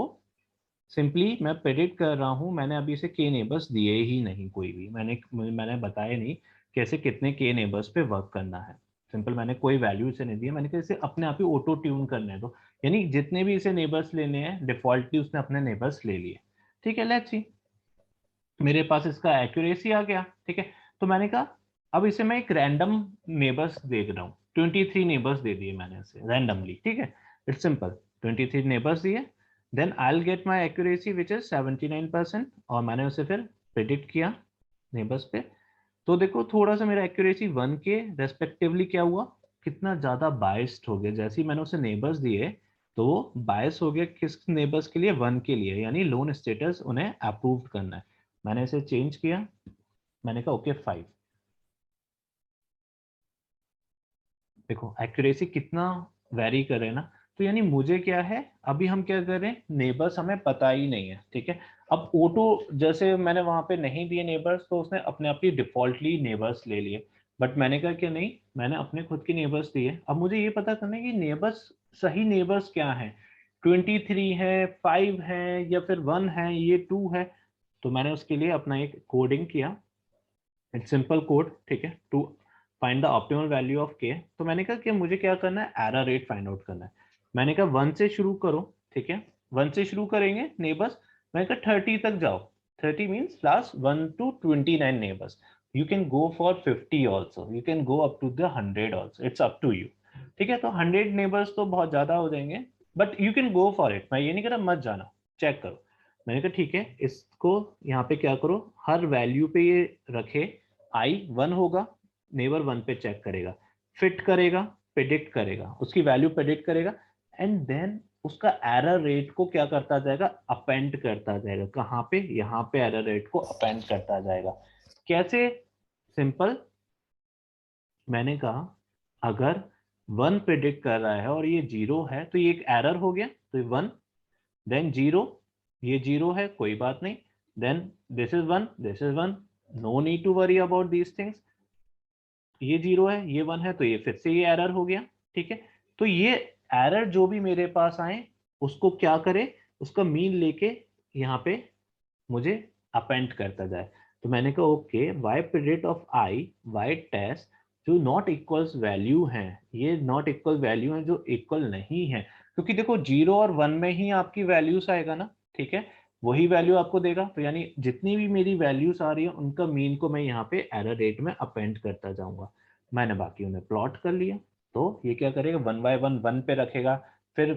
सिंपली मैं प्रेडिक्ट कर रहा हूँ, मैंने अभी इसे के नेबर्स दिए ही नहीं, कोई भी मैंने बताया नहीं कैसे कितने के नेबर्स पे वर्क करना है, सिंपल मैंने कोई वैल्यू इसे नहीं दिया, मैंने कहा इसे अपने आप ही ऑटो ट्यून करने दो, यानी जितने भी इसे नेबर्स लेने हैं डिफॉल्टली उसने अपने नेबर्स ले लिए, ठीक है। लेट्स सी, मेरे पास इसका एक्यूरेसी आ गया, ठीक है, तो मैंने कहा अब इसे मैं एक रैंडम नेबर्स दे रहा हूँ, 23 नेबर्स दे दिए मैंने इसे रैंडमली, ठीक है, इट्स सिंपल, 23 नेबर्स दिए, then I will get my accuracy which is 79%, और मैंने उसे फिर प्रेडिक्ट किया नेबर्स पे, तो देखो थोड़ा सा मेरा एक्यूरेसी 1 के रेस्पेक्टिवली क्या हुआ, कितना ज्यादा बायस्ड हो गया, जैसे ही मैंने उसे नेबर्स दिए तो वो बायस हो गया किस नेबर्स के लिए, 1 के लिए, यानी लोन स्टेटस उन्हें अप्रूव करना है। मैंने इसे चेंज किया, मैंने कहा ओके 5, देखो एक्यूरेसी कितना वेरी कर रहे हैं ना, तो यानी मुझे क्या है, अभी हम क्या कर रहे हैं, नेबर्स हमें पता ही नहीं है, ठीक है, अब ऑटो जैसे मैंने वहां पे नहीं दिए नेबर्स तो उसने अपने आप ही डिफॉल्टली नेबर्स ले लिए, बट मैंने कहा कि नहीं, मैंने अपने खुद के नेबर्स दिए, अब मुझे ये पता करना है कि नेबर्स, सही नेबर्स क्या है, 23 है, 5 है, या फिर 1 है, ये 2 है, तो मैंने उसके लिए अपना एक कोडिंग किया, इट्स सिंपल कोड, ठीक है, to find the optimal value of K, तो मैंने कहा कि मुझे क्या करना है, एरर रेट फाइंड आउट करना है, मैंने कहा 1 से शुरू करो, ठीक है, 1 से शुरू करेंगे नेबर्स, मैंने कहा 30 तक जाओ, 30 means last 1 to 29 neighbours, you can go for 50 also, you can go up to the 100 also, it's up to you, ठीक है, तो 100 नेबर्स तो बहुत ज्यादा हो जाएंगे, but you can go for it, मैं ये नहीं कह रहा मत जाना, चेक करो, मैंने कहा ठीक है, इसको यहाँ पे क्या करो, हर वैल्यू पे ये रखे, आई 1 होगा, नेबर 1 पे चेक करेगा, फिट करेगा, प्रेडिक्ट करेगा, उसकी वैल्यू प्रेडिक्ट करेगा, एंड देन उसका एरर रेट को क्या करता जाएगा, अपेंड करता जाएगा, कहाँ पे, यहाँ पे एरर रेट को अपेंड करता जाएगा, कैसे, सिंपल, मैंने कहा अगर 1 प्रेडिक्ट कर रहा है और ये 0 है तो ये एक एरर हो गया, तो 1, देन 0, ये 0 है, कोई बात नहीं, then this is 1, this is 1, no need to worry about these things, ये 0 है, ये 1 है, तो ये फिर से ये एरर हो गया। ठीक है, तो ये एरर जो भी मेरे पास आए उसको क्या करे, उसका मीन लेके यहाँ पे मुझे अपेंड करता जाए। तो मैंने कहा okay, Y predict of I Y test जो नॉट इक्वल्स वैल्यू हैं, ये नॉट इक्वल वैल्यू हैं जो इक्वल नहीं है, क्योंकि देखो 0 और 1 में ही आपकी वैल्यूज आएगा ना। ठीक है, वही वैल्यू आपको देगा, तो यानी जितनी भी मेरी वैल्यूज आ रही है उनका मीन को मैं यहाँ पे एरर रेट में अपेंड करता जाऊंगा। मैंने बाकी उन्हें प्लॉट कर लिया, तो ये क्या करेगा, 1 बाय 1 1 पे रखेगा, फिर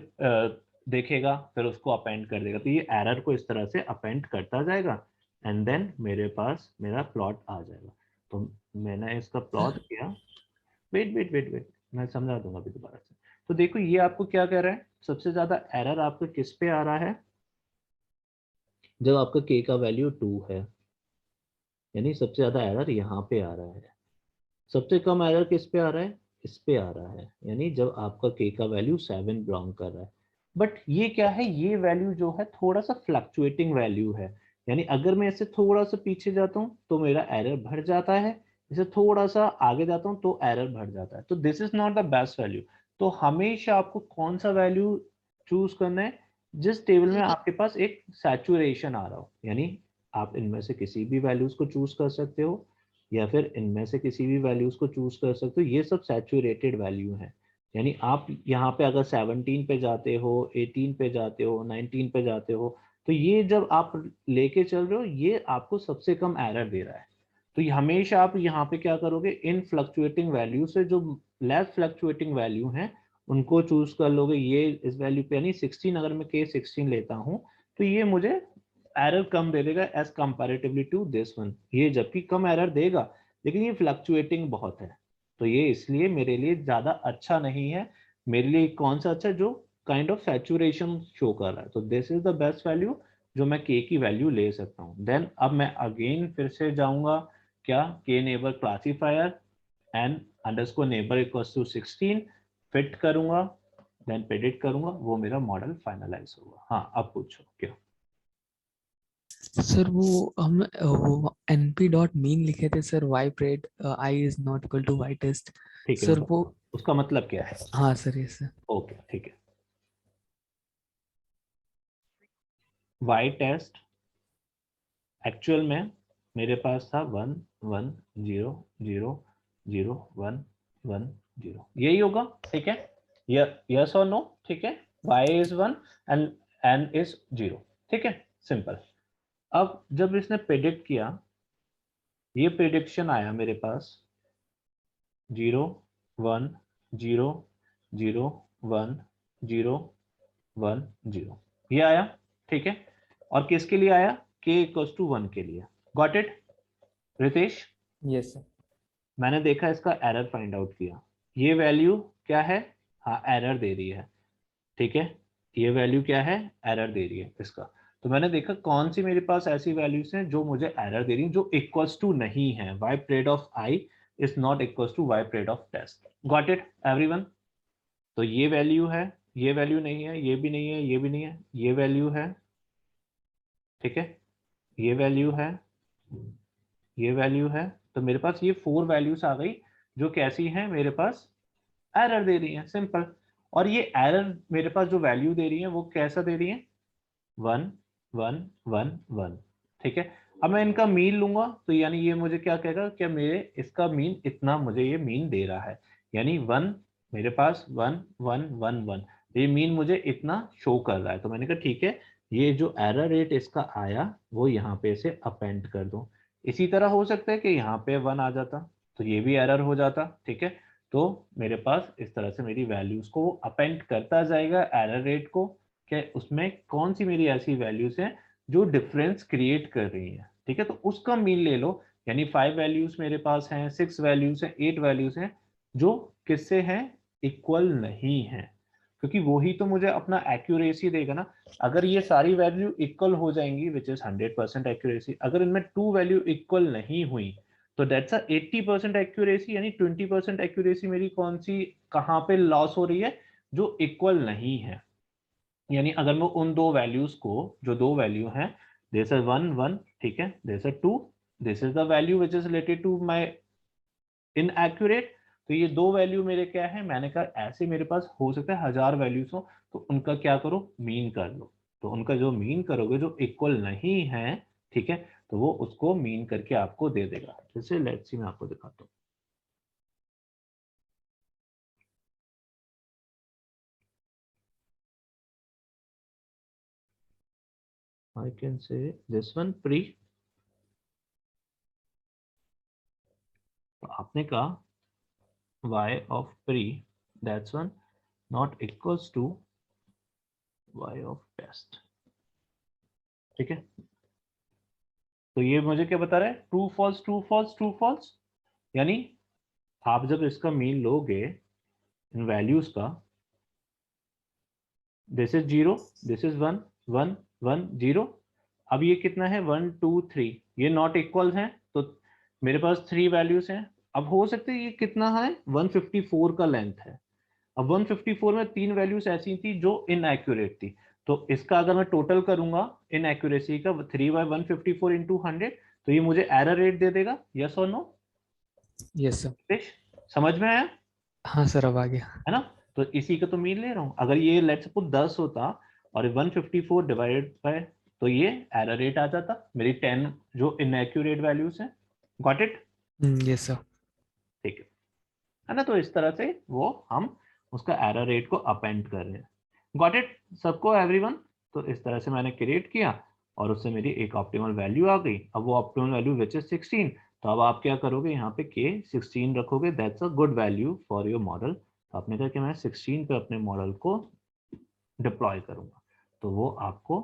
देखेगा, फिर उसको अपेंड कर देगा, तो ये एरर को इस तरह से अपेंड करता जाएगा एंड देन मेरे पास मेरा प्लॉट आ जाएगा। तो मैंने इसका प्लॉट किया, वेट वेट वेट वेट, मैं समझा दूंगा अभी दोबारा से। तो देखो ये आपको क्या कह रहा है, सबसे ज्यादा एरर आपका किस पे आ रहा है, जब आपका k का वैल्यू 2 है, यानी सबसे ज्यादा एरर यहाँ पे आ रहा है। सबसे कम एरर किस पे आ रहा है, इस पे आ रहा है, यानी जब आपका k का वैल्यू 7 बिलोंग कर रहा है। बट ये क्या है, ये वैल्यू जो है थोड़ा सा फ्लक्चुएटिंग वैल्यू है, यानी अगर मैं इससे थोड़ा सा पीछे जाता हूँ तो मेरा एरर बढ़ जाता है, इसे थोड़ा सा आगे जाता हूँ तो एरर बढ़ जाता है। तो this is not the best value. तो हमेशा आपको कौन सा वैल्यू चूज करना है, जिस टेबल में आपके पास एक सैचुरेशन आ रहा हो, यानी आप इनमें से किसी भी वैल्यूज को चूज कर सकते हो या फिर इनमें से किसी भी वैल्यूज को चूज कर सकते हो, ये सब सैचुरेटेड वैल्यू हैं। यानी आप यहाँ पे अगर 17 पे जाते हो, 18 पे जाते हो, 19 पे जाते हो, तो ये जब आप लेके चल रहे हो ये आपको सबसे कम एरर दे रहा है। तो ये हमेशा आप यहाँ पे क्या करोगे, इन फ्लक्चुएटिंग वैल्यू से जो लेस फ्लक्चुएटिंग वैल्यू हैं उनको चूज कर लोगे। ये इस वैल्यू पे, यानी 16 अगर मैं K16 लेता हूँ तो ये मुझे एरर कम दे देगा as comparatively to this one, ये जबकि कम एरर देगा लेकिन ये फ्लक्चुएटिंग बहुत है, तो ये इसलिए मेरे लिए ज्यादा अच्छा नहीं है। मेरे लिए कौन सा अच्छा, जो काइंड ऑफ सैचुरेशन शो कर रहा है। तो this is the best value जो मैं k की वैल्यू ले सकता हूँ। देन अब मैं अगेन फिर से जाऊंगा क्या, k neighbour classifier and underscore neighbour equals to 16 fit करूंगा, देन प्रेडिक्ट करूंगा, वो मेरा मॉडल फाइनलाइज होगा। हाँ अब पूछो क्या। सर वो हम वो np डॉट मीन लिखे थे sir, y pred I is not equal to y test. ठीक है, सर वो उसका मतलब क्या है। हाँ सर, ये सर ओके ठीक है, y टेस्ट एक्चुअल में मेरे पास था 1 1 0 0 0 1 1 0, यही होगा। ठीक है, यस और नो। ठीक है, y is 1 and n is 0। ठीक है, सिंपल। अब जब इसने प्रेडिक्ट किया, ये प्रेडिक्शन आया मेरे पास 0 1 0 0 1 0 1 0, ये आया। ठीक है, और किसके लिए आया, k इक्वल्स टू 1 के लिए। Got it Ritesh. Yes sir. मैंने देखा, इसका एरर फाइंड आउट किया, ये वैल्यू क्या है, हाँ एरर दे रही है। ठीक है, ये वैल्यू क्या है, एरर दे रही है इसका। तो मैंने देखा कौन सी मेरे पास ऐसी वैल्यूज हैं जो मुझे एरर दे रही हैं, जो इक्वल्स टू नहीं है, Y pred of I is not equals to Y pred of test. Got it everyone. तो ये वैल्यू है, ये वैल्यू नहीं है, ये भी नहीं है, ये भी नहीं है, ये वैल्यू है। ठीक है, ये वैल्यू है, ये वैल्यू है। तो मेरे पास ये 4 वैल्यूज आ गई जो कैसी हैं, मेरे पास एरर दे रही है, सिंपल। और ये एरर मेरे पास जो वैल्यू दे रही है वो कैसा दे रही है, 1 1 1 1। ठीक है, अब मैं इनका मीन लूंगा तो यानी ये मुझे क्या कहेगा, क्या मेरे इसका मीन इतना मुझे ये मीन दे रहा है, यानी 1 मेरे पास 1 1 1 1, ये मीन मुझे इतना शो कर रहा है। तो मैंने कहा ठीक है, ये जो एरर रेट इसका आया वो यहाँ पे इसे अपेंड कर दूं। इसी तरह हो सकता है कि यहाँ पे 1 आ जाता तो ये भी एरर हो जाता। ठीक है, तो मेरे पास इस तरह से मेरी वैल्यूज को अपेंड करता जाएगा एरर रेट को, कि उसमें कौन सी मेरी ऐसी वैल्यूज हैं जो डिफरेंस क्रिएट कर रही हैं। ठीक है, तो उसका मीन ले लो, यानी 5 वैल्यूज मेरे पास हैं, 6 वैल्यूज हैं, 8 वैल्यूज हैं जो किससे हैं, इक्वल नहीं है, क्योंकि वही तो मुझे अपना एक्यूरेसी देगा ना। अगर ये सारी वैल्यू इक्वल हो जाएंगी विच इज 100% एक्यूरेसी, अगर इनमें 2 वैल्यू इक्वल नहीं हुई तो दैट्स अ 80% एक्यूरेसी, यानी 20% एक्यूरेसी मेरी कौन सी, कहाँ पे लॉस हो रही है, जो इक्वल नहीं है। यानी अगर मैं उन दो वैल्यूज को, जो दो वैल्यू हैं, दिस इज 1 1, ठीक है, this is 2, this is the value which is related to my inaccurate, तो ये 2 वैल्यू मेरे क्या है, मैंने कहा ऐसे मेरे पास हो सकता है 1000 वैल्यूज हो, तो उनका क्या करो, मीन कर लो। तो उनका जो मीन करोगे जो इक्वल नहीं है, ठीक है, तो वो उसको मीन करके आपको दे देगा। जैसे लेट्स सी मैं आपको दिखाता हूँ। I can say this one pre, तो आपने कहा y of pre that's one not equals to y of test, ठीक है। तो ये मुझे क्या बता रहा है, true false true false true false, यानी आप जब इसका मीन लोगे इन वैल्यूज का, दिस इज 0, दिस इज 1 1 1 0, अब ये कितना है 1 2 3, ये नॉट इक्वल है, तो मेरे पास 3 वैल्यूज हैं। अब हो सकता है ये कितना है 154 का लेंथ है। अब 154 में 3 वैल्यूज ऐसी थी जो इनएक्यूरेट थी, तो इसका अगर मैं टोटल करूंगा इनएक्यूरेसी का 3/154 इंटू 100, तो ये मुझे एरर रेट दे देगा, यस और नो? Yes sir. समझ में आया? हाँ सर अब आ गया। है ना, तो इसी का तो मीन ले रहा हूं। अगर ये लेट्स सपोज 10 होता और 154 डिवाइडेड बाय, तो ये एरर रेट आ जाता मेरी 10 जो इनएक्यूरेट वैल्यूज है। Got it? Yes sir. ठीक है ना, तो इस तरह से वो हम उसका एरर रेट को अपेंड कर रहे हैं। गॉट इट सबको, एवरीवन? तो इस तरह से मैंने क्रिएट किया और उससे मेरी एक ऑप्टिमल वैल्यू आ गई। अब वो ऑप्टिमल वैल्यू विच इज 16, तो अब आप क्या करोगे, यहाँ पे k 16 रखोगे, that's a good value for your model. तो आपने कहा कि मैं 16 पे अपने मॉडल को डिप्लॉय करूंगा, तो वो आपको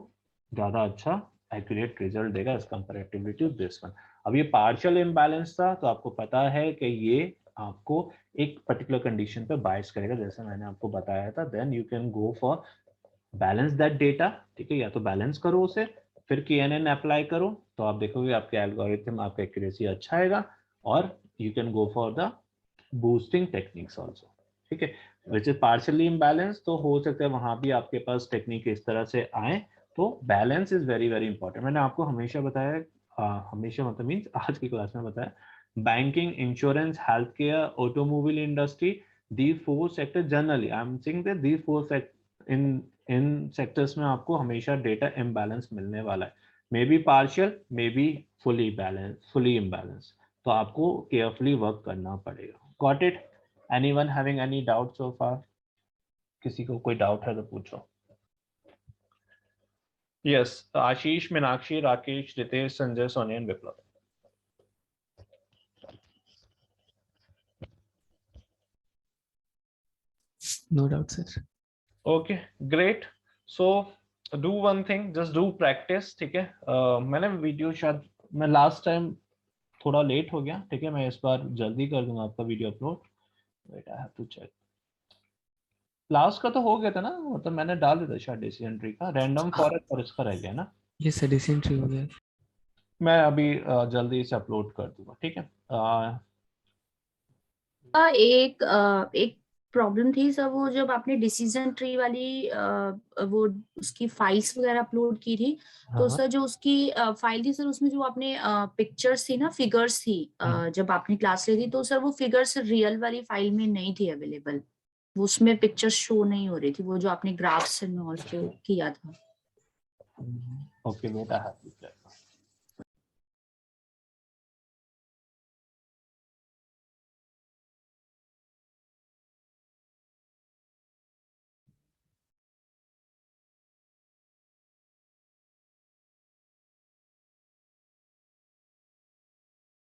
ज़्यादा अच्छा एक्यूरेट रिजल्ट देगा as comparatively to this one. अब ये पार्शियल इम्बैलेंस था, तो आपको पता है कि ये आपको एक पर्टिकुलर कंडीशन पे बायस करेगा, जैसे मैंने आपको बताया था। Then you can go for balance that data, ठीक है, या तो बैलेंस करो उसे, फिर KNN अप्लाई करो, तो आप देखोगे आपके एल्गोरिथम, आपका एक्यूरेसी अच्छा आएगा। और you can go for the boosting techniques also, ठीक है, विच इज पार्शियली इम्बैलेंस, तो हो सकता है वहां भी आपके पास टेक्निक इस तरह से आए। तो balance is very very important. मैंने आपको हमेशा बताया, हमेशा मतलब मीन्स आज की क्लास में बताया, banking, insurance, health care, automobile industry, these 4 sector generally, I am saying that these 4 in sectors में आपको हमेशा डेटा इम्बैलेंस मिलने वाला है, may be partial, may be fully balance, fully imbalance, तो आपको केयरफुली वर्क करना पड़ेगा। Got it? Anyone having any doubt so far? किसी को कोई डाउट है तो पूछो। Yes, Ashish, Meenakshi, Rakesh, Ritesh, Sanjay, Sonia and Viplav. No doubt sir. Okay great, so do one thing, just do practice, ठीक है। मैंने वीडियो शायद मैं लास्ट टाइम थोड़ा लेट हो गया, ठीक है, मैं इस बार जल्दी कर दूंगा आपका video upload. Wait, I have to check. Last का तो हो गया था ना, मतलब मैंने डाल दिया था शायद डिसीजन ट्री का, रैंडम फॉरेस्ट और इसका रह गया ना। ये सर डिसेंट्री हो गया। मैं अभी जल्दी से अपलोड कर दूंगा, ठीक है। एक प्रॉब्लम थी सर, वो जब आपने डिसीजन ट्री वाली वो उसकी फाइल्स वगैरह अपलोड की थी, तो हाँ, सर जो उसकी फाइल थी सर, उसमें जो आपने पिक्चर्स थी ना, फिगर्स थी, जब आपने क्लास ली थी, तो सर वो फिगर्स रियल वाली फाइल में नहीं थी अवेलेबल, वो उसमें पिक्चर्स शो नहीं हो रही थी, वो जो आपने ग्राफ्स एंड ऑल शो किया था। Okay wait, I have to check.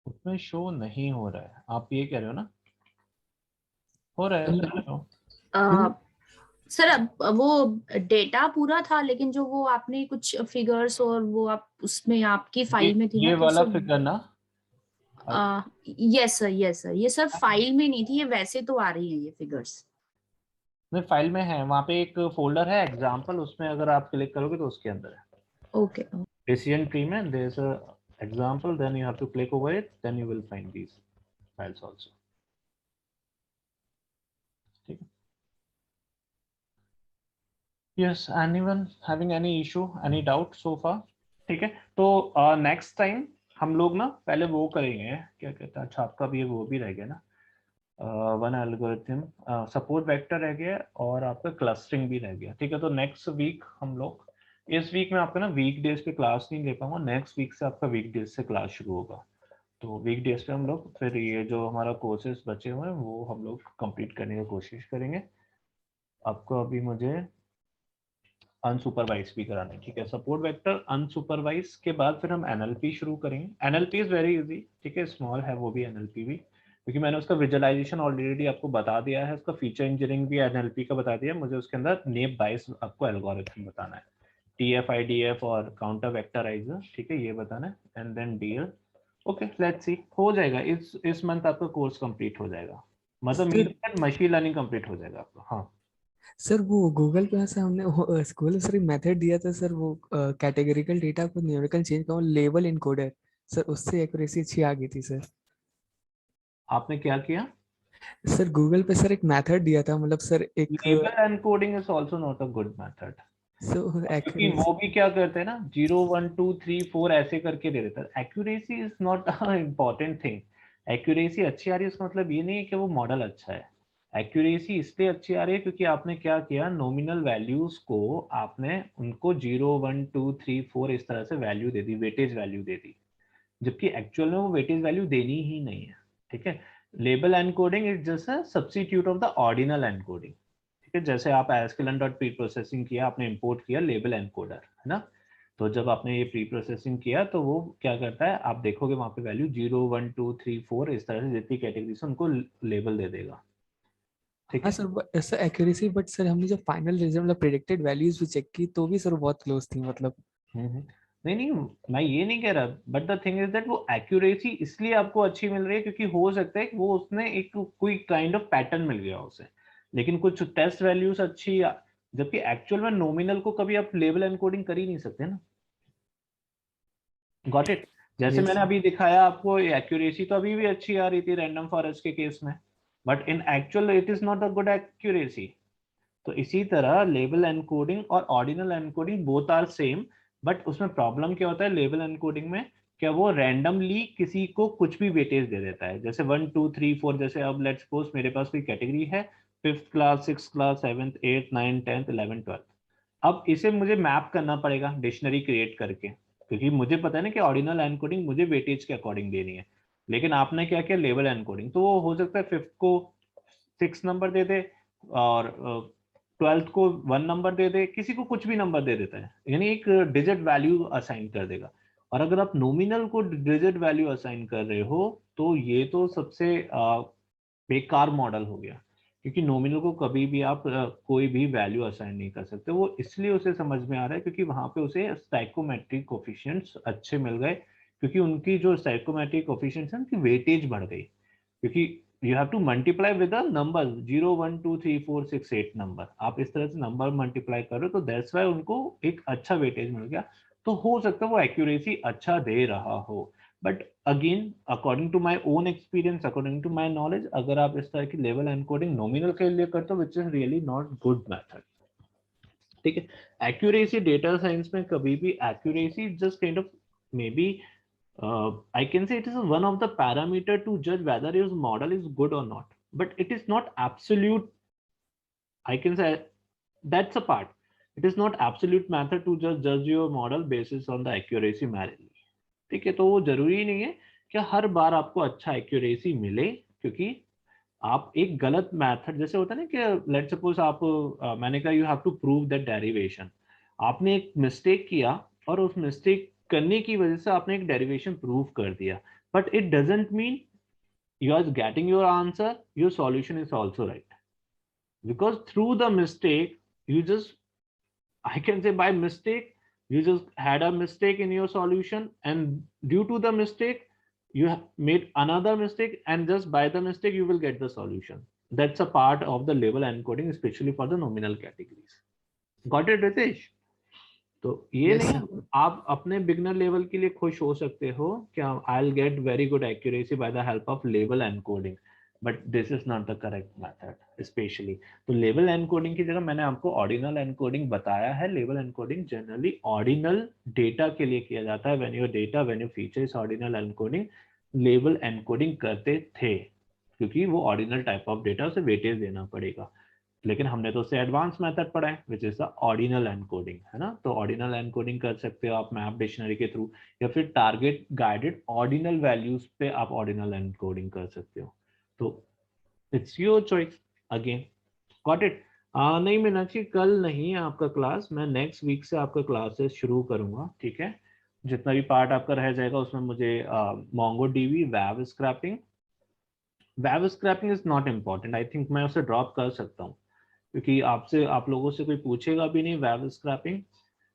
उसमें शो नहीं हो रहा है, आप ये कह रहे हो ना? हो रहा है उसमें शो। सर अब वो डेटा पूरा था, लेकिन जो वो आपने कुछ फिगर्स और वो आप उसमें आपकी फाइल में थी ये ना, तो वाला सर फिगर ना, यस सर, यस सर, ये सर फाइल में नहीं थी, ये वैसे तो आ रही है ये फिगर्स। में फाइल में है, वहाँ पे एक फोल्डर है एग्जाम्पल, उसमें अगर आप क्लिक करोगे तो उसके अंदर है ओके डिसीजन ट्री में, there is a example, then you have to click over it, then you will find these files also, ठीक है। yes, anyone having any issue, any doubt so far? ठीक है, तो नेक्स्ट टाइम हम लोग ना पहले वो करेंगे, क्या कहता है, अच्छा आपका भी वो भी रह गया ना, वन एल्गोरिथम, सपोर्ट वेक्टर रह गया और आपका क्लस्टरिंग भी रह गया। ठीक है, तो नेक्स्ट वीक हम लोग, इस वीक में आपका ना वीक डेज पे क्लास नहीं ले पाऊंगा, नेक्स्ट वीक से आपका वीक डेज से क्लास शुरू होगा। तो वीक डेज पे हम लोग फिर ये जो हमारा कोर्सेज बचे हुए हैं वो हम लोग कंप्लीट करने की कोशिश करेंगे। आपको अभी मुझे अनसुपरवाइज भी कराना है, ठीक है, सपोर्ट वेक्टर अनसुपरवाइज के बाद फिर हम एनएलपी शुरू करेंगे। एनएलपी इज वेरी इजी, ठीक है, स्मॉल है वो भी एनएलपी भी, क्योंकि मैंने उसका विजुअलाइजेशन ऑलरेडी आपको बता दिया है, उसका फीचर इंजीनियरिंग भी एनएलपी का बता दिया है, मुझे उसके अंदर नेम बाइस आपको एल्गोरिथम बताना है, टीएफ आईडीएफ और काउंटर वेक्टराइजर, ठीक है, ये बताना है, and then DL. Okay, let's see, हो जाएगा इस मंथ आपका कोर्स कंप्लीट हो जाएगा, मतलब सर मशीन लर्निंग कंप्लीट हो जाएगा आपका। हाँ सर वो गूगल पे से हमने स्कूल में सर एक मेथड दिया था सर, वो कैटेगरिकल डेटा को न्यूमेरिकल चेंज का लेबल इनकोडर, सर उससे एक्यूरेसी अच्छी आ गई थी सर। आपने क्या किया? सर गूगल पे सर एक मेथड दिया था, मतलब सर एक label encoding is also not a good method, so क्योंकि वो एक्यूरेसी। भी क्या करते हैं ना, 0 1 2 3 4 ऐसे करके दे देता है। Accuracy is not a important thing. Accuracy अच्छी आ रही है उसका मतलब ये नहीं है कि वो मॉडल अच्छा है। एक्यूरेसी इसलिए अच्छी आ रही है क्योंकि आपने क्या किया, नॉमिनल वैल्यूज को आपने उनको 0 1 2 3 4 इस तरह से वैल्यू दे दी, वेटेज वैल्यू दे दी, जबकि एक्चुअल में वो वेटेज वैल्यू देनी ही नहीं है। ठीक है, label encoding is just a substitute of the ordinal encoding. ठीक है, जैसे आप एस्केलन डॉट प्री प्रोसेसिंग किया, आपने इंपोर्ट किया लेबल एनकोडर, है ना, तो जब आपने ये प्री प्रोसेसिंग किया तो वो क्या करता है, आप देखोगे वहां पे वैल्यू 0 1 2 3 4 इस तरह से जितनी कैटेगरी से उनको लेबल दे देगा। ठीक हाँ है, sir sir accuracy, but sir हमने जो फाइनल रिजल्ट मतलब प्रेडिक्टेड वैल्यूज भी चेक की तो भी सर बहुत क्लोज थी मतलब। नहीं नहीं, मैं ये नहीं कह रहा, but the thing is that वो एक्यूरेसी इसलिए आपको अच्छी मिल रही है क्योंकि हो सकता है कि वो उसने एक कोई काइंड ऑफ पैटर्न मिल गया उसे, लेकिन कुछ टेस्ट वैल्यूज अच्छी, जबकि एक्चुअल में नॉमिनल को कभी आप लेबल एनकोडिंग कर ही नहीं सकते ना। Got it? जैसे यस मैंने अभी दिखाया आपको, एक्यूरेसी तो अभी भी अच्छी आ रही थी रैंडम फॉरेस्ट के केस में, but in actual it is not a good accuracy. तो इसी तरह लेबल एनकोडिंग और ordinal encoding both are same, but उसमें प्रॉब्लम क्या होता है लेबल एनकोडिंग में, क्या वो रैंडमली किसी को कुछ भी वेटेज दे देता है, जैसे 1 2 3 4, जैसे अब लेट्स सपोज मेरे पास कोई कैटेगरी है, 5th class 6th class 7th 8th 9th 10th 11th 12th। अब इसे मुझे मैप करना पड़ेगा डिक्शनरी क्रिएट करके, क्योंकि मुझे पता है ना कि ऑर्डिनल एनकोडिंग मुझे वेटेज के अकॉर्डिंग देनी है, लेकिन आपने क्या किया लेबल एनकोडिंग, तो वो हो सकता है 5th को 6 नंबर दे दे और 12th को 1 नंबर दे दे, किसी को कुछ भी नंबर दे देता है, यानी एक डिजिट वैल्यू असाइन कर देगा। और अगर आप नॉमिनल को डिजिट वैल्यू असाइन कर रहे हो तो ये तो सबसे बेकार मॉडल हो गया, क्योंकि नॉमिनल को कभी भी आप कोई भी वैल्यू असाइन नहीं कर सकते। वो इसलिए उसे समझ में आ रहा है क्योंकि वहां पे उसे साइकोमेट्रिक कोफिशिएंट्स अच्छे मिल गए, क्योंकि उनकी जो साइकोमेट्रिक कोफिशिएंट्स है उनकी वेटेज बढ़ गई, क्योंकि you have to multiply with a number 0 1 2 3 4 6 8 number, आप इस तरह से नंबर मल्टीप्लाई कर रहे हो, तो दैट्स वाई उनको एक अच्छा वेटेज मिल गया। तो हो सकता है वो एक्यूरेसी अच्छा दे रहा हो, but again according to my own experience, according to my knowledge, अगर आप इस तरह की लेवल एनकोडिंग नॉमिनल के लिए करते हो which is really not good method. ठीक है, एक्यूरेसी डेटा साइंस में कभी भी accuracy just kind of may be I can say it is one of the parameter to judge whether your model is good or not, but it is not absolute. I can say that's a part. It is not absolute method to just judge your model basis on the accuracy merely. ठीक है, तो वो जरूरी नहीं है कि हर बार आपको अच्छा एक्यूरेसी मिले, क्योंकि आप एक गलत मेथड, जैसे होता है ना कि लेट सपोज आप मैंने कहा you have to prove that derivation, आपने एक मिस्टेक किया और उस मिस्टेक करने की वजह से आपने एक डेरिवेशन प्रूव कर दिया, but it doesn't mean you are getting your answer, your solution is also right, because through the mistake you just, I can say by mistake, you just had a mistake in your solution, and due to the mistake you have made another mistake, and just by the mistake you will get the solution. That's a part of the label encoding, especially for the nominal categories. Got it, Ritesh? तो ये यस नहीं, आप अपने बिगनर लेवल के लिए खुश हो सकते हो कि आई will get very good accuracy by the help of label encoding, but this is not the correct method specially. तो लेबल एनकोडिंग की जगह मैंने आपको ऑर्डिनल एनकोडिंग बताया है। Label encoding generally ordinal data के लिए किया जाता है, when your data, when your feature is ordinal encoding, label encoding करते थे। क्योंकि वो ऑर्डिनल टाइप ऑफ डेटा, उसे वेटेज देना पड़ेगा। लेकिन हमने तो उसे एडवांस मेथड पढ़ा है which is the ordinal encoding, है ना। तो ऑर्डिनल एनकोडिंग कर सकते हो आप मैप डिक्शनरी के थ्रू, या फिर टारगेट गाइडेड ऑर्डिनल वैल्यूज पे आप ऑर्डिनल एनकोडिंग कर सकते हो। तो it's your choice again. Got it. नहीं मीनाक्षी, कल नहीं है आपका क्लास, मैं नेक्स्ट वीक से आपका क्लासेस शुरू करूंगा, ठीक है। जितना भी पार्ट आपका रह जाएगा उसमें मुझे MongoDB web scrapping is not important, I think मैं उसे ड्रॉप कर सकता हूँ, क्योंकि आप लोगों से कोई पूछेगा भी नहीं वेब स्क्रैपिंग,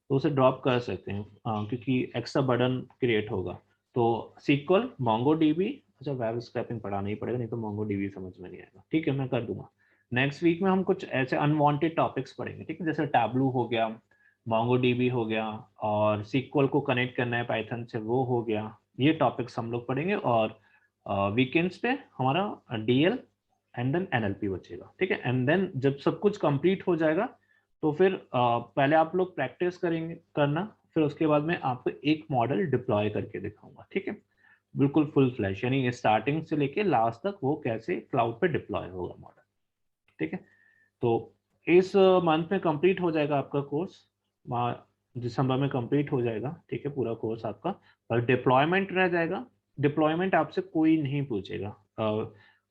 तो उसे ड्रॉप कर सकते हैं क्योंकि एक्स्ट्रा बर्डन क्रिएट होगा। तो SQL, MongoDB, अच्छा वेब स्क्रैपिंग पढ़ाना ही पड़ेगा, नहीं तो MongoDB समझ में नहीं आएगा, ठीक है, मैं कर दूंगा। नेक्स्ट वीक में हम कुछ ऐसे अनवांटेड टॉपिक्स पढ़ेंगे, ठीक है, जैसे टैब्लू हो गया, MongoDB हो गया, और SQL को कनेक्ट करना है पाइथन से, वो हो गया। ये टॉपिक्स हम लोग पढ़ेंगे, और वीकेंड्स पे हमारा DL एंड देन NLP बचेगा, ठीक है। एंड देन जब सब कुछ कंप्लीट हो जाएगा तो फिर पहले आप लोग प्रैक्टिस करना, फिर उसके बाद में आपको एक मॉडल डिप्लॉय करके दिखाऊंगा, ठीक है, बिल्कुल फुल फ्लैश, यानी स्टार्टिंग से लेके लास्ट तक वो कैसे क्लाउड पे डिप्लॉय होगा मॉडल, ठीक है। तो इस मंथ में कंप्लीट हो जाएगा आपका कोर्स, दिसंबर में कंप्लीट हो जाएगा, ठीक है, पूरा कोर्स आपका। और डिप्लॉयमेंट रह जाएगा। डिप्लॉयमेंट आपसे कोई नहीं पूछेगा,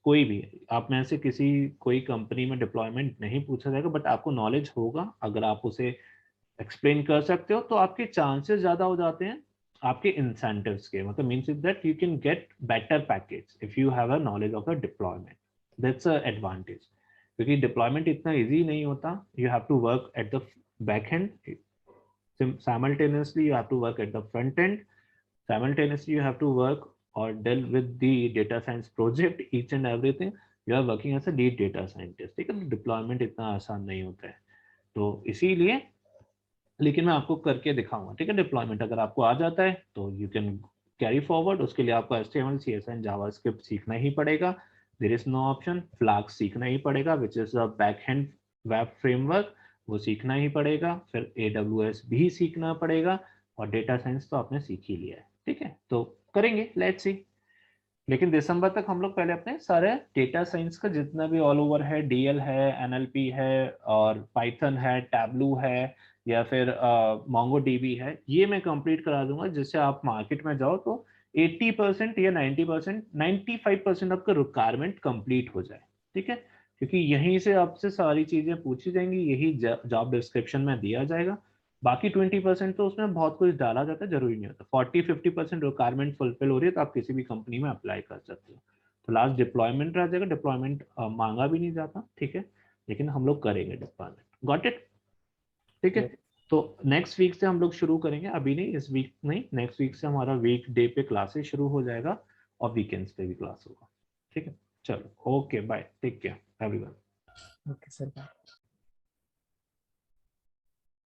कोई भी आप में से कोई कंपनी में डिप्लॉयमेंट नहीं पूछा जाएगा, बट आपको नॉलेज होगा, अगर आप उसे एक्सप्लेन कर सकते हो तो आपके चांसेस ज्यादा हो जाते हैं आपके इंसेंटिव्स के, मतलब means that you can get better package if you have a knowledge of a deployment, that's a advantage. क्योंकि डिप्लॉयमेंट इतना इजी नहीं होता, you have to work at the back end, simultaneously you have to work at the front end, simultaneously you have to work or deal with the data science project, each and everything you are working as a lead data scientist, ठीक है। डिप्लॉयमेंट इतना आसान नहीं होता है, तो इसीलिए, लेकिन मैं आपको करके दिखाऊंगा, ठीक है। डिप्लॉयमेंट अगर आपको आ जाता है तो यू कैन कैरी फॉरवर्ड, उसके लिए आपको HTML, CSS, जावास्क्रिप्ट सीखना ही पड़ेगा, there is no option. Flask सीखना ही पड़ेगा which is a backend web framework, वो सीखना ही पड़ेगा। फिर AWS भी सीखना पड़ेगा, और डेटा साइंस तो आपने सीख ही लिया है, ठीक है। तो करेंगे, लेट्स सी। लेकिन दिसंबर तक हम लोग पहले अपने सारे डेटा साइंस का जितना भी ऑल ओवर है, DL है, NLP है, और पाइथन है, टैब्लू है, या फिर MongoDB है, ये मैं कंप्लीट करा दूंगा, जिससे आप मार्केट में जाओ तो 80% या 90%, 95% आपका रिक्वायरमेंट कंप्लीट हो जाए, ठीक है। क्योंकि यहीं से आपसे सारी चीजें पूछी जाएंगी, यही जॉब डिस्क्रिप्शन में दिया जाएगा। बाकी 20% तो उसमें बहुत कुछ डाला जाता है, जरूरी नहीं होता। 40-50% रिक्वायरमेंट फुलफिल हो रही है तो आप किसी भी कंपनी में अप्लाई कर सकते हो। तो लास्ट डिप्लॉयमेंट रह जाएगा, डिप्लॉयमेंट मांगा भी नहीं जाता, ठीक है, लेकिन हम लोग करेंगे डिप्लॉयमेंट। गॉट इट, ठीक है। तो नेक्स्ट वीक से हम लोग शुरू करेंगे, अभी नहीं, इस वीक नहीं, नेक्स्ट वीक से हमारा वीक डे पे क्लासेस शुरू हो जाएगा, और वीकेंड्स पे भी क्लास होगा, ठीक है। चलो, okay, bye, take care everyone. Okay sir, bye.